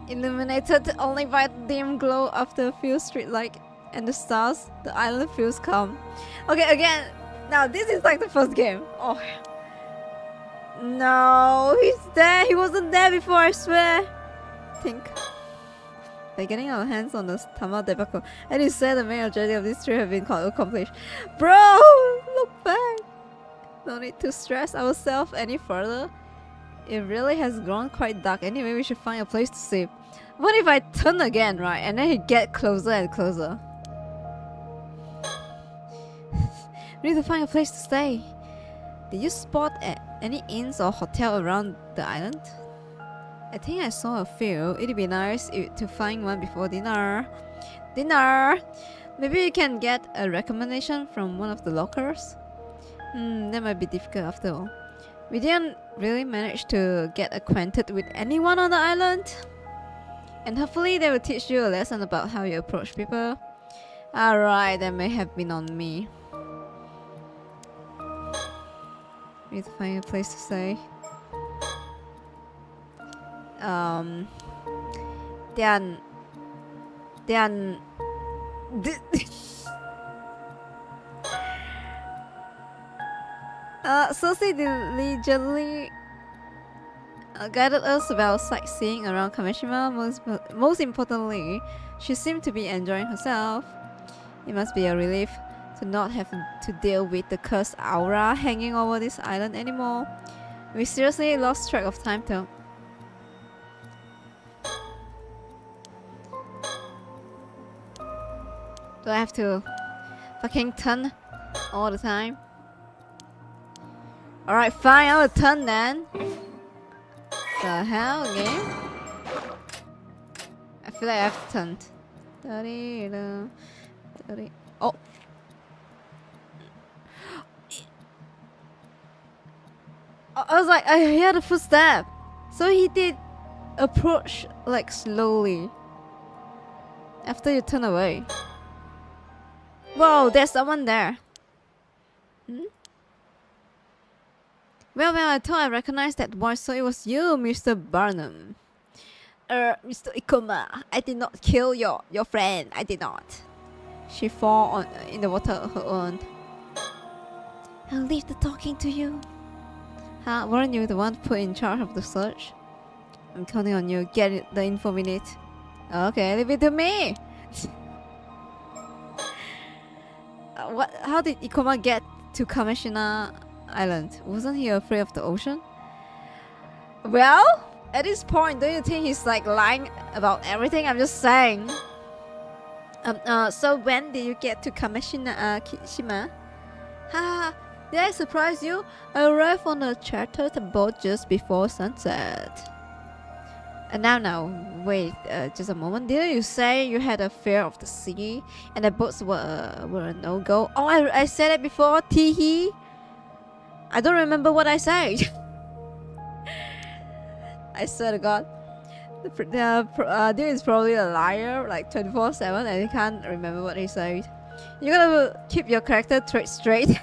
Illuminated only by the dim glow after a few streetlights and the stars, the island feels calm. Okay, again, now this is like the first game. Oh no, he's there. He wasn't there before, I swear. Think. By getting our hands on the Tama debacle, and you said the main objective of this trip have been accomplished. Bro, look back. No need to stress ourselves any further. It really has grown quite dark. Anyway, we should find a place to sleep. What if I turn again, right? And then he get closer and closer. We need to find a place to stay. Did you spot any inns or hotel around the island? I think I saw a few. It'd be nice to find one before dinner. Maybe you can get a recommendation from one of the locals? That might be difficult after all. We didn't really manage to get acquainted with anyone on the island. And hopefully they will teach you a lesson about how you approach people. Alright, that may have been on me. We need to find a place to stay. Susie diligently guided us about sightseeing around Kamishima. Most importantly, she seemed to be enjoying herself. It must be a relief to not have to deal with the cursed aura hanging over this island anymore. We seriously lost track of time though. Do I have to fucking turn all the time? Alright, fine, I will turn then. The hell, game? I feel like I've turned. 30. Oh! I was like, I heard a footstep. So he did approach like slowly. After you turn away. Whoa, there's someone there. Well, I thought I recognized that voice, so it was you, Mr. Barnum. Mr. Ikoma, I did not kill your friend. I did not. She fell in the water on her own. I'll leave the talking to you. Huh? Weren't you the one put in charge of the search? I'm counting on you. Get the info we need. Okay, leave it to me. What? How did Ikoma get to Kameshina Island? Wasn't he afraid of the ocean? Well, at this point, don't you think he's like lying about everything? I'm just saying. So when did you get to Kameshina Shima? Haha, did I surprise you? I arrived on a chartered boat just before sunset. And now, wait, just a moment. Didn't you say you had a fear of the sea and the boats were a no-go? Oh, I said it before, teehee. I don't remember what I said. I swear to God. Dude is probably a liar, like 24/7, and he can't remember what he said. You gotta keep your character trait straight.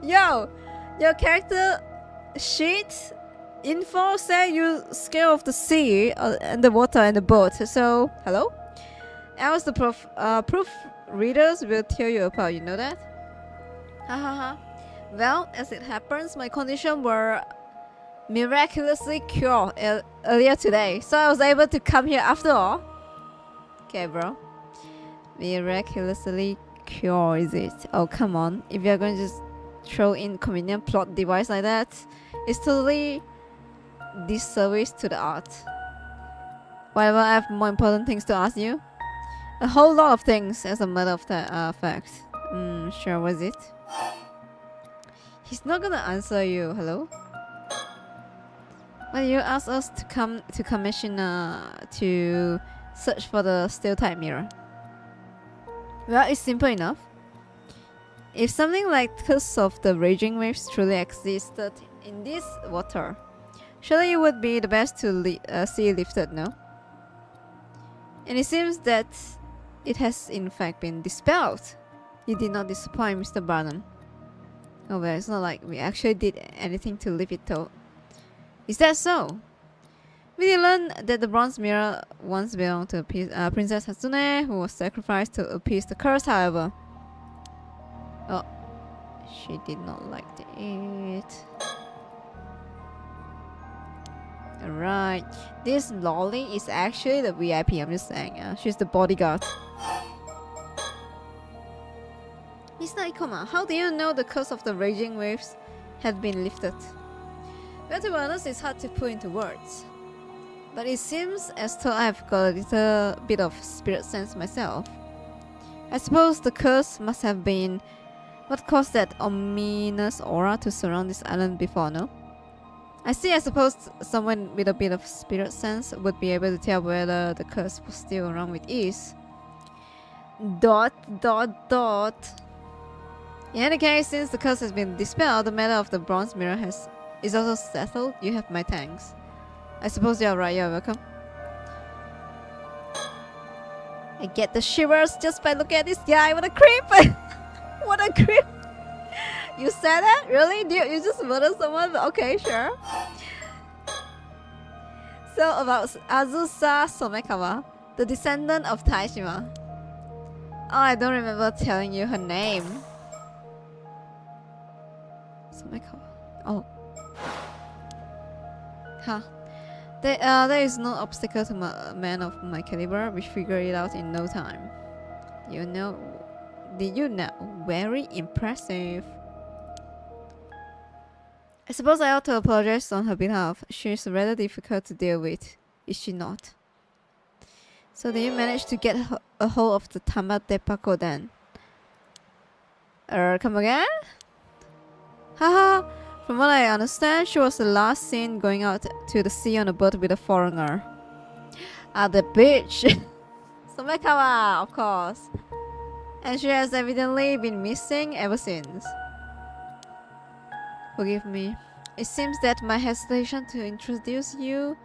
Yo, your character sheet info say you scared of the sea and the water and the boat. So hello, else the proof readers will tear you apart. You know that? Hahaha. Well, as it happens, my condition were miraculously cured earlier today, so I was able to come here after all. Okay, bro. Miraculously cure, is it? Oh, come on. If you're going to just throw in convenient plot device like that, it's totally disservice to the art. Whatever, I have more important things to ask you. A whole lot of things, as a matter of fact. Sure, was it? He's not gonna answer you. Hello? Well, you asked us to come to Kameshina to search for the steel type mirror. Well, it's simple enough. If something like Curse of the Raging Waves truly existed in this water, surely it would be the best to see it lifted, no? And it seems that it has in fact been dispelled. You did not disappoint, Mr. Barnum. Oh well, it's not like we actually did anything to lift it though. Is that so? We did learn that the bronze mirror once belonged to Princess Hatsune, who was sacrificed to appease the curse, however. Oh, she did not like it. Alright, this lolly is actually the VIP, I'm just saying. She's the bodyguard. Mr. Ikoma, how do you know the curse of the raging waves had been lifted? Well, to be honest, it's hard to put into words. But it seems as though I've got a little bit of spirit sense myself. I suppose the curse must have been what caused that ominous aura to surround this island before, no? I suppose someone with a bit of spirit sense would be able to tell whether the curse was still around with ease. ... In any case, since the curse has been dispelled, the matter of the bronze mirror is also settled. You have my thanks. I suppose you're right, you're welcome. I get the shivers just by looking at this guy. What a creep! What a creep! You said that? Really? You just murdered someone? Okay, sure. So about Azusa Somekawa, the descendant of Taishima. Oh, I don't remember telling you her name. Somekawa. Oh. Huh. There is no obstacle to a man of my caliber. We figure it out in no time. You know? Did you know? Very impressive. I suppose I ought to apologize on her behalf. She is rather difficult to deal with, is she not? So did you manage to get a hold of the Tamate Pako then? Come again? Haha! From what I understand, she was the last seen going out to the sea on a boat with a foreigner. At the beach! Somekawa, of course. And she has evidently been missing ever since. Forgive me. It seems that my hesitation to introduce you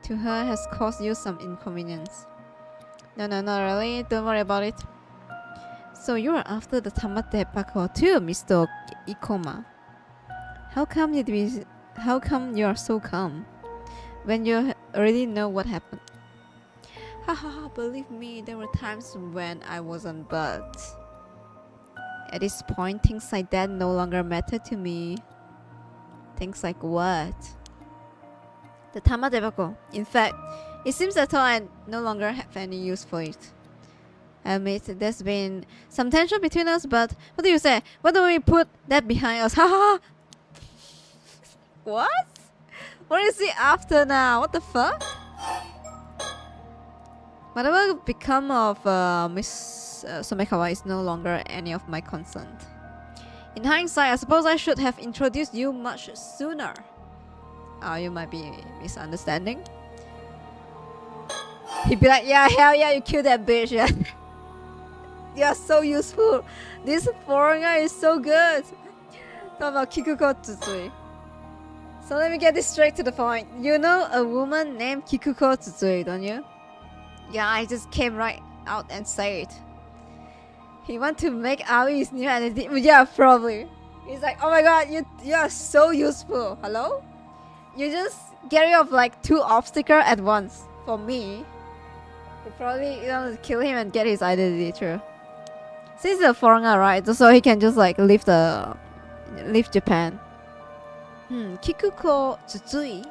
to her has caused you some inconvenience. No, not really. Don't worry about it. So you are after the Tamate Pako too, Mr. Ikoma. How come you are so calm when you already know what happened? Haha, believe me, there were times when I wasn't, but at this point, things like that no longer matter to me. Things like what? The tama tebako. In fact, it seems as though I no longer have any use for it. I admit there's been some tension between us, but what do you say? Why don't we put that behind us? Ha! What? What is he after now? What the fuck? Whatever become of Miss Somekawa is no longer any of my concern. In hindsight, I suppose I should have introduced you much sooner. Oh, you might be misunderstanding. He'd be like, yeah, hell yeah, you killed that bitch, yeah. You are so useful. This foreigner is so good. Talk about Kikuko Tsutsui. So let me get this straight to the point. You know a woman named Kikuko Tsutsui, don't you? Yeah, I just came right out and say it. He want to make Aoi his new identity. Yeah, probably. He's like, oh my god, you are so useful. Hello? You just get rid of like 2 obstacles at once. For me, you probably kill him and get his identity. True. Since he's a foreigner, right? So he can just like leave Japan. Kikuko Tsutsui.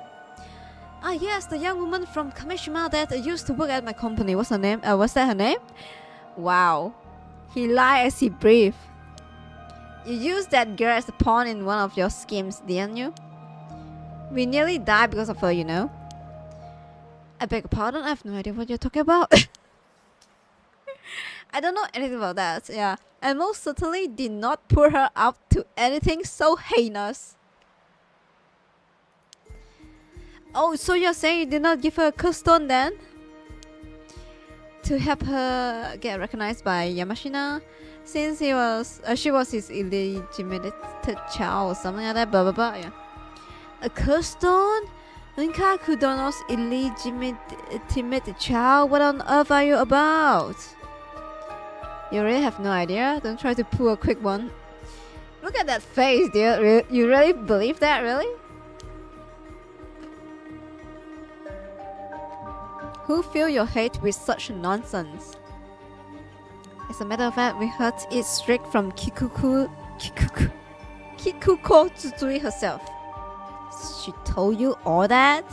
Ah yes, the young woman from Kamishima that used to work at my company. What's her name? What's that her name? Wow. He lied as he breathed. You used that girl as a pawn in one of your schemes, didn't you? We nearly died because of her, you know. I beg your pardon, I have no idea what you're talking about. I don't know anything about that, yeah. I most certainly did not put her up to anything so heinous. Oh, so you're saying you did not give her a curse stone then? To help her get recognized by Yamashina, since she was his illegitimate child or something like that, blah blah blah, yeah. A curse stone? Unka Kudono's illegitimate child? What on earth are you about? You really have no idea? Don't try to pull a quick one. Look at that face, dude. You really believe that, really? Who fill your head with such nonsense? As a matter of fact, we heard it straight from Kikuko Tsutsui herself. She told you all that?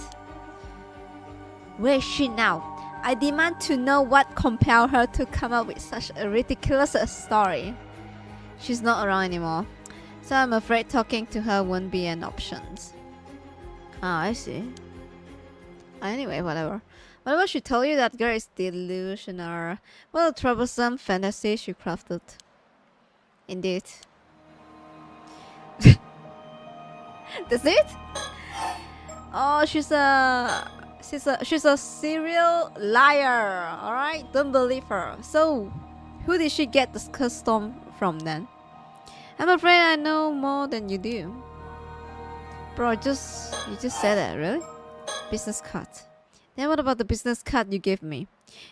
Where is she now? I demand to know what compelled her to come up with such a ridiculous story. She's not around anymore, so I'm afraid talking to her won't be an option. Ah, I see. Anyway, whatever. Whatever she told you, that girl is delusional. What a troublesome fantasy she crafted. Indeed. That's it? Oh, she's a serial liar. Alright? Don't believe her. So, who did she get this custom from then? I'm afraid I know more than you do. Bro, you just said that, really? Business card. Then what about the business card you gave me?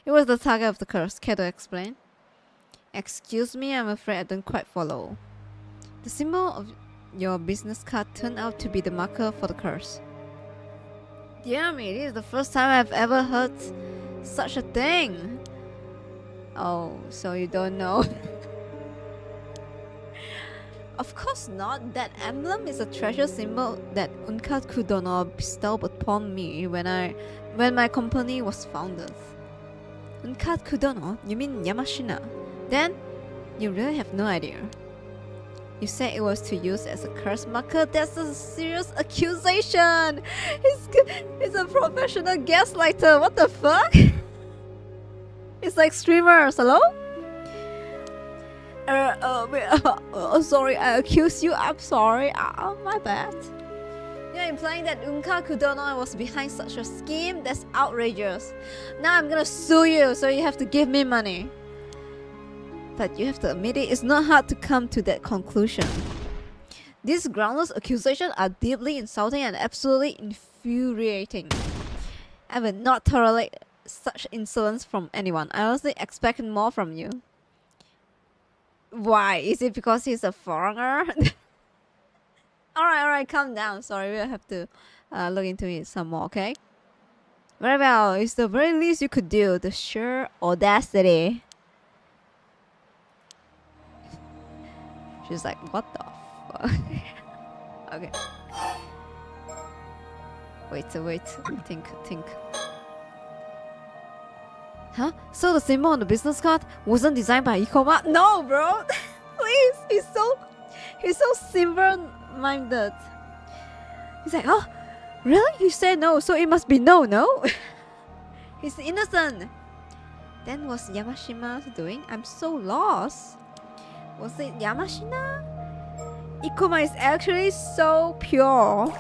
It was the target of the curse. Care to explain? Excuse me, I'm afraid I don't quite follow. The symbol of your business card turned out to be the marker for the curse. Dear me, this is the first time I've ever heard such a thing. Oh, so you don't know? Of course not. That emblem is a treasure symbol that Unka Kudono bestowed upon me when my company was founded. Unka Kudono? You mean Yamashina? Then you really have no idea. You said it was to use as a curse marker. That's a serious accusation. He's a professional gaslighter. What the fuck? It's like streamers. Hello? Sorry, I accused you. I'm sorry. My bad. You're implying that Unka Kudono was behind such a scheme? That's outrageous. Now I'm gonna sue you, so you have to give me money. But you have to admit it's not hard to come to that conclusion. These groundless accusations are deeply insulting and absolutely infuriating. I will not tolerate such insolence from anyone. I honestly expected more from you. Why? Is it because he's a foreigner? Alright, calm down. Sorry, we'll have to look into it some more, okay? Very well, it's the very least you could do. The sheer audacity. She's like, what the fuck? Okay. Wait. Think. Huh? So the symbol on the business card wasn't designed by Ikoma? No, bro. Please. He's so simple-minded. He's like, oh, really? You said no, so it must be no. He's innocent. Then was Yamashina doing? I'm so lost. Was it Yamashina? Ikoma is actually so pure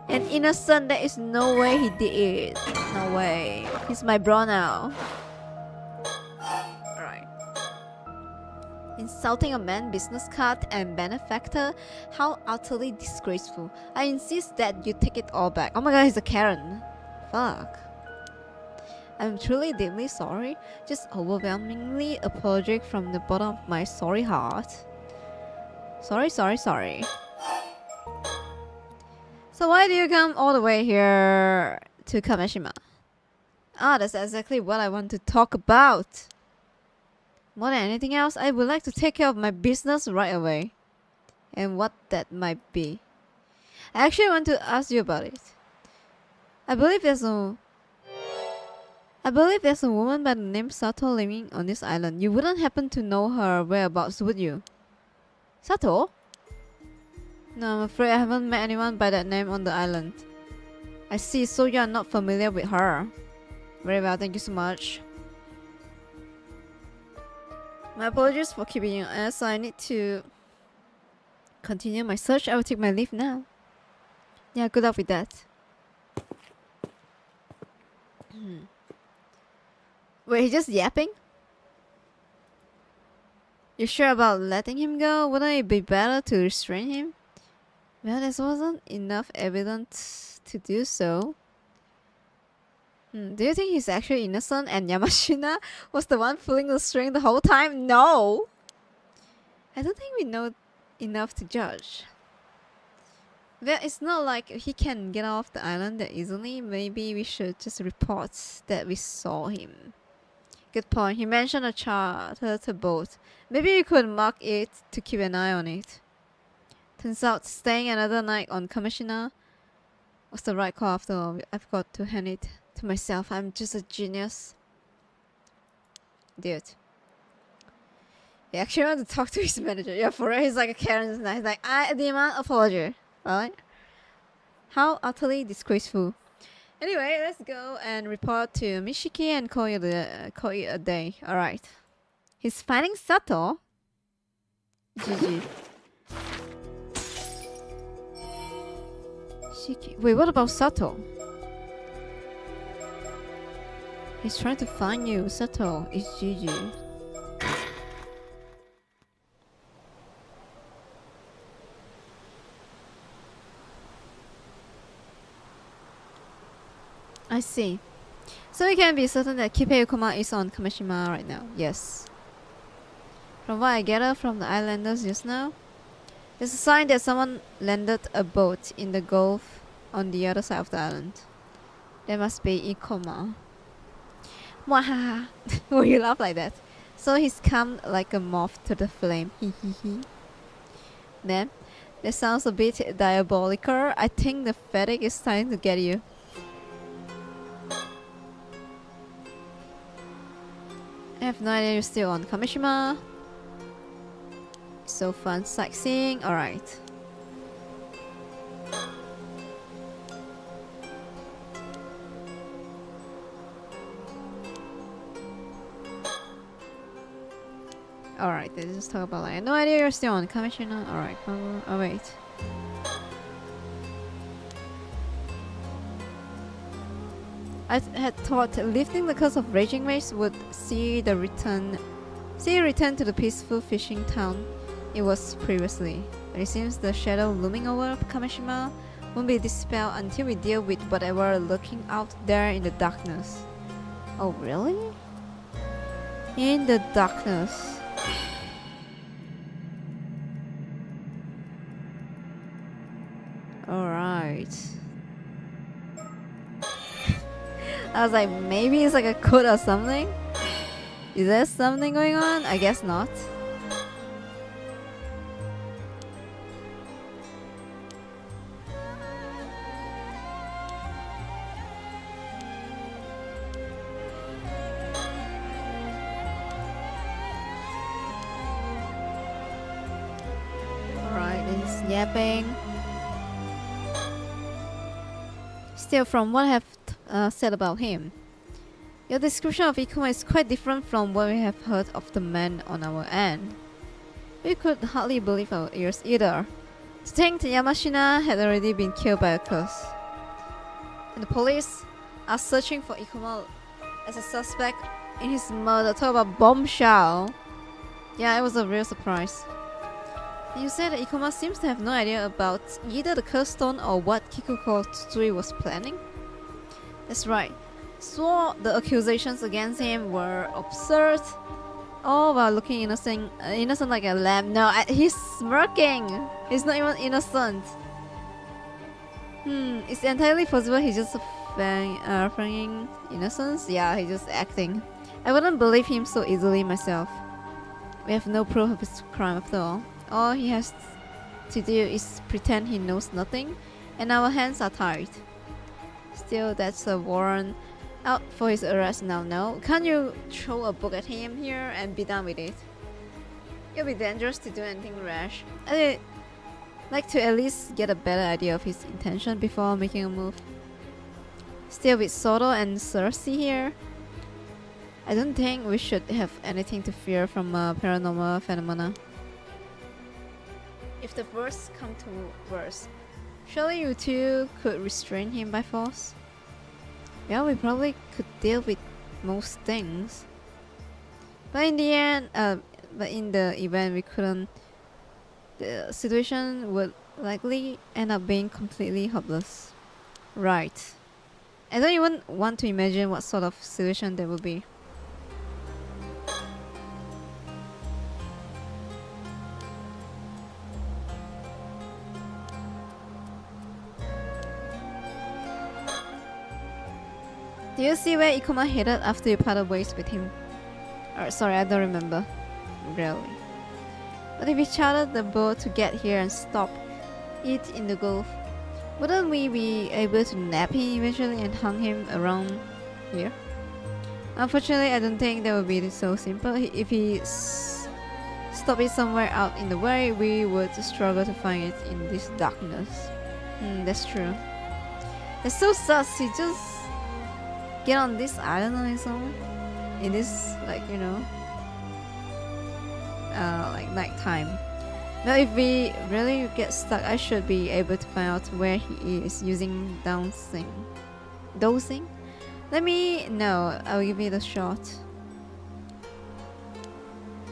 and innocent. There is no way he did it. No way. He's my bro now. Alright. Insulting a man, business card, and benefactor? How utterly disgraceful. I insist that you take it all back. Oh my god, he's a Karen. Fuck. I'm truly deeply sorry. Just overwhelmingly apologetic from the bottom of my sorry heart. Sorry. So why do you come all the way here to Kameshima? Ah, that's exactly what I want to talk about. More than anything else, I would like to take care of my business right away. And what that might be. I actually want to ask you about it. I believe there's a woman by the name Sato living on this island. You wouldn't happen to know her whereabouts, would you? Sato? No, I'm afraid I haven't met anyone by that name on the island. I see, so you are not familiar with her. Very well, thank you so much. My apologies for keeping you as I need to continue my search. I will take my leave now. Yeah, good luck with that. Wait, he's just yapping? You sure about letting him go? Wouldn't it be better to restrain him? Well, there wasn't enough evidence to do so. Do you think he's actually innocent and Yamashina was the one pulling the string the whole time? No! I don't think we know enough to judge. Well, it's not like he can get off the island that easily. Maybe we should just report that we saw him. Good point. He mentioned a chartered boat. Maybe we could mark it to keep an eye on it. Turns out staying another night on Kameshina was the right call after all. I've got to hand it to myself. I'm just a genius. Dude. He actually wanted to talk to his manager. Yeah, for real, he's like a Karen. He's like, I demand apology. Alright? How utterly disgraceful. Anyway, let's go and report to Mishiki and call it a day. Alright. He's finding Sato. GG. Shiki. Wait, what about Sato? He's trying to find you. Sato is GG. I see. So we can be certain that Kipei Ukoma is on Kameshima right now. Yes. From what I gather from the islanders just now, there's a sign that someone landed a boat in the gulf on the other side of the island. That must be Ikoma. Mwahaha. Why you laugh like that? So he's come like a moth to the flame. Hehehe. Man, that sounds a bit diabolical. I think the fatigue is starting to get you. I have no idea you're still on Kameshima. So fun sightseeing. Alright. Alright, let's just talk about like no idea you're still on Kameshima. Alright, oh wait. I had thought lifting the curse of raging waves would see it return to the peaceful fishing town it was previously. But it seems the shadow looming over Kameshima won't be dispelled until we deal with whatever lurking out there in the darkness. Oh really? In the darkness. Alright. I was like, maybe it's like a code or something? Is there something going on? I guess not. yapping. Still, from what I have said about him, your description of Ikuma is quite different from what we have heard of the man on our end. We could hardly believe our ears either. To think Yamashina had already been killed by a curse. And the police are searching for Ikuma as a suspect in his murder. Talk about bombshell. Yeah, it was a real surprise. And you said that Ikuma seems to have no idea about either the curse stone or what Kikuko Tsutsui was planning? That's right. So the accusations against him were absurd. All while looking innocent like a lamb. No, he's smirking. He's not even innocent. It's entirely possible he's just feigning innocence. Yeah, he's just acting. I wouldn't believe him so easily myself. We have no proof of his crime after all. All he has to do is pretend he knows nothing, and our hands are tied. Still, that's a warrant out for his arrest now, no? Can't you throw a book at him here and be done with it? It'll be dangerous to do anything rash. I'd like to at least get a better idea of his intention before making a move. Still, with Soto and Cersei here, I don't think we should have anything to fear from paranormal phenomena. If the worst come to worst, surely you two could restrain him by force? Well, we probably could deal with most things. But in the end, but in the event we couldn't, the situation would likely end up being completely hopeless. Right. I don't even want to imagine what sort of situation there would be. Do you see where Ikuma headed after you parted ways with him? Sorry, I don't remember. Really. But if we chartered the boat to get here and stop it in the Gulf, wouldn't we be able to nab him eventually and hang him around here? Unfortunately, I don't think that would be so simple. If he stopped it somewhere out in the way, we would struggle to find it in this darkness. That's true. It's so sus. He just get on this island on his own in this, like, you know, like nighttime. Now if we really get stuck, I should be able to find out where he is using dowsing. Let me know. I'll give it a shot.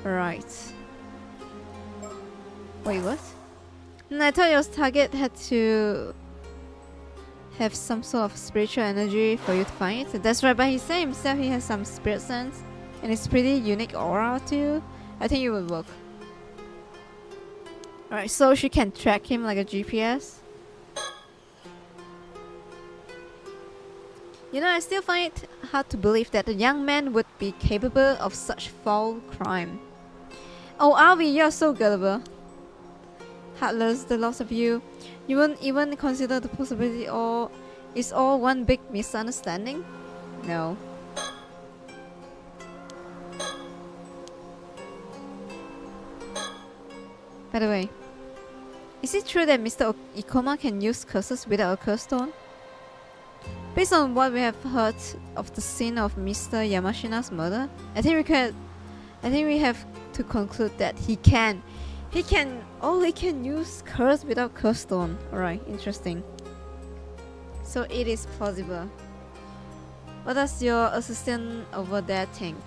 Right. Wait, what? I thought your target had to have some sort of spiritual energy for you to find it. That's right, but he said himself he has some spirit sense and it's pretty unique aura too. I think it would work. Alright, so she can track him like a GPS. You know, I still find it hard to believe that a young man would be capable of such foul crime. Oh, Alvi, you're so gullible. Heartless, the loss of you. You won't even consider the possibility, or is all one big misunderstanding? No. By the way, is it true that Mr. Ikoma can use curses without a curse stone? Based on what we have heard of the scene of Mr. Yamashina's murder, I think we have to conclude that he can use curse without curse stone. Alright, interesting. So it is plausible. What does your assistant over there think?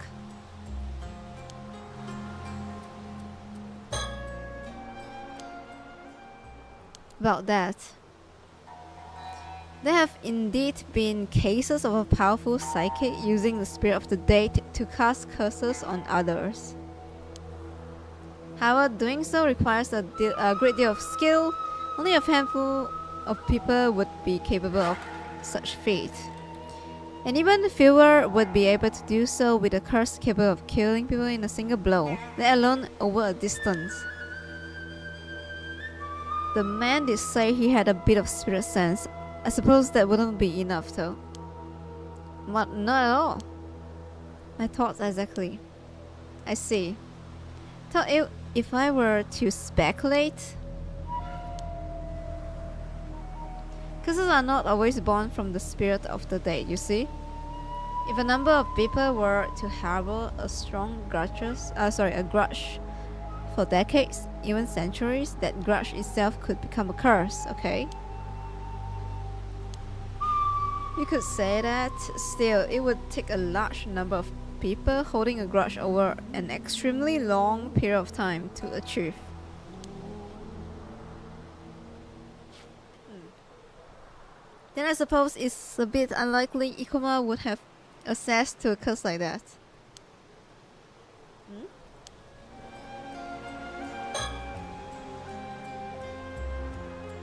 About that. There have indeed been cases of a powerful psychic using the spirit of the dead to cast curses on others. However, doing so requires a great deal of skill. Only a handful of people would be capable of such feat. And even fewer would be able to do so with a curse capable of killing people in a single blow, let alone over a distance. The man did say he had a bit of spirit sense. I suppose that wouldn't be enough though. What? Not at all. My thoughts exactly. I see. Thought if I were to speculate, Curses are not always born from the spirit of the day, you see? If a number of people were to harbor a strong a grudge for decades, even centuries, that grudge itself could become a curse, okay? You could say that. Still, it would take a large number of people holding a grudge over an extremely long period of time to achieve. Then I suppose it's a bit unlikely Ikoma would have access to a curse like that.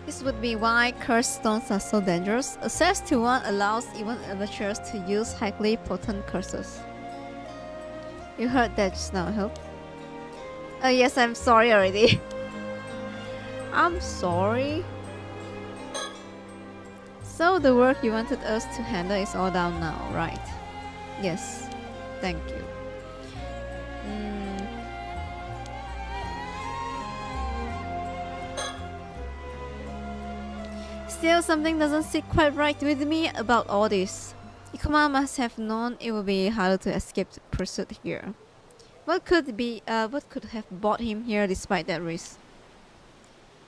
This would be why cursed stones are so dangerous. Access to one allows even amateurs to use highly potent curses. You heard that just now, I hope. Oh yes, I'm sorry already. I'm sorry. So the work you wanted us to handle is all done now, right? Yes, thank you. Still, something doesn't sit quite right with me about all this. Ikoma must have known it would be harder to escape the pursuit here. What could have brought him here despite that risk?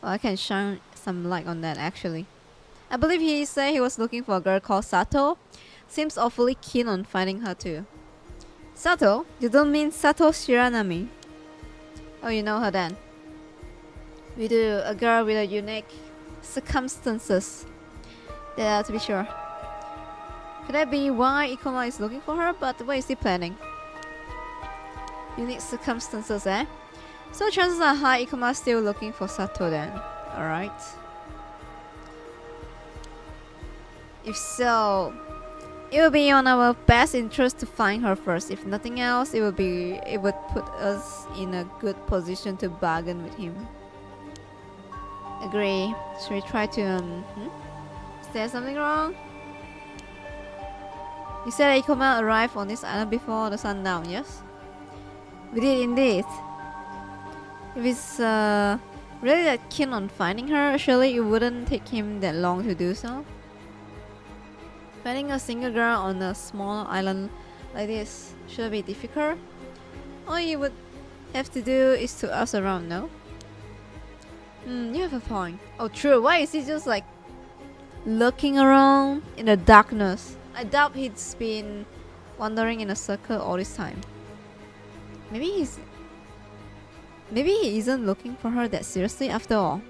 Well, I can shine some light on that actually. I believe he said he was looking for a girl called Sato. Seems awfully keen on finding her too. Sato? You don't mean Sato Shiranami? Oh, you know her then. We do. A girl with a unique circumstances. Yeah, to be sure. Could that be why Ikoma is looking for her? But what is he planning? Unique circumstances, eh? So chances are high Ikoma is still looking for Sato then. Alright. If so, it would be on our best interest to find her first. If nothing else, it would put us in a good position to bargain with him. Agree. Should we try to Is there something wrong? You said Ikoma arrived on this island before the sundown, yes? We did indeed. If he's really that keen on finding her, surely it wouldn't take him that long to do so. Finding a single girl on a small island like this should be difficult. All you would have to do is to ask around, no? You have a point. Oh, true. Why is he just like looking around in the darkness? I doubt he's been wandering in a circle all this time. Maybe he isn't looking for her that seriously after all.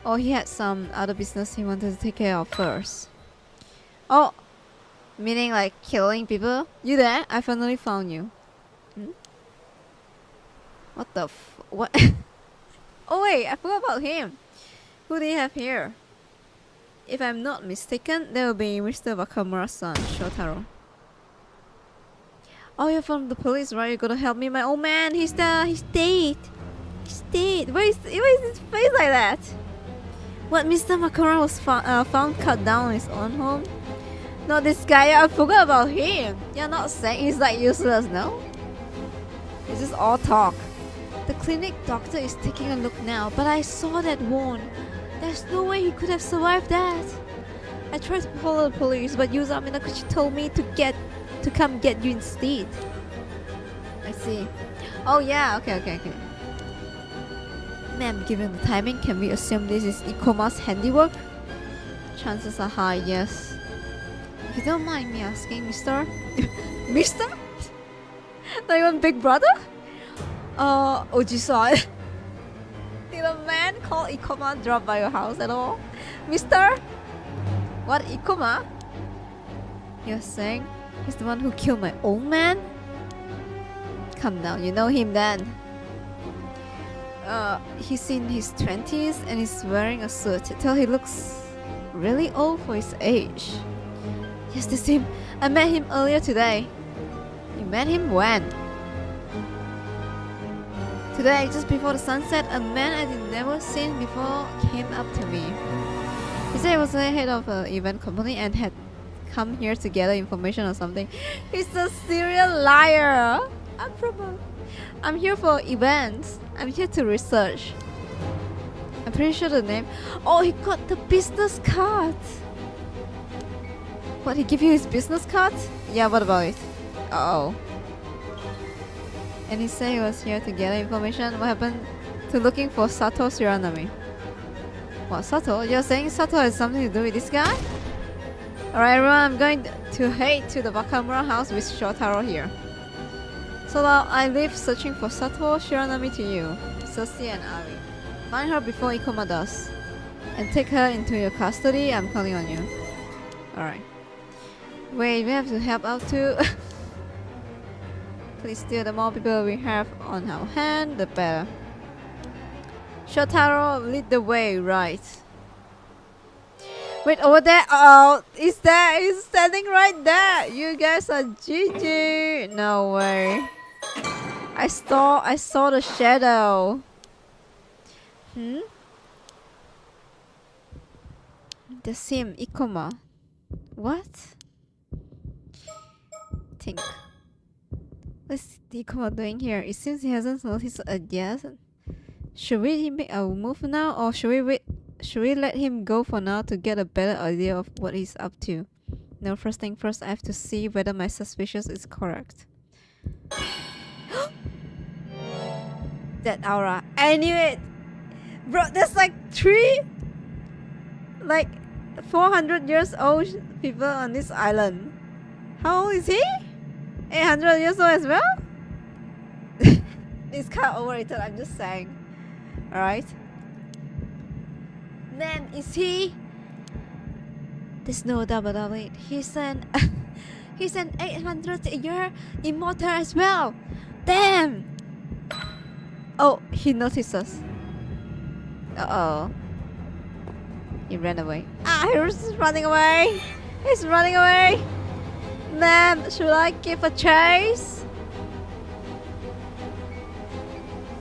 Or he had some other business he wanted to take care of first. Oh, meaning like killing people? You there? I finally found you. What the what? Oh wait, I forgot about him. Who do you have here? If I'm not mistaken, that will be Mr. Wakamura's son, Shotaro. Oh, you're from the police, right? You're gonna help me, my old man. He's dead. He's dead. Why is his face like that? What, Mr. Wakamura was found cut down in his own home? Not this guy. I forgot about him. You're not saying he's like useless, no? It's just all talk. The clinic doctor is taking a look now, but I saw that wound. There's no way he could have survived that. I tried to follow the police, but Yuzaminakuchi told me to come get you instead. I see. Oh yeah, okay. Ma'am, given the timing, can we assume this is Ikoma's handiwork? Chances are high, yes. If you don't mind me asking, Mister? Mister? Not even Big Brother? Oji-san. Did a man called Ikoma drop by your house at all? Mister? What, Ikoma? You're saying he's the one who killed my old man? Calm down, you know him then. He's in his 20s and he's wearing a suit. Tell he looks really old for his age. Yes, that's him. I met him earlier today. You met him when? Today, just before the sunset, a man I had never seen before came up to me. He said he was the head of an event company and had come here to gather information or something. He's a serial liar. I'm here for events. I'm here to research. I'm pretty sure the name. Oh, he got the business card. What, he give you his business card? Yeah, what about it? Uh-oh. And he said he was here to gather information. What happened to looking for Sato Shiranami? What, Sato? You're saying Sato has something to do with this guy? Alright everyone, I'm going to head to the Bakamura house with Shotaro here. So now I leave searching for Sato Shiranami to you, Susie and Ari. Find her before Ikoma does. And take her into your custody. I'm calling on you. Alright. Wait, we have to help out too. Please do, the more people we have on our hand, the better. Shotaro, lead the way, right. Wait, over there, oh, is there, he's standing right there. You guys are GG. No way. I saw the shadow. The sim, Ikoma. What? Think. What's Ikoma doing here? It seems he hasn't noticed yet. Should we make a move now, or should we wait? Should we let him go for now to get a better idea of what he's up to? No, first thing first, I have to see whether my suspicion is correct. That aura. I knew it! Bro, there's like 400 years old people on this island. How old is he? 800 years old as well? It's kind of overrated, I'm just saying. Alright. Man, is he? There's no doubt about it. He's an 800 year immortal as well. Damn! Oh, he noticed us. Uh-oh. He ran away. Ah, he's running away! He's running away! Man, should I give a chase?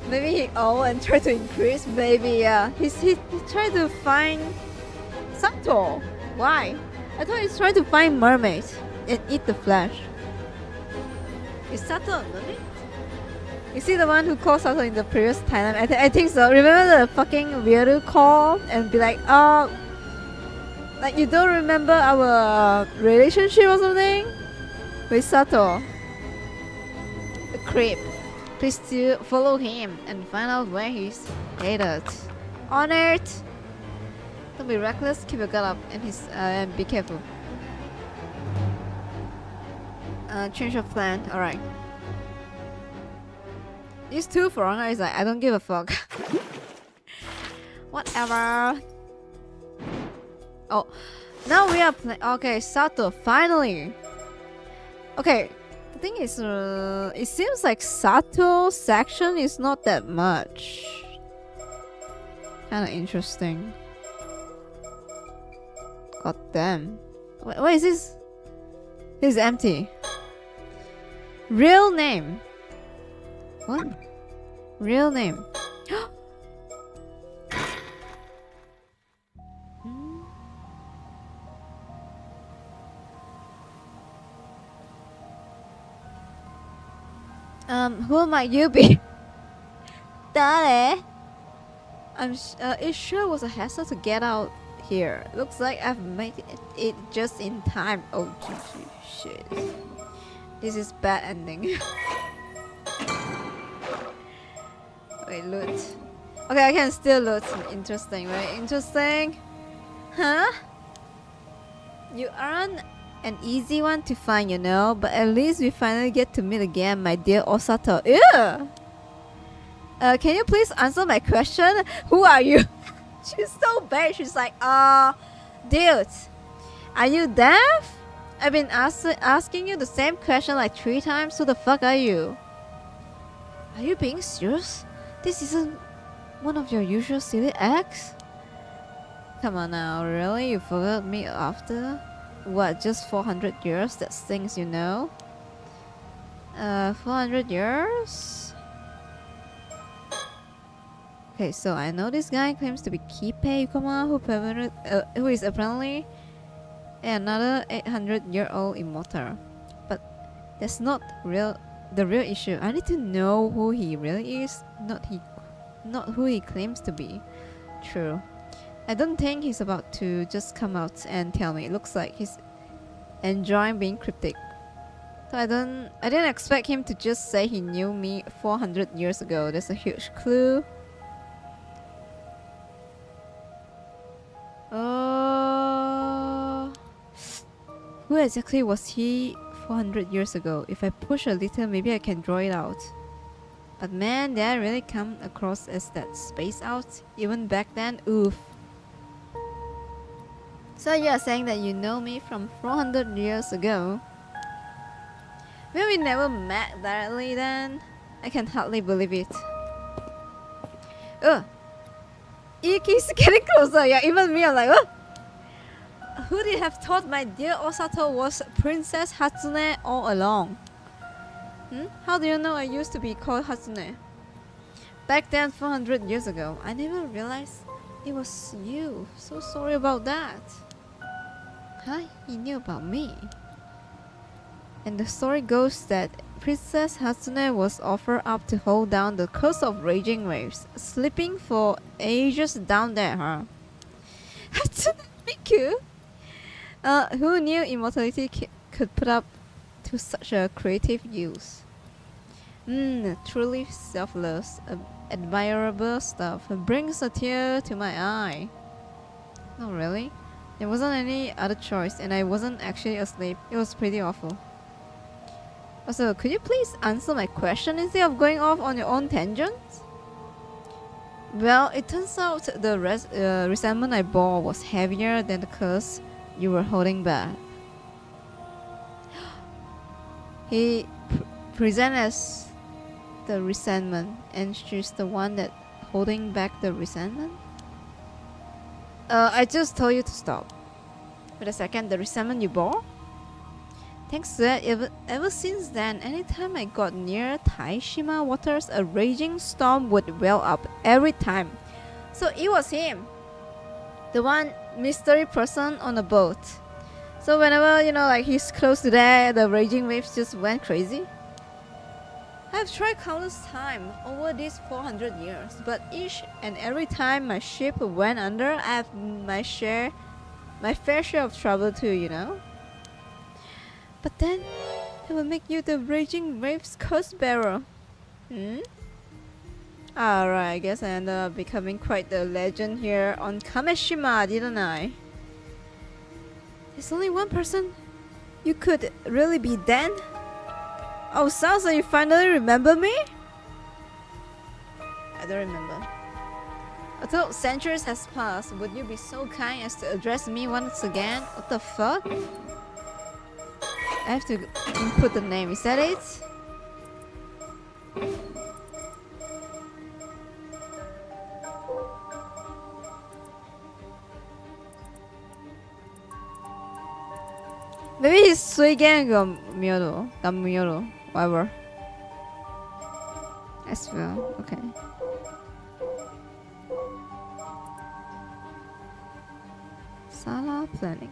Maybe he and try to increase. Maybe yeah. He tried to find Sato. Why? I thought he's trying to find Mermaid and eat the flesh. Is Sato a mermaid? Is he the one who called Sato in the previous time? I think so. Remember the fucking Ryoru call and be like, oh, like you don't remember our relationship or something with Sato? The creep. Please do follow him and find out where he's headed. On it! Don't be reckless, keep your guard up and be careful. Change of plan, alright. These two foreigners, like, I don't give a fuck. Whatever. Oh, now we are playing. Okay, Sato, finally. Okay. The thing is, it seems like Sato's section is not that much. Kinda interesting. God damn. What is this? This is empty. Real name. What? Real name. Who might you be? Dale? It sure was a hassle to get out here. Looks like I've made it just in time. Oh, shit. This is bad ending. Wait, loot. Okay, I can still loot. Interesting, right? Interesting. Huh? You aren't an easy one to find, you know, but at least we finally get to meet again, my dear Osato. Ew! Can you please answer my question? Who are you? She's so bad. She's like, dude, are you deaf? I've been asking you the same question like 3 times. Who the fuck are you? Are you being serious? This isn't one of your usual silly acts? Come on now, really? You forgot me after? What, just 400 years? That's things you know? 400 years? Okay, so I know this guy claims to be Kippei Yukoma, who is apparently another 800-year-old immortal. But that's not the real issue. I need to know who he really is, not who he claims to be. True. I don't think he's about to just come out and tell me. It looks like enjoying being cryptic. So I didn't expect him to just say he knew me 400 years ago. That's a huge clue. Who exactly was he 400 years ago? If I push a little, maybe I can draw it out. But man, did I really come across as that space out? Even back then? Oof. So you are saying that you know me from 400 years ago? Well, we never met directly then? I can hardly believe it. Ugh. It keeps getting closer. Yeah, even me, I'm like, oh! Who'd have thought my dear Osato was Princess Hatsune all along? How do you know I used to be called Hatsune? Back then, 400 years ago, I never realized it was you. So sorry about that. Huh? He knew about me. And the story goes that Princess Hatsune was offered up to hold down the curse of raging waves, sleeping for ages down there, huh? Hatsune Miku? Who knew immortality could put up to such a creative use? Truly selfless, admirable stuff. Brings a tear to my eye. No, really? There wasn't any other choice, and I wasn't actually asleep. It was pretty awful. Also, could you please answer my question instead of going off on your own tangents? Well, it turns out the resentment I bore was heavier than the curse you were holding back. He presents as the resentment, and she's the one that holding back the resentment? I just told you to stop. Wait a second, the resentment you bore? Thanks to that, ever since then, anytime I got near Taishima waters, a raging storm would well up every time. So it was him. The one mystery person on the boat. So whenever, like he's close to there, the raging waves just went crazy. I've tried countless times over these 400 years, but each and every time my ship went under, I have my fair share of trouble too, But then, it will make you the raging waves curse bearer. Alright, I guess I ended up becoming quite the legend here on Kameshima, didn't I? There's only one person you could really be then? Oh, sounds like you finally remember me? I don't remember. Although centuries has passed, would you be so kind as to address me once again? What the fuck? I have to input the name, is that it? Maybe he's Suigen Gamyoro, whatever. As well, okay. Sala planning.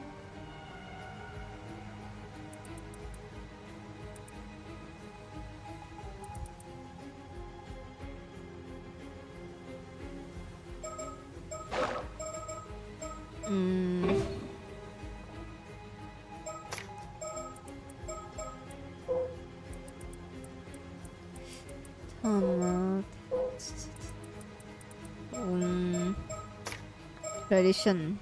Tradition.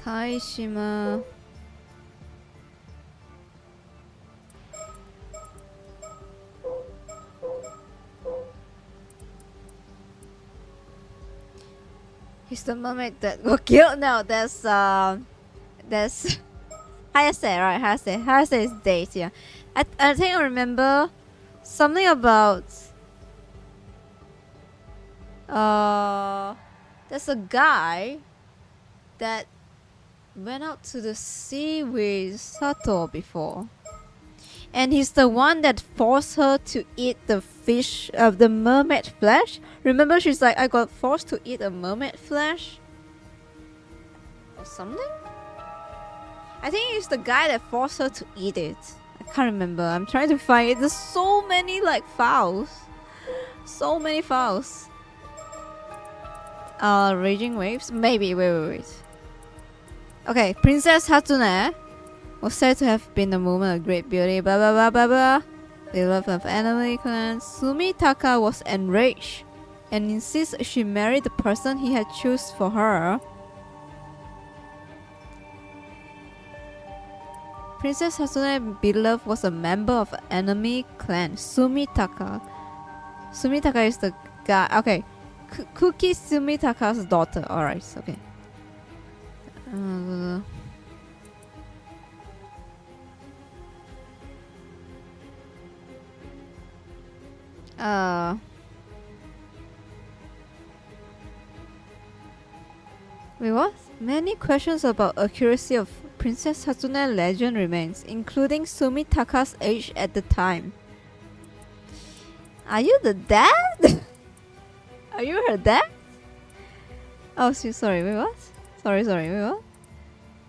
Taishima. He's the mermaid that got killed. No, that's Hayase, right? Hayase is date, yeah. I think I remember something about there's a guy that went out to the sea with Sato before. And he's the one that forced her to eat the fish of the mermaid flesh. Remember, she's like, I got forced to eat a mermaid flesh or something. I think it's the guy that forced her to eat it. I can't remember. I'm trying to find it. There's so many like files. So many files. Raging waves? Maybe. Wait. Okay, Princess Hatsune was said to have been a woman of great beauty. Blah blah blah blah blah. The love of enemy clan. Sumitaka was enraged and insists she marry the person he had chosen for her. Princess Hatsune beloved was a member of enemy clan, Sumitaka. Sumitaka is the guy. Okay, Kuki Sumitaka's daughter. Alright, okay. Wait, what? Many questions about accuracy of Princess Hatsune legend remains, including Sumitaka's age at the time. Are you the dad? Are you her dad? Oh, sorry. Wait, what? Sorry. Wait, what?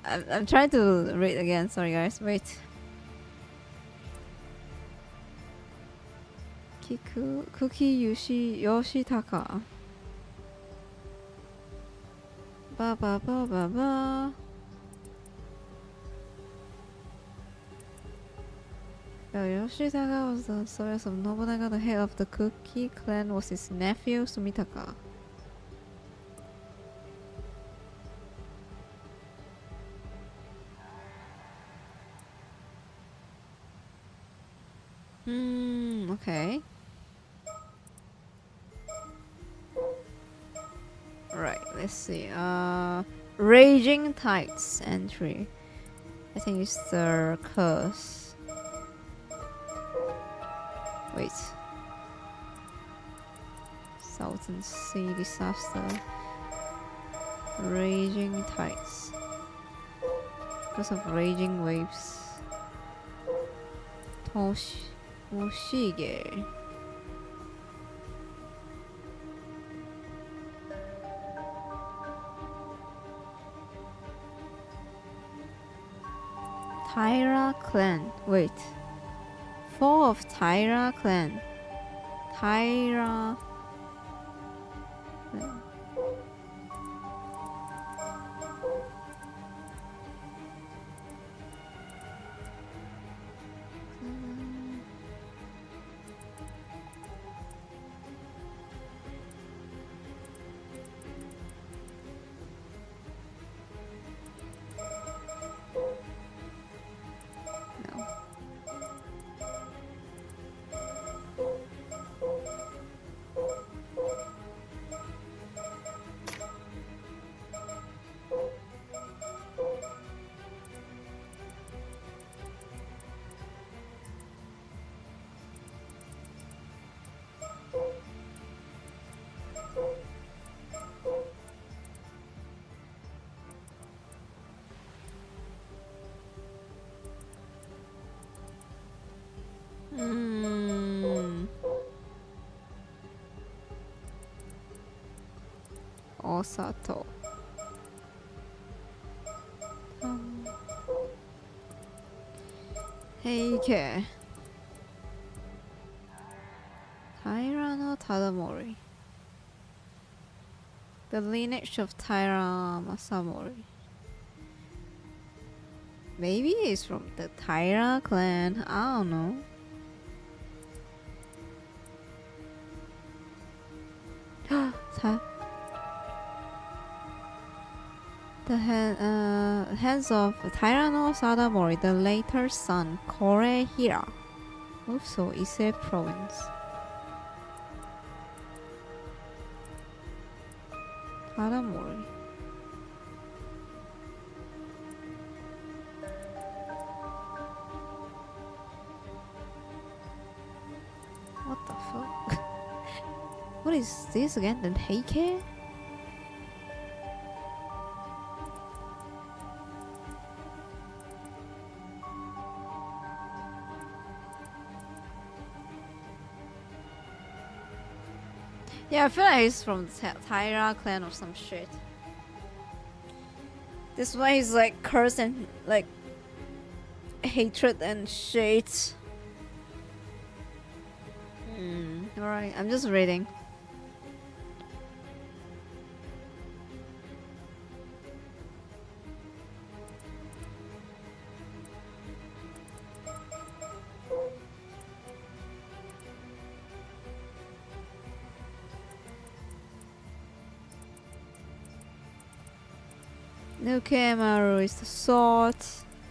I'm trying to read again. Sorry, guys. Wait. Kuki Yoshitaka. Ba ba ba ba ba. Yoshitaka was the source of Nobunaga. The head of the Kuki clan was his nephew Sumitaka. Okay. Right, let's see. Raging Tides entry. I think it's the curse. Wait. Southern Sea disaster. Raging Tides. Because of raging waves. Toshige. Taira clan. Wait. Fall of Taira clan. Taira clan. Osato. Heike. Taira no Tadamori. The lineage of Taira Masamori. Maybe it's from the Taira clan. I don't know. The hands of Taira Sadamori, the later son, Korehira, also Ise province. Sadamori. What the fuck? What is this again? The Heike? Yeah, I feel like he's from the Taira clan or some shit. This why he's like curse and like hatred and shit. Alright, I'm just reading. Nukemaru is the sword.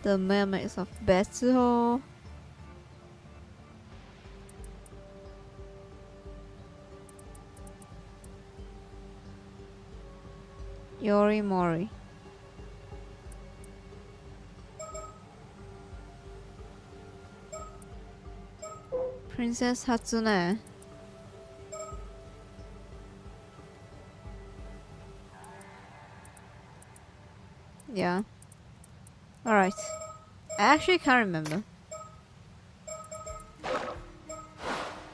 The Mermaid is of Betsuho. Yorimori. Princess Hatsune. Yeah. Alright. I actually can't remember.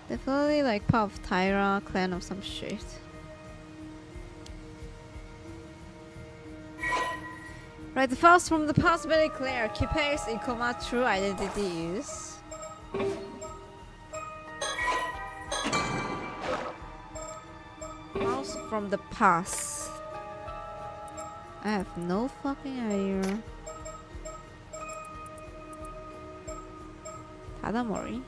Definitely like part of Tyra clan or some shit. Right, the files from the past very clear. Kipei's Ikoma true identity is. Files from the past. I have no fucking idea. Tadamori.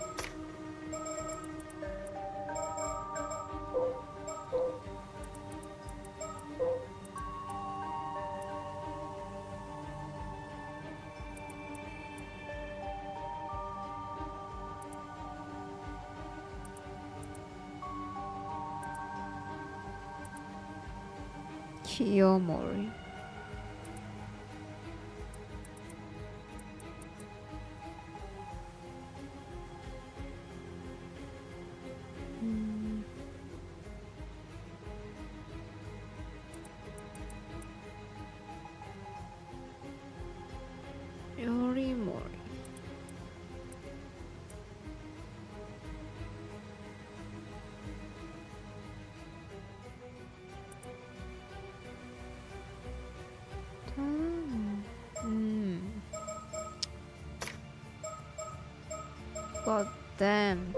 Kiyomori. Yorimori. God damn.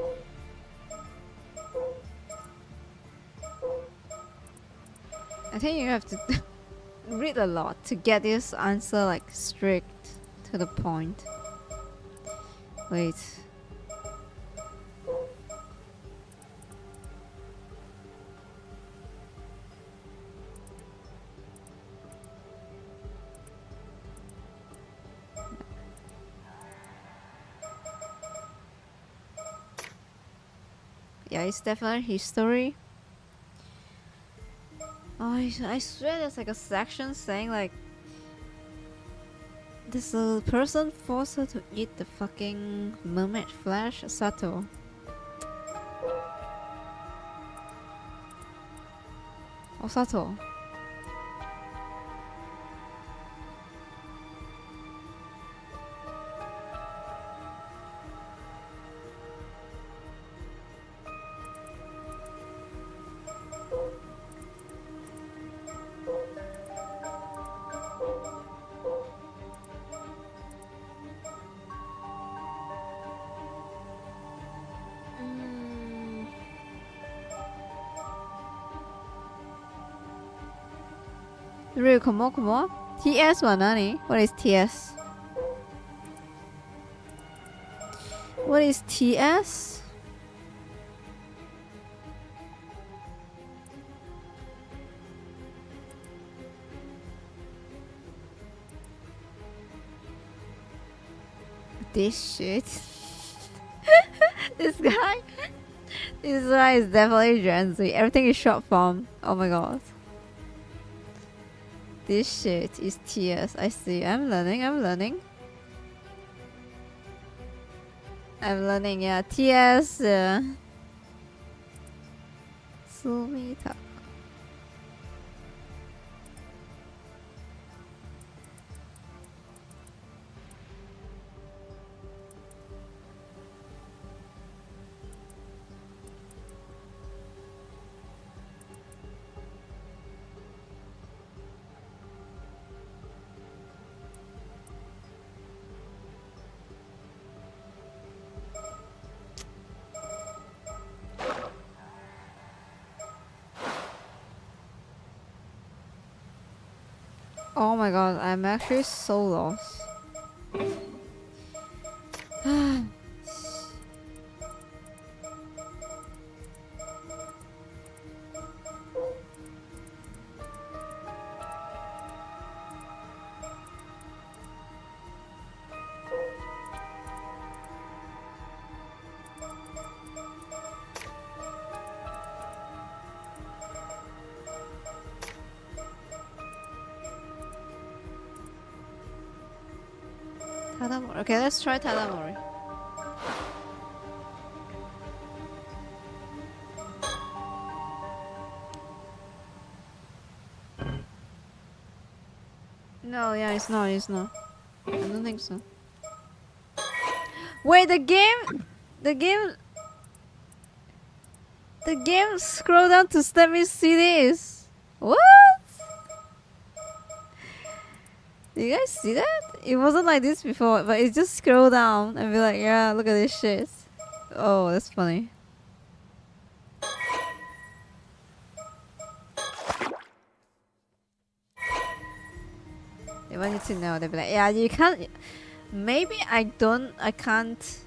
I think you have to read a lot to get this answer like strict to the point. Wait. Yeah, it's definitely history. Oh, I swear there's like a section saying like this person forced her to eat the fucking mermaid flesh. Sato. Oh, Sato. Ryu, come on, come on. TS wa nani? What is TS? What is TS? This shit. This guy. This guy is definitely Gen Z. Everything is short form. Oh my god. This shit is TS. I see. I'm learning. I'm learning. I'm learning. Yeah. TS. Sumita. Oh my god, I'm actually so lost. Tadamori. Okay, let's try Tadamori. No, yeah, it's not. I don't think so. Wait, the game scroll down to let me see this. What? Do you guys see that? It wasn't like this before, but it just scroll down and be like, yeah, look at this shit. Oh, that's funny. They want you to know. They'll be like, yeah, you can't. Maybe I can't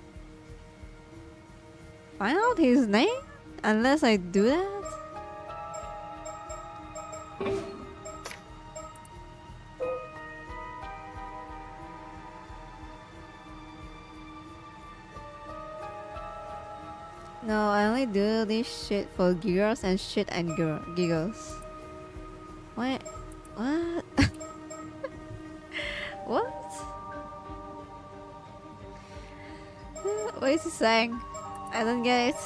find out his name unless I do that. No, I only do this shit for giggles and shit and giggles. What? What? What? What is he saying? I don't get it.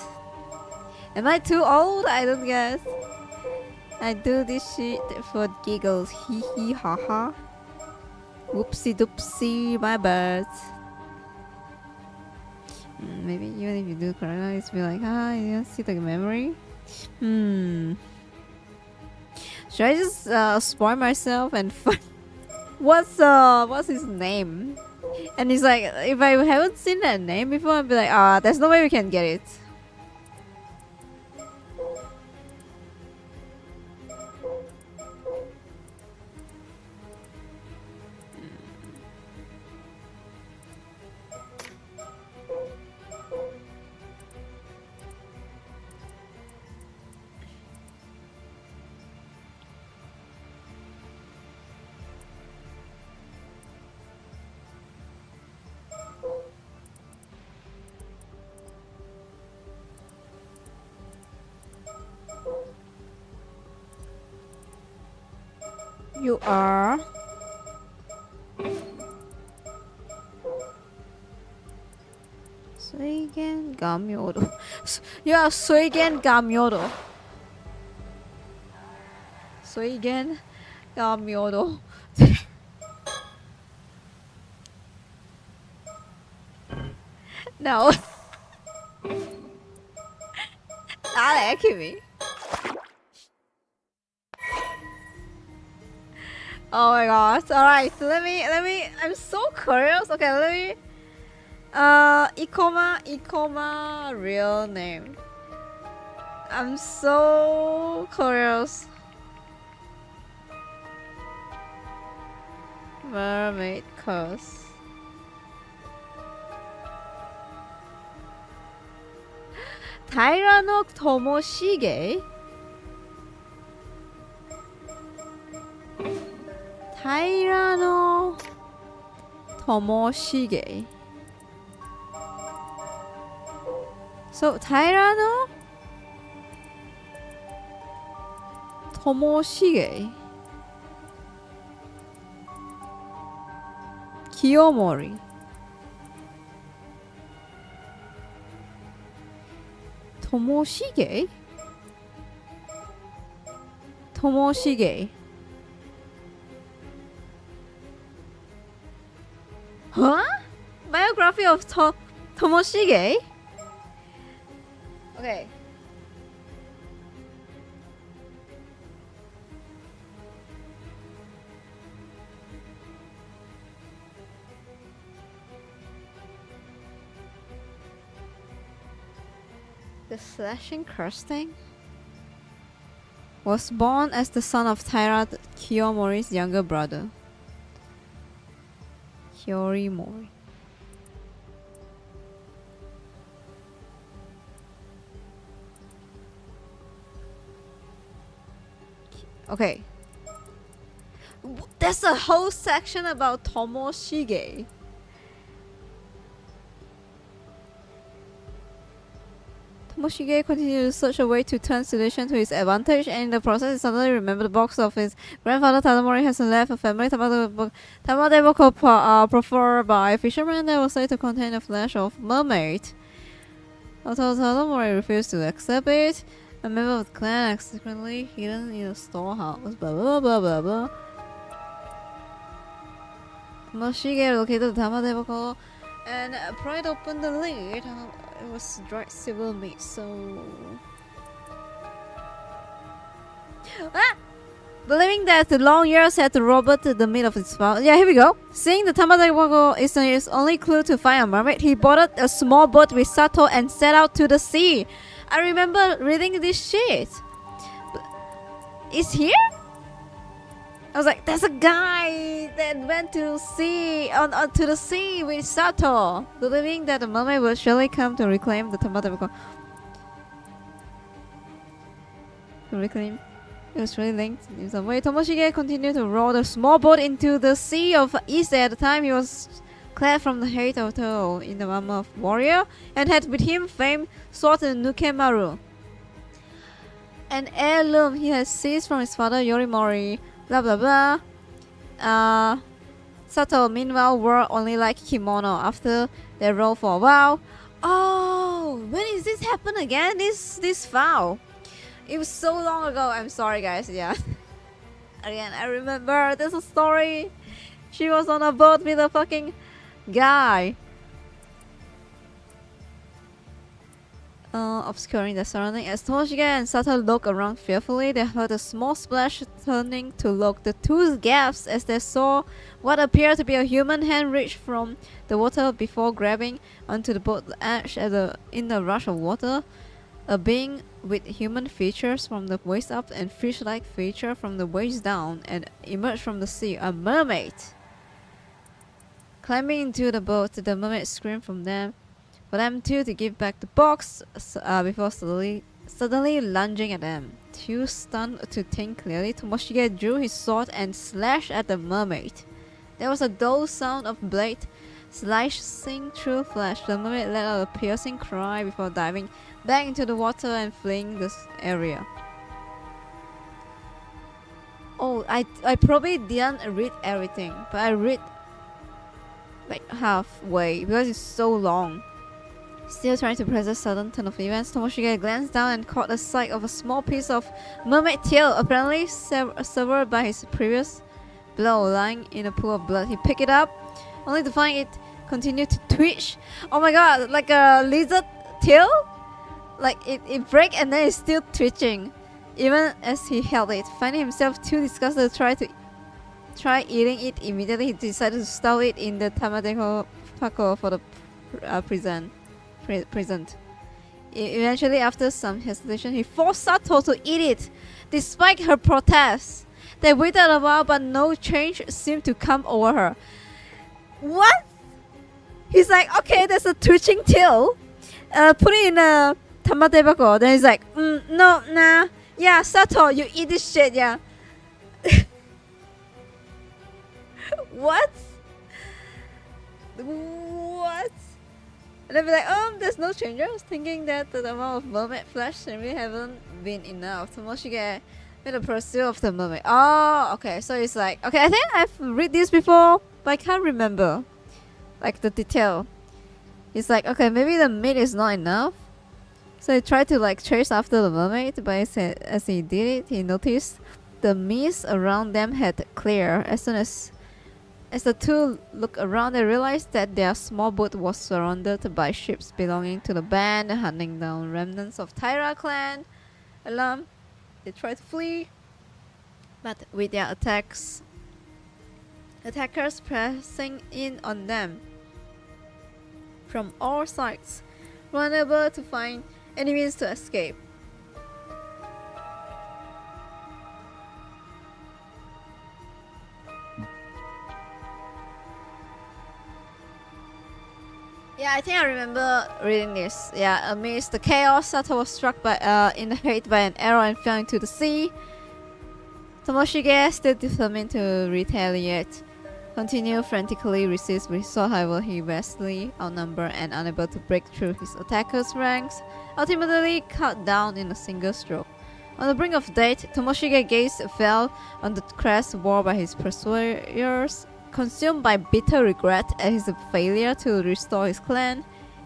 Am I too old? I don't get it. I do this shit for giggles. Hee hee ha ha. Whoopsie doopsie, my bad. Maybe even if you do correctly, it's be like, ah, you don't see the memory. Should I just spoil myself and find what's his name? And he's like, if I haven't seen that name before, I'd be like, ah, there's no way we can get it. You are Suigen Gamyodo. You are Suigen Gamyodo. Suigen Gamyodo. No. Not Akimi. Oh my gosh. Alright, so let me I'm so curious. Okay, let me Ikoma real name. I'm so curious. Mermaid curse. Taira no Tomoshige. Taira no Tomoshige. So Taira no Tomoshige. Kiyomori. Tomoshige? Tomoshige. Huh? Biography of Tomoshige? Okay. The slashing curse thing? was born as the son of Taira Kiyomori's younger brother. Kyorimori. Okay. There's a whole section about Tomoshige. Tomoshige continued to search a way to turn situation to his advantage, and in the process he suddenly remembered the box of his grandfather Tadamori has left a family tamadeboko preferred by fishermen that was said to contain the flesh of mermaid. Although Tadamori refused to accept it, a member of the clan accidentally hidden in a storehouse. Blah blah blah blah blah. Tomoshige located the tamadeboko and pried open the lid. It was dried civil meat, so... Believing that the long years had robbed the meat of its spouse. Yeah, here we go. Seeing the tamadeboko is his only clue to find a mermaid, he boarded a small boat with Sato and set out to the sea. I remember reading this shit. Is here? I was like, there's a guy that went to sea to the sea with Sato, believing that the mermaid would surely come to reclaim the tamadeboko. To reclaim. It was really linked in some way. Tomoshige continued to row the small boat into the sea of Ise. At the time, he was clad from the head to toe in the armor of warrior and had with him famed sword Nukemaru, an heirloom he had seized from his father Yorimori. Blah blah blah. Sato meanwhile wore only like kimono after they rode for a while. Oh, when is this happen again? This vow. It was so long ago. I'm sorry guys, yeah. Again, I remember there's a story. She was on a boat with a fucking guy. Obscuring the surrounding. As Tomoshige and Sato looked around fearfully, they heard a small splash. Turning to look, the two gasped as they saw what appeared to be a human hand reach from the water before grabbing onto the boat edge in the rush of water. A being with human features from the waist up and fish-like feature from the waist down and emerged from the sea. A mermaid. Climbing into the boat, the mermaid screamed for them too to give back the box before suddenly lunging at them. Too stunned to think clearly, Tomoshige drew his sword and slashed at the mermaid. There was a dull sound of blade slicing through flesh. The mermaid let out a piercing cry before diving back into the water and fleeing this area. Oh, I probably didn't read everything, but I read like halfway because it's so long. Still trying to process the sudden turn of events, Tomoshige glanced down and caught a sight of a small piece of mermaid tail, apparently severed by his previous blow, lying in a pool of blood. He picked it up, only to find it continue to twitch. Oh my god, like a lizard tail? Like it break and then it's still twitching, even as he held it. Finding himself too disgusted to try eating it immediately, he decided to stow it in the tamadeboko for the present. Eventually, after some hesitation, he forced Sato to eat it, despite her protests. They waited a while, but no change seemed to come over her. What? He's like, okay, there's a twitching tail. Put it in a tamadeboko. Then he's like, no, nah. Yeah, Sato, you eat this shit, yeah. What? What? And they'll be like, there's no changes. Thinking that the amount of mermaid flesh really haven't been enough. Tomoshige made a pursuit of the mermaid. Oh, okay. So it's like, okay, I think I've read this before, but I can't remember like the detail. It's like, okay, maybe the meat is not enough. So he tried to like chase after the mermaid, but as he did it, he noticed the mist around them had cleared. As soon as the two looked around, they realized that their small boat was surrounded by ships belonging to the band, hunting down remnants of Taira clan. Alarmed, they tried to flee, but with their attackers pressing in on them from all sides, unable to find any means to escape. Yeah, I think I remember reading this. Yeah, amidst the chaos, Sato was struck in the head by an arrow and fell into the sea. Tomoshige, still determined to retaliate, continued frantically resist with so however he vastly outnumbered and unable to break through his attacker's ranks, ultimately cut down in a single stroke. On the brink of death, Tomoshige's gaze fell on the crest worn by his pursuers. Consumed by bitter regret at his failure to restore his clan,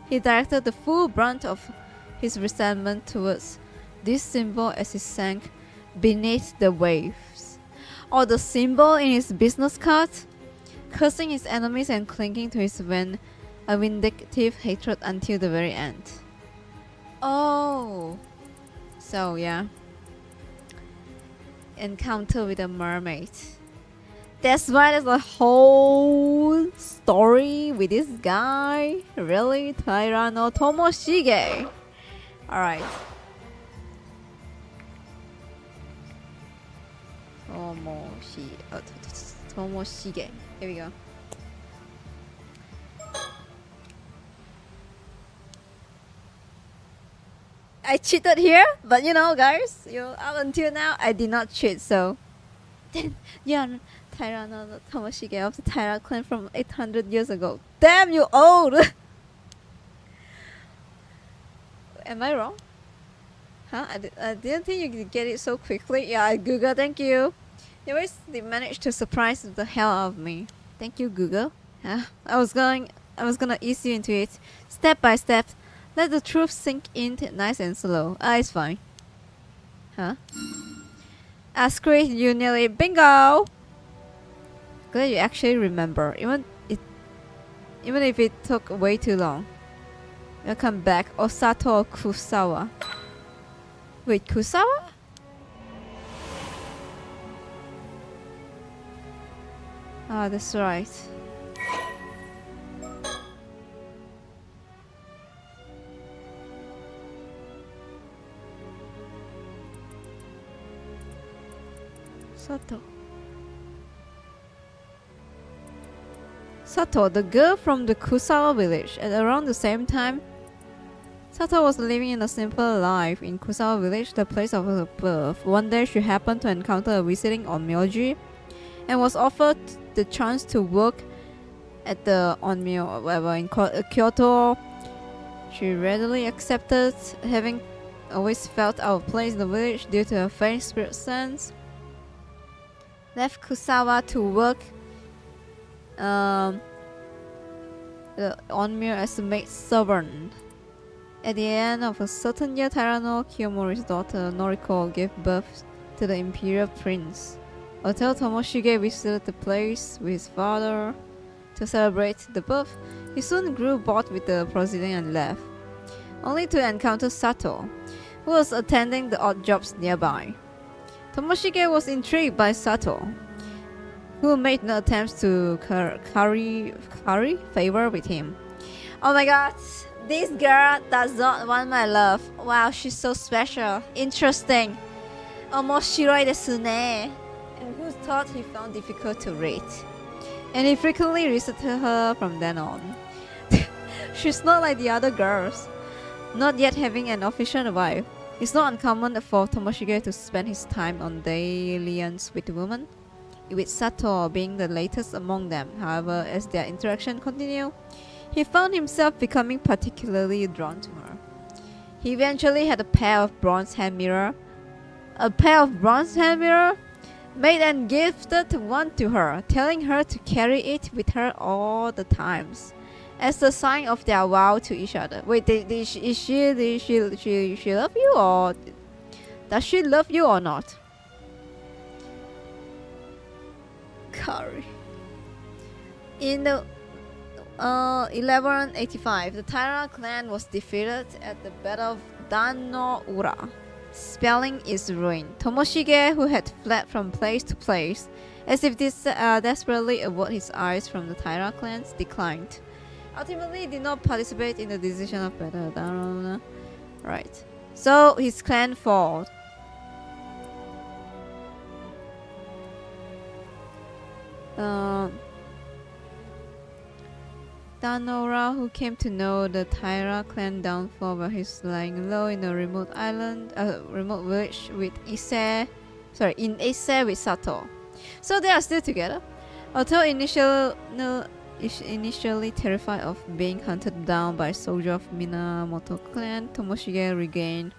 he directed the full brunt of his resentment towards this symbol as he sank beneath the waves. Or the symbol in his business card, cursing his enemies and clinging to his vindictive hatred until the very end. Oh, so yeah. Encounter with a mermaid. That's why there's a whole story with this guy. Really? Taira no Tomoshige. Alright. Tomoshige. Here we go. I cheated here, but you know, guys, up until now, I did not cheat, so. Then, yeah. Taira no Tomoshige of the Taira clan from 800 years ago. Damn, you old! Am I wrong? Huh? I didn't think you could get it so quickly. Yeah, I Googled, thank you. Anyways, they managed to surprise the hell out of me. Thank you, Google. Yeah, I was gonna ease you into it, step by step. Let the truth sink in nice and slow. It's fine. Huh? Screw you nearly bingo! Glad you actually remember, even if it took way too long. Welcome back, Osato Kusawa. Wait, Kusawa? Ah, that's right. Sato, the girl from the Kusawa village. At around the same time, Sato was living in a simple life in Kusawa village, the place of her birth. One day she happened to encounter a visiting onmyoji and was offered the chance to work at the onmyo in Kyoto. She readily accepted, having always felt out of place in the village due to her faint spirit sense. Left Kusawa to work onmyo as a maid servant. At the end of a certain year, Taira Kiyomori's daughter Noriko gave birth to the imperial prince. Until Tomoshige visited the place with his father to celebrate the birth, he soon grew bored with the proceeding and left, only to encounter Sato, who was attending the odd jobs nearby. Tomoshige was intrigued by Sato, who made no attempts to curry favor with him. Oh my god, this girl does not want my love. Wow, she's so special, interesting. Omoshiroi desu ne. And who thought he found difficult to read. And he frequently visited her from then on. She's not like the other girls, not yet having an official wife. It's not uncommon for Tomoshige to spend his time on dalliance with women, with Sato being the latest among them. However, as their interaction continued, he found himself becoming particularly drawn to her. He eventually had a pair of bronze hand mirror, made and gifted one to her, telling her to carry it with her all the times, as a sign of their vow to each other. Wait, did she love you, or does she love you or not? Curry. In the 1185, the Taira clan was defeated at the Battle of Dan-no-ura, spelling its ruin. Tomoshige, who had fled from place to place, as if desperately avoid his eyes from the Taira clans, declined. Ultimately, did not participate in the decision of Battle of Dan-no-ura. Right. So his clan fought. Danora, who came to know the Taira clan downfall while he's lying low in a remote remote village with in Ise with Sato. So they are still together. Although initially terrified of being hunted down by a soldier of Minamoto clan, Tomoshige regained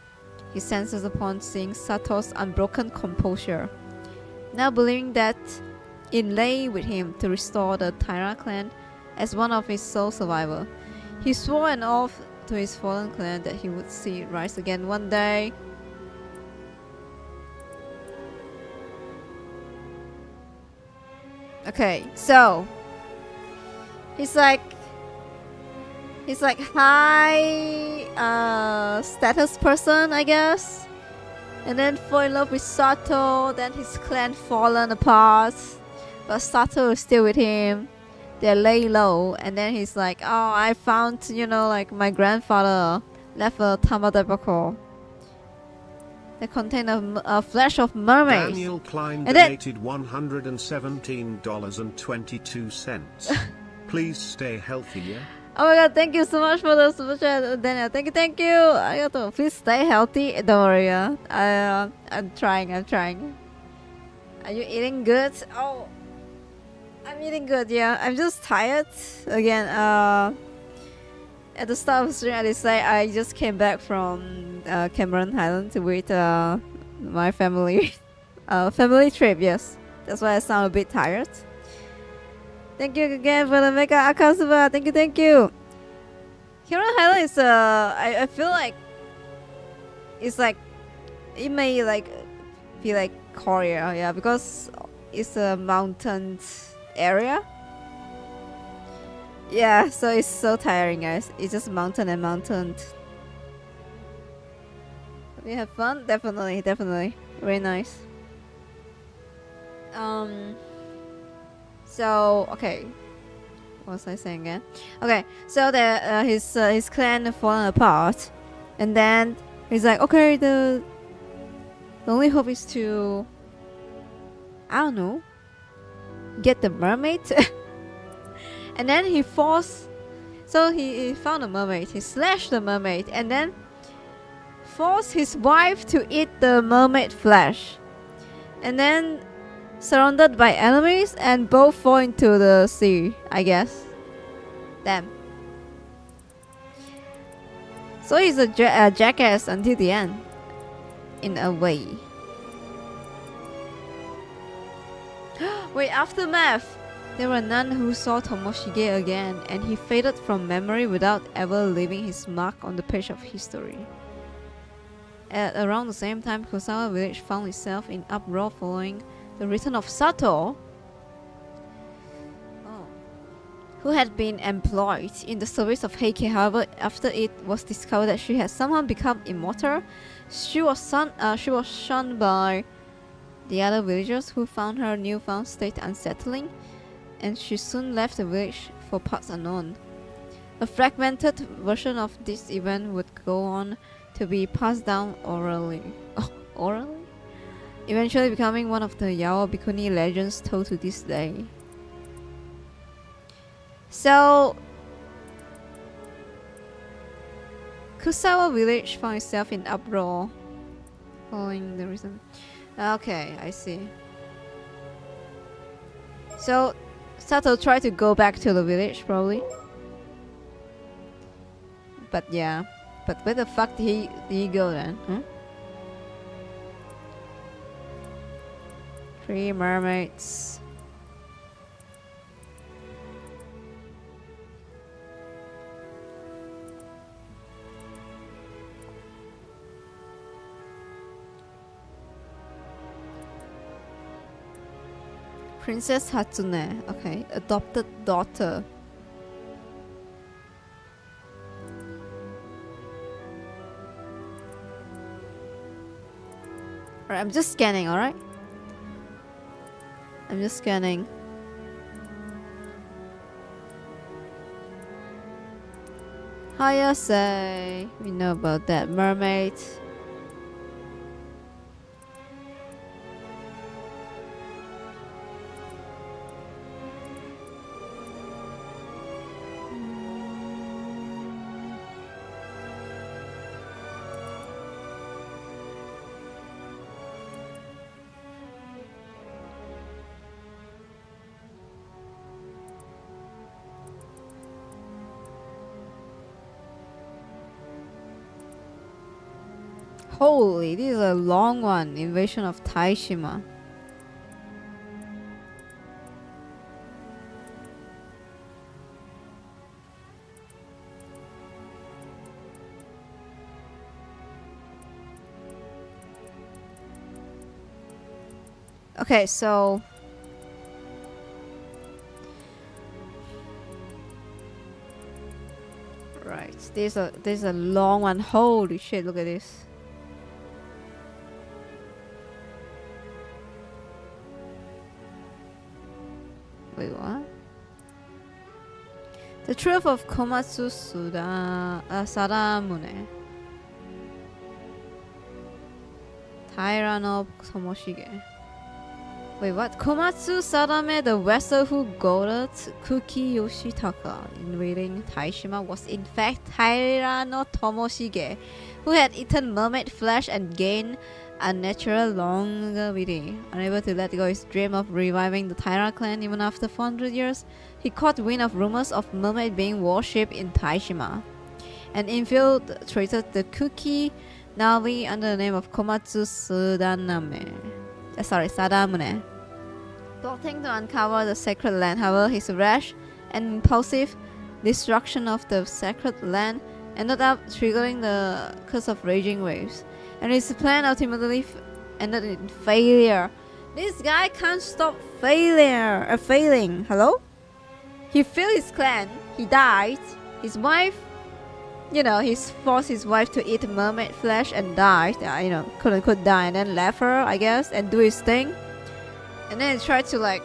his senses upon seeing Sato's unbroken composure. Now believing that it lay with him to restore the Taira clan as one of his sole survivors, he swore an oath to his fallen clan that he would see it rise again one day. Okay, so he's like high status person, I guess, and then fall in love with Sato. Then his clan fallen apart, but Sato is still with him. They lay low, and then he's like, oh, I found, like my grandfather left a tamadabako that contained a flesh of mermaid. Daniel Klein donated $117.22. Please stay healthy, yeah? Oh my god, thank you so much for the super chat, Daniel. Thank you. Arigato. Please stay healthy. Don't worry, yeah. I'm trying. Are you eating good? Oh, I'm eating good, yeah. I'm just tired. Again, at the start of the stream, I decided I just came back from Cameron Highland with my family. Family trip, yes. That's why I sound a bit tired. Thank you again for the Mega Akasuba. Thank you. Cameron Highland is I feel like it's like it may like be like Korea, yeah, because it's a mountain area. Yeah, so it's so tiring, guys. It's just mountain and mountain. We have fun, definitely. Very nice. So okay, what was I saying again? Okay, so his clan fallen apart, and then he's like, okay, the only hope is to, I don't know, get the mermaid. And then he found a mermaid. He slashed the mermaid, and then forced his wife to eat the mermaid flesh, and then surrounded by enemies, and both fall into the sea, I guess. Damn. So he's a jackass until the end, in a way. Wait, aftermath. There were none who saw Tomoshige again, and he faded from memory without ever leaving his mark on the page of history. At around the same time, Kosawa village found itself in uproar following the return of Sato, who had been employed in the service of Heike. However, after it was discovered that she had somehow become immortal, she was shunned by the other villagers, who found her newfound state unsettling, and she soon left the village for parts unknown. A fragmented version of this event would go on to be passed down orally. Eventually becoming one of the Yao Bikuni legends told to this day. So, Kusawa village found itself in uproar following the reason. Okay, I see. So, Sato tried to go back to the village, probably. But yeah. But where the fuck did he go then? Huh? 3 mermaids. Princess Hatsune. Okay, adopted daughter. Alright, I'm just scanning, alright? I'm just scanning. Hayase. We know about that. Mermaid. Holy, this is a long one. Invasion of Taishima. Okay, so right, there's a long one. Holy shit, look at this. Wait, what? The truth of Komatsu Sadamune. Tyranno Tomoshige. Wait, what? Komatsu Sadame, the vessel who goaded Kuki Yoshitaka in raiding Taishima, was in fact Tyranno Tomoshige, who had eaten mermaid flesh and gained unnatural longevity. Unable to let go his dream of reviving the Taira clan even after 400 years, he caught wind of rumors of mermaid being worshipped in Taishima, and infiltrated the Kuki Navi under the name of Komatsu Sadamune. Plotting to uncover the sacred land, however, his rash and impulsive destruction of the sacred land ended up triggering the curse of raging waves, and his plan ultimately ended in failure. This guy can't stop failing. Hello? He failed his clan. He died. His wife, he forced his wife to eat mermaid flesh and died. Could die, and then left her, I guess, and do his thing. And then he tried to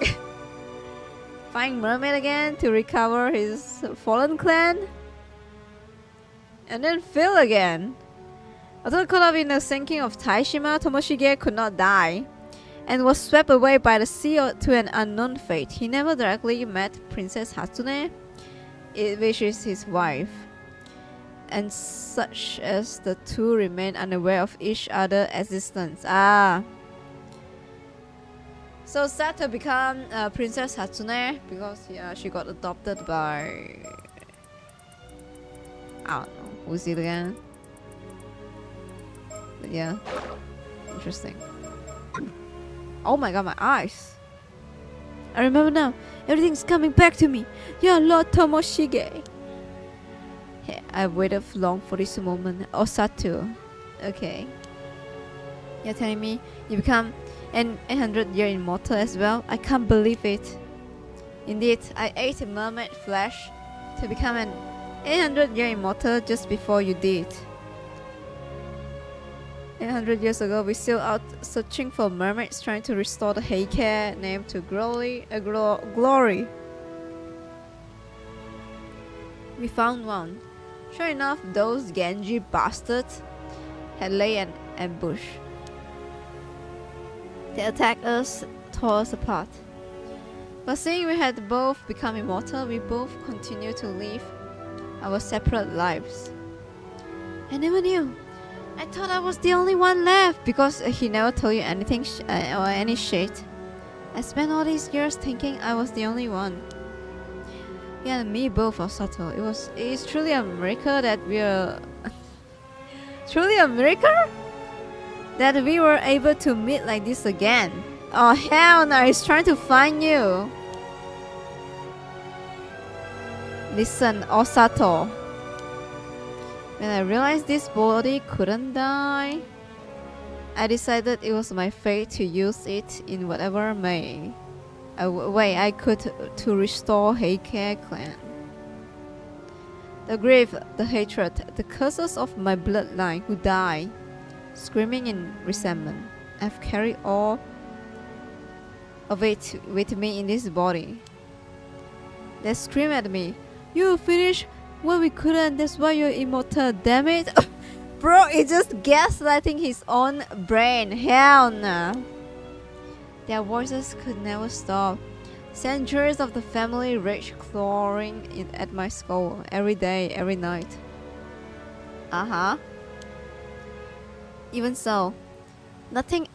find Mermaid again to recover his fallen clan. And then fail again. Although caught up in the sinking of Taishima, Tomoshige could not die and was swept away by the sea to an unknown fate. He never directly met Princess Hatsune, which is his wife, and such as the two remain unaware of each other's existence. So sad to become Princess Hatsune because she got adopted by, I don't know, who's it again? But yeah, interesting. Oh my god, my eyes! I remember now. Everything's coming back to me. You're Lord Tomoshige. Hey, I've waited long for this moment. Osatu. Okay. You're telling me you become an 800-year immortal as well? I can't believe it. Indeed, I ate mermaid flesh to become an 800-year immortal just before you did. 800 years ago, we sailed out searching for mermaids, trying to restore the Heike name to glory. We found one. Sure enough, those Genji bastards had laid an ambush. They attacked us, tore us apart. But seeing we had both become immortal, we both continued to live our separate lives. I never knew. I thought I was the only one left because he never told you anything or any shit. I spent all these years thinking I was the only one. Yeah, and me both, Osato. It's truly a miracle that we are... truly a miracle? That we were able to meet like this again. Oh hell no, he's trying to find you. Listen, Osato. When I realized this body couldn't die, I decided it was my fate to use it in whatever way I could to restore Heike clan. The grief, the hatred, the curses of my bloodline who die, screaming in resentment. I've carried all of it with me in this body. They scream at me, "You finished what we couldn't, that's why you're immortal, damn it." Bro, it's just gaslighting his own brain. Hell nah. Their voices could never stop. Centuries of the family rage clawing at my skull every day, every night. Even so, nothing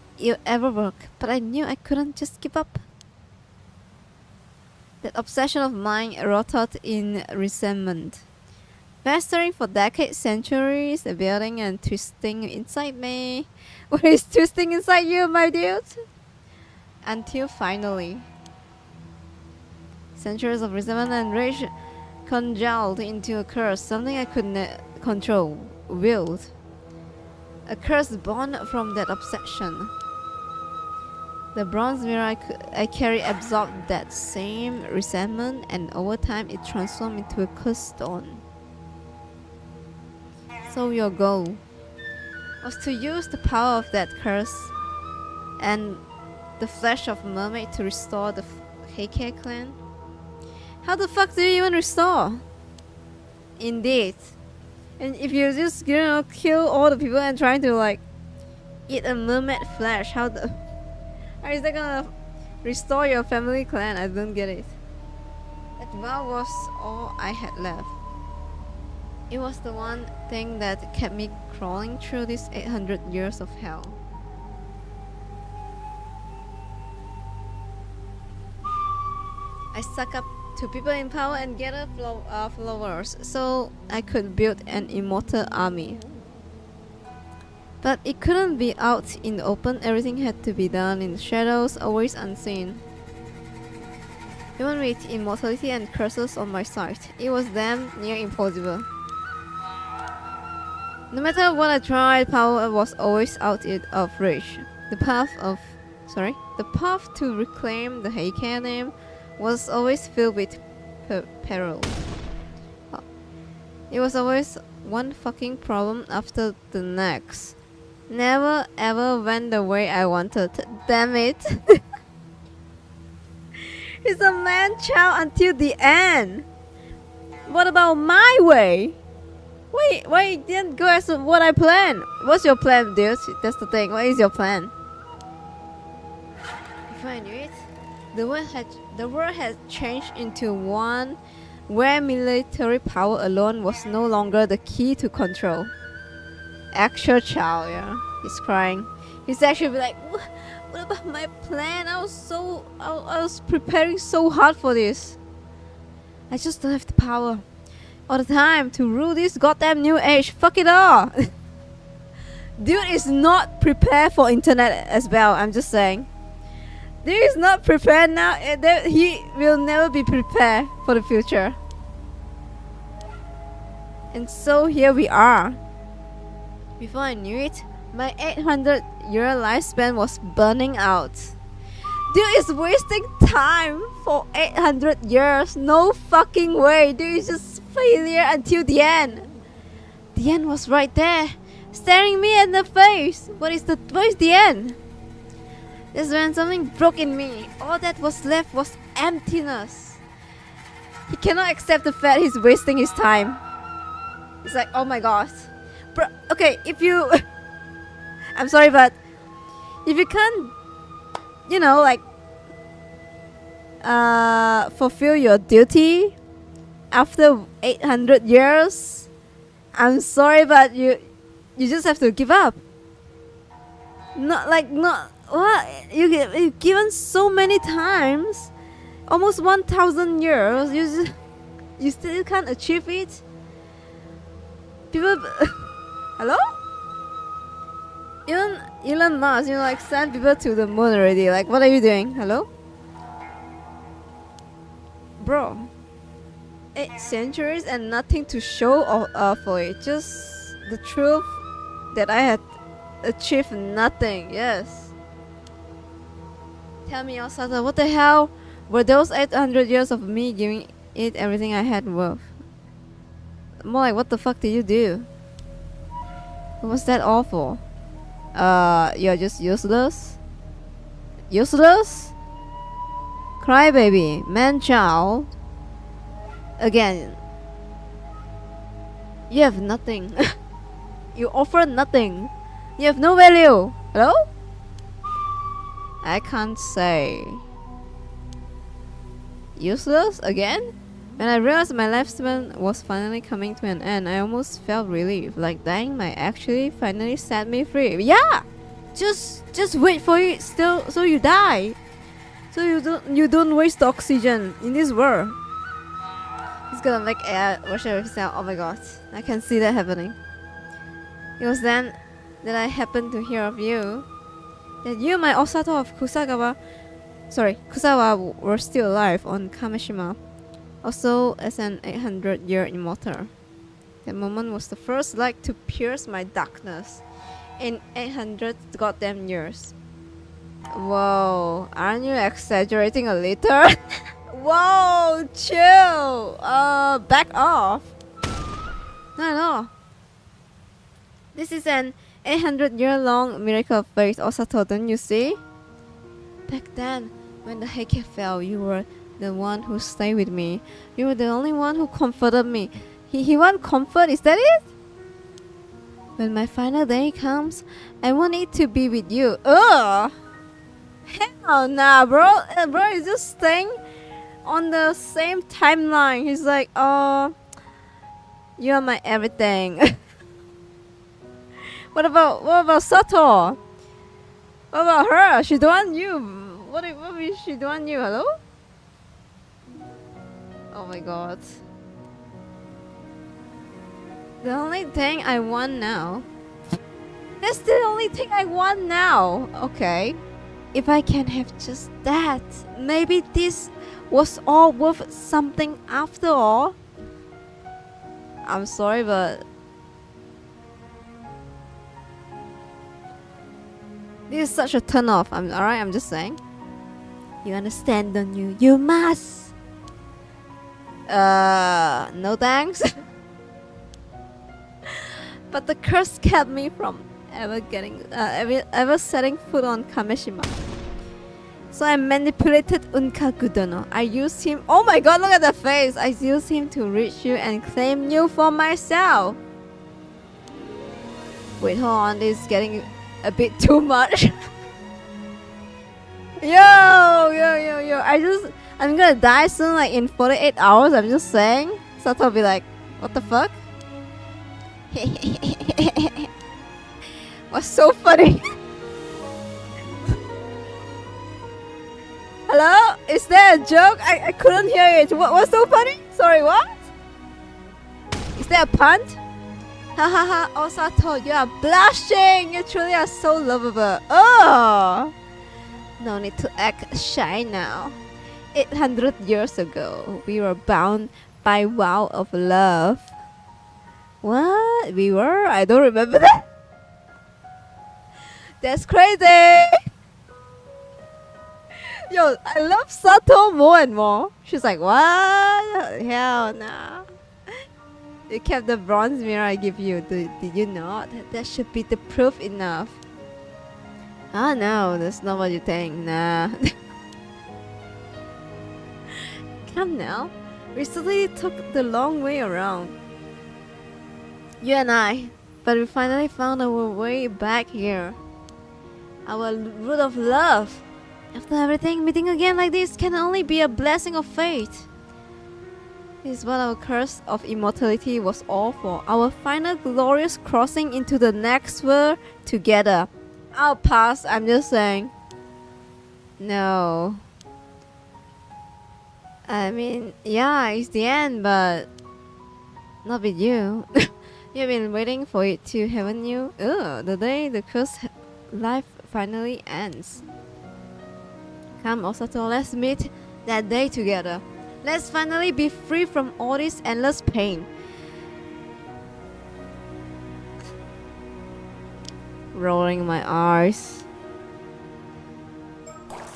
ever worked, but I knew I couldn't just give up. That obsession of mine rotted in resentment. Festering for decades, centuries, a building and twisting inside me. What is twisting inside you, my dude? Until finally, centuries of resentment and rage congealed into a curse, something I could control, willed. A curse born from that obsession. The bronze mirror I carry absorbed that same resentment, and over time it transformed into a cursed stone. So your goal was to use the power of that curse and the flesh of Mermaid to restore the Heike clan? How the fuck do you even restore? Indeed. And if you just, kill all the people and trying to like eat a mermaid flesh, how is that gonna restore your family clan? I don't get it. That vow was all I had left. It was the one thing that kept me crawling through these 800 years of hell. I suck up to people in power and gather followers so I could build an immortal army. But it couldn't be out in the open, everything had to be done in the shadows, always unseen. Even with immortality and curses on my side, it was damn near impossible. No matter what I tried, power was always out of reach. The path to reclaim the Heike name was always filled with peril. It was always one fucking problem after the next. Never ever went the way I wanted. Damn it. It's a man-child until the end. What about my way? Wait, why it didn't go as what I planned? What's your plan, dude? That's the thing. What is your plan? If I knew it, the world had changed into one where military power alone was no longer the key to control. Actual child, yeah. He's crying. He's actually be like, what about my plan? I was preparing so hard for this. I just don't have the power or the time to rule this goddamn new age. Fuck it all. Dude is not prepared for internet as well. I'm just saying. Dude is not prepared now. He will never be prepared for the future. And so here we are. Before I knew it, my 800-year lifespan was burning out. Dude is wasting time for 800 years. No fucking way. Dude is just failure until the end. The end was right there, staring me in the face. What is the end? That's when something broke in me. All that was left was emptiness. He cannot accept the fact he's wasting his time. It's like, oh my god. Bro, okay, if you... I'm sorry, but if you can't, fulfill your duty after 800 years, I'm sorry, but you just have to give up. What? You given so many times, almost 1,000 years, you still can't achieve it? People... Hello? Even Elon Musk, send people to the moon already. Like, what are you doing? Hello? Bro. 8 centuries and nothing to show for it. Just the truth that I had achieved nothing. Yes. Tell me, Osaka, what the hell were those 800 years of me giving it everything I had worth? More like, what the fuck did you do? What was that awful? You're just useless? Useless? Crybaby, man-child. Again. You have nothing. You offer nothing. You have no value. Hello? I can't say. Useless? Again? When I realized my lifespan was finally coming to an end, I almost felt relief. Like dying might actually finally set me free. Yeah! Just wait for it still so you die. So you don't waste oxygen in this world. He's gonna make a version of himself. Oh my god, I can see that happening. It was then that I happened to hear of you. That you, my Osato of Kusawa, were still alive on Kamishima. Also as an 800-year immortal. That moment was the first light to pierce my darkness. In 800 goddamn years. Whoa, aren't you exaggerating a little? Whoa, chill. Back off. Not at all. This is an 800-year-long miracle of faith, Osato, don't you see? Back then, when the Heike fell, you were the one who stayed with me. You were the only one who comforted me. He want comfort, is that it? When my final day comes, I want it to be with you. Ugh! Hell nah, bro. Bro is just staying on the same timeline. He's like, oh, you are my everything. What about Sato? What about her? She don't want you. What if she don't want you? Hello? Oh my god. The only thing I want now. That's the only thing I want now. Okay. If I can have just that, maybe this was all worth something after all. I'm sorry, but this is such a turn off. Alright, I'm just saying. You understand, don't you? You must. No thanks. But the curse kept me from ever setting foot on Kamishima. So I manipulated Unkagudono. I used him. Oh my god, look at the face. I used him to reach you and claim you for myself. Wait, hold on. This is getting a bit too much. Yo. I'm gonna die soon, like in 48 hours. I'm just saying. Sato will be like, what the fuck? What's so funny? Hello? Is there a joke? I couldn't hear it. What's so funny? Sorry, what? Is there a pun? Hahaha, Osato, you are blushing! You truly are so lovable. Oh! No need to act shy now. 800 years ago, we were bound by vow of love. What? We were? I don't remember that. That's crazy! Yo, I love Sato more and more. She's like, what? Hell nah. You kept the bronze mirror I give you. Did you not? That should be the proof enough. Ah no, that's not what you think. Nah. Come now. We suddenly took the long way around. You and I. But we finally found our way back here. Our root of love. After everything, meeting again like this can only be a blessing of fate. This is what our curse of immortality was all for. Our final glorious crossing into the next world together. I'll pass, I'm just saying. No. I mean, yeah, it's the end, but not with you. You've been waiting for it to, haven't you? Ugh, the day the cursed life finally ends. Come, Osato, let's meet that day together. Let's finally be free from all this endless pain. Rolling my eyes.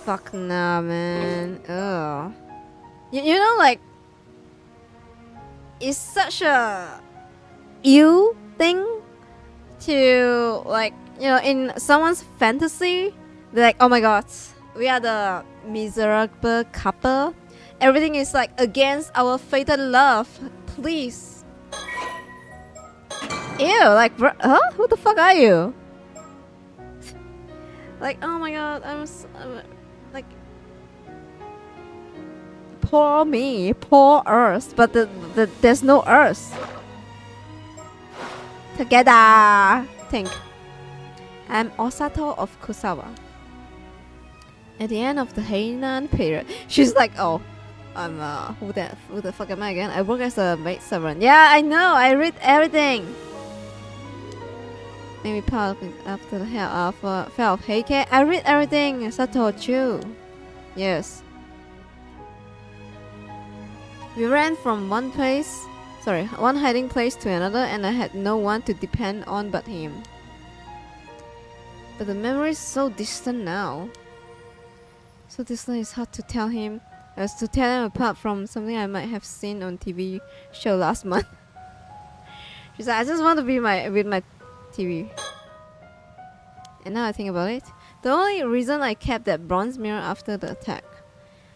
Fuck nah, man. Ugh. You know, like, it's such a you thing to, like, you know, in someone's fantasy, be like, oh my god, we are the miserable couple. Everything is like against our fated love. Please. Ew, like, huh? Who the fuck are you? Like, oh my god, I'm like, poor me, poor Earth, but there's no Earth. Together, think. I'm Osato of Kusawa. At the end of the Heian period, she's like, oh, I'm who the fuck am I again? I work as a maid servant. Yeah, I know. I read everything. Maybe part of it after the hell of fell of Heike. I read everything. Sato Chu. Yes. We ran from one hiding place to another, and I had no one to depend on but him. But the memory is so distant now. So distant it's hard to tell him apart from something I might have seen on TV show last month. She's like, I just want to be with my TV. And now I think about it, the only reason I kept that bronze mirror after the attack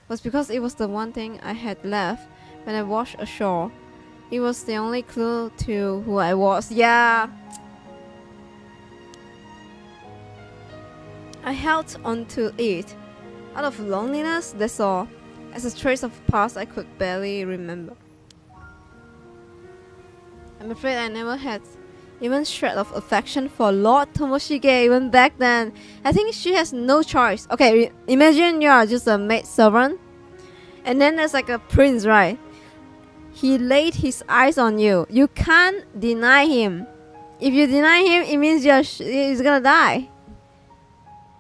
was because it was the one thing I had left when I washed ashore. It was the only clue to who I was. Yeah. I held onto it out of loneliness, that's all, as a trace of past I could barely remember. I'm afraid I never had even shred of affection for Lord Tomoshige even back then. I think she has no choice. Okay, imagine you are just a maid servant, and then there's like a prince, right? He laid his eyes on you. You can't deny him. If you deny him, it means he's gonna die.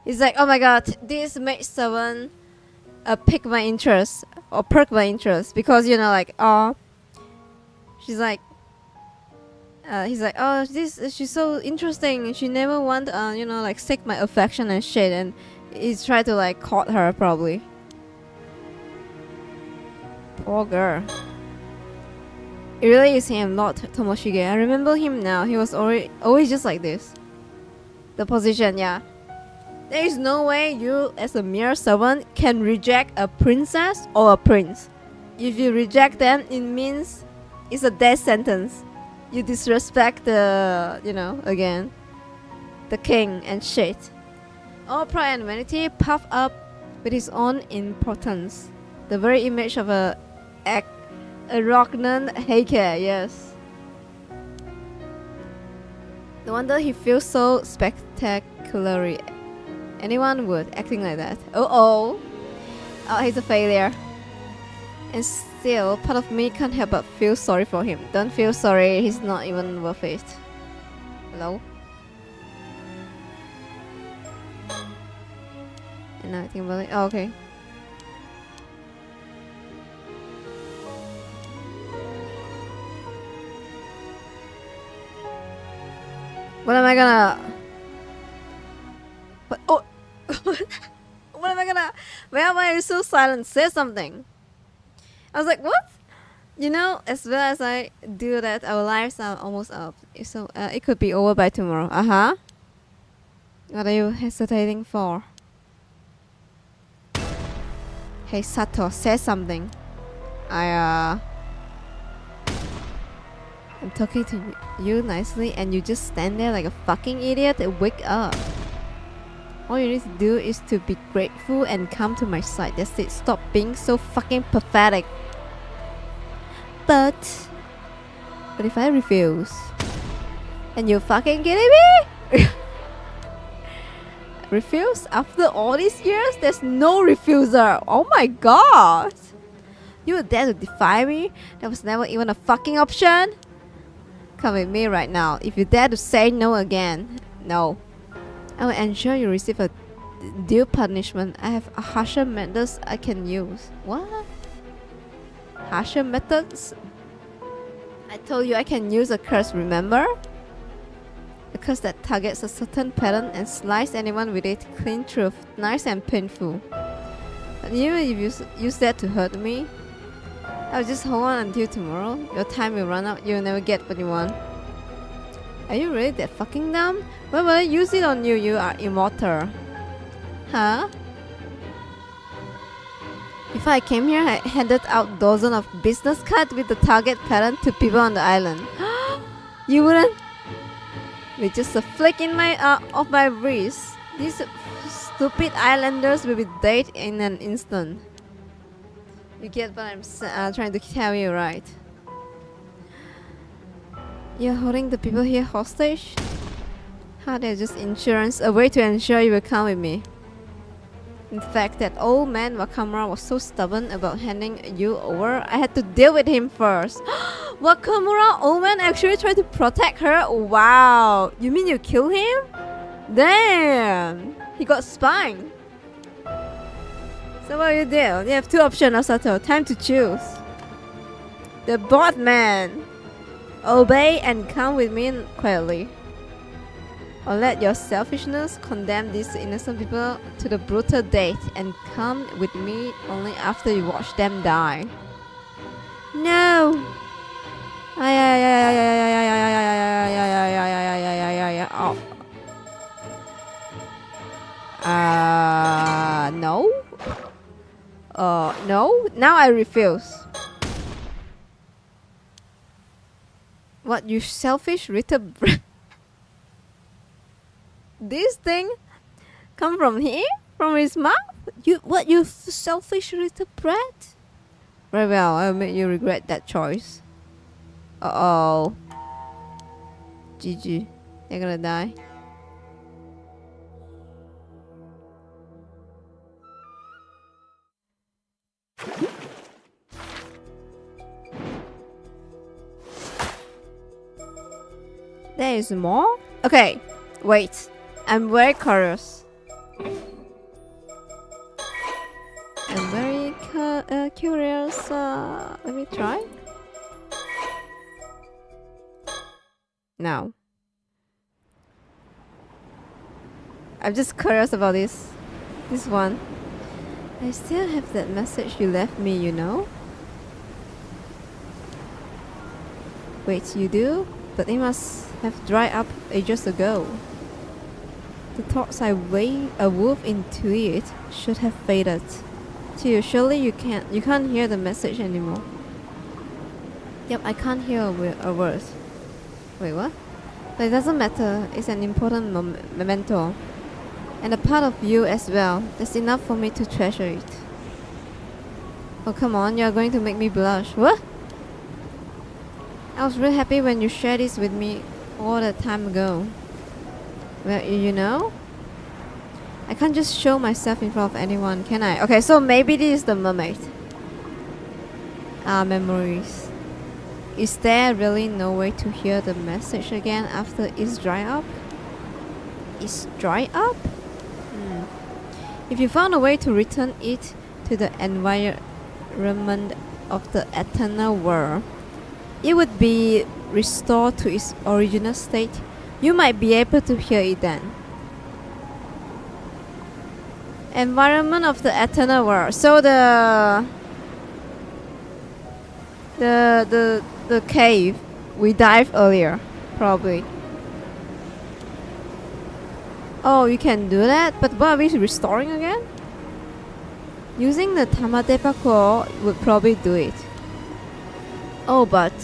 It's like, oh my god, this maid servant piqued my interest or perked my interest because she's like, he's like, oh, she's so interesting. She never want seek my affection and shit, and he's trying to like court her probably. Poor girl. It really is him, not Tomoshige. I remember him now. He was always just like this. The position, yeah. There is no way you, as a mere servant, can reject a princess or a prince. If you reject them, it means it's a death sentence. You disrespect the, again, the king and shit. All pride and vanity puffed up with his own importance. The very image of a arrogant Heike, yes. No wonder he feels so spectacularly. Anyone would, acting like that. Oh, he's a failure. And still, part of me can't help but feel sorry for him. Don't feel sorry, he's not even worth it. Hello? And now I think about it. Oh, okay. What am I gonna... What? Oh! What am I gonna... Why am I so silent? Say something. I was like, what? As well as I do that, our lives are almost up. So it could be over by tomorrow. Uh-huh. What are you hesitating for? Hey, Sato, say something. I'm talking to you nicely and you just stand there like a fucking idiot. Wake up. All you need to do is to be grateful and come to my side. That's it. Stop being so fucking pathetic. But if I refuse, and you fucking kidding me? Refuse? After all these years, there's no refuser. Oh my god. You were there to defy me? That was never even a fucking option. Come with me right now. If you dare to say no again, no. I will ensure you receive a due punishment. I have harsher methods I can use. What? Harsher methods? I told you I can use a curse, remember? A curse that targets a certain pattern and slices anyone with it clean through, nice and painful. But even if you use that to hurt me, I'll just hold on until tomorrow. Your time will run out, you'll never get what you want. Are you really that fucking dumb? Why would I use it on you? You are immortal. Huh? Before I came here, I handed out dozens of business cards with the target pattern to people on the island. You wouldn't? With just a flick in of my wrist, these stupid islanders will be dead in an instant. You get what I'm trying to tell you, right? You're holding the people here hostage? They're just insurance, a way to ensure you will come with me. In fact, that old man Wakamura was so stubborn about handing you over, I had to deal with him first. Wakamura, old man actually tried to protect her? Wow. You mean you killed him? Damn. He got spine. So what do you do? You have two options, Osato. Time to choose. The board man. Obey and come with me quietly. Or let your selfishness condemn these innocent people to the brutal death and come with me only after you watch them die. No. Oh. No. No. Now I refuse. What, you selfish little this thing come from here? From his mouth? You selfish little brat? Very well, I'll make you regret that choice. Uh-oh. GG. They're gonna die. There is more? Okay, wait. I'm very curious. I'm very curious. Let me try. Now. I'm just curious about this. This one. I still have that message you left me, you know? Wait, you do? But it must have dried up ages ago. The thoughts I wove into it should have faded. Too, surely you can't hear the message anymore. Yep, I can't hear a word. Wait, what? But it doesn't matter. It's an important memento. And a part of you as well. That's enough for me to treasure it. Oh, come on, you're going to make me blush. What? I was really happy when you shared this with me all that time ago. Well, you know, I can't just show myself in front of anyone, can I? Okay, so maybe this is the mermaid. Memories. Is there really no way to hear the message again after it's dry up? It's dry up? If you found a way to return it to the environment of the eternal world, it would be restored to its original state. You might be able to hear it then. Environment of the eternal world. So the cave we dived earlier, probably. Oh, you can do that? But what are we restoring again? Using the Tamatepako would probably do it. Oh, but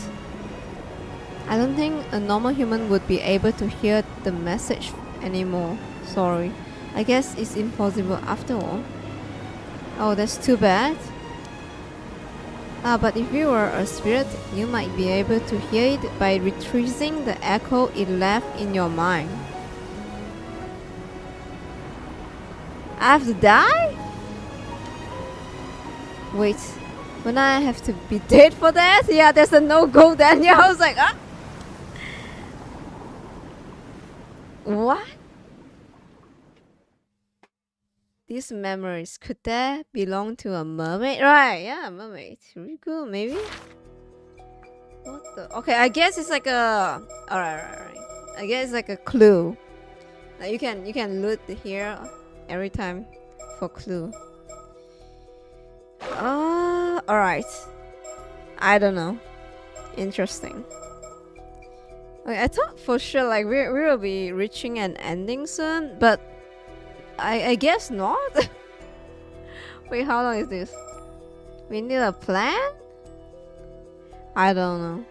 I don't think a normal human would be able to hear the message anymore. Sorry. I guess it's impossible after all. Oh, that's too bad. But if you were a spirit, you might be able to hear it by retracing the echo it left in your mind. I have to die? Wait, when I have to be dead for that? Yeah, there's a no-go then. Yeah, I was like, ah. What? These memories, could they belong to a mermaid? Right, yeah, mermaid. Really cool, maybe? What the? Okay, I guess it's like a... Alright. I guess it's like a clue. Like you can loot here every time for clue. Alright. I don't know. Interesting. Okay, I thought for sure like we will be reaching an ending soon, but I guess not. Wait, how long is this? We need a plan? I don't know.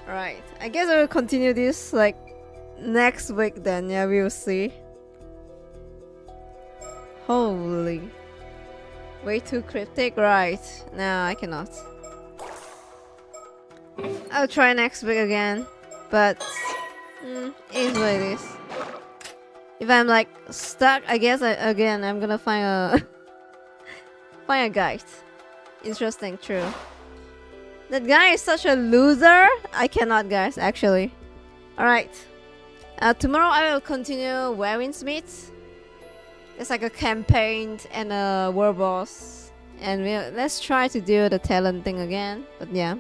Alright, I guess I will continue this like next week then. Yeah, we will see. Holy. Way too cryptic, right? No, I cannot. I'll try next week again. But it is what it is. If I'm like stuck, I guess I'm gonna find a find a guide. Interesting, true. That guy is such a loser. I cannot, guys. Actually. All right. Tomorrow I will continue wearing Smith. It's like a campaign and a world boss, and let's try to do the talent thing again. But yeah.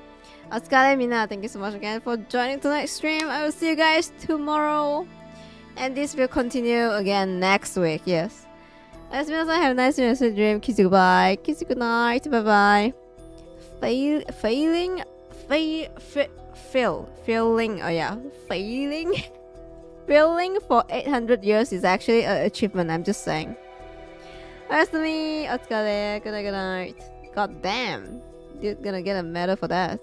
Otsukare mina, thank you so much again for joining tonight's stream. I will see you guys tomorrow. And this will continue again next week, yes. Have a nice dream, sweet dream. Kiss you goodbye. Kiss you good night. Bye bye. Failing. Oh yeah. Failing. Failing for 800 years is actually an achievement, I'm just saying. Rest me. Otsukare. Good night. God damn. You're gonna get a medal for that.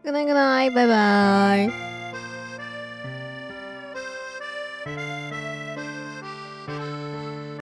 Good night, bye bye.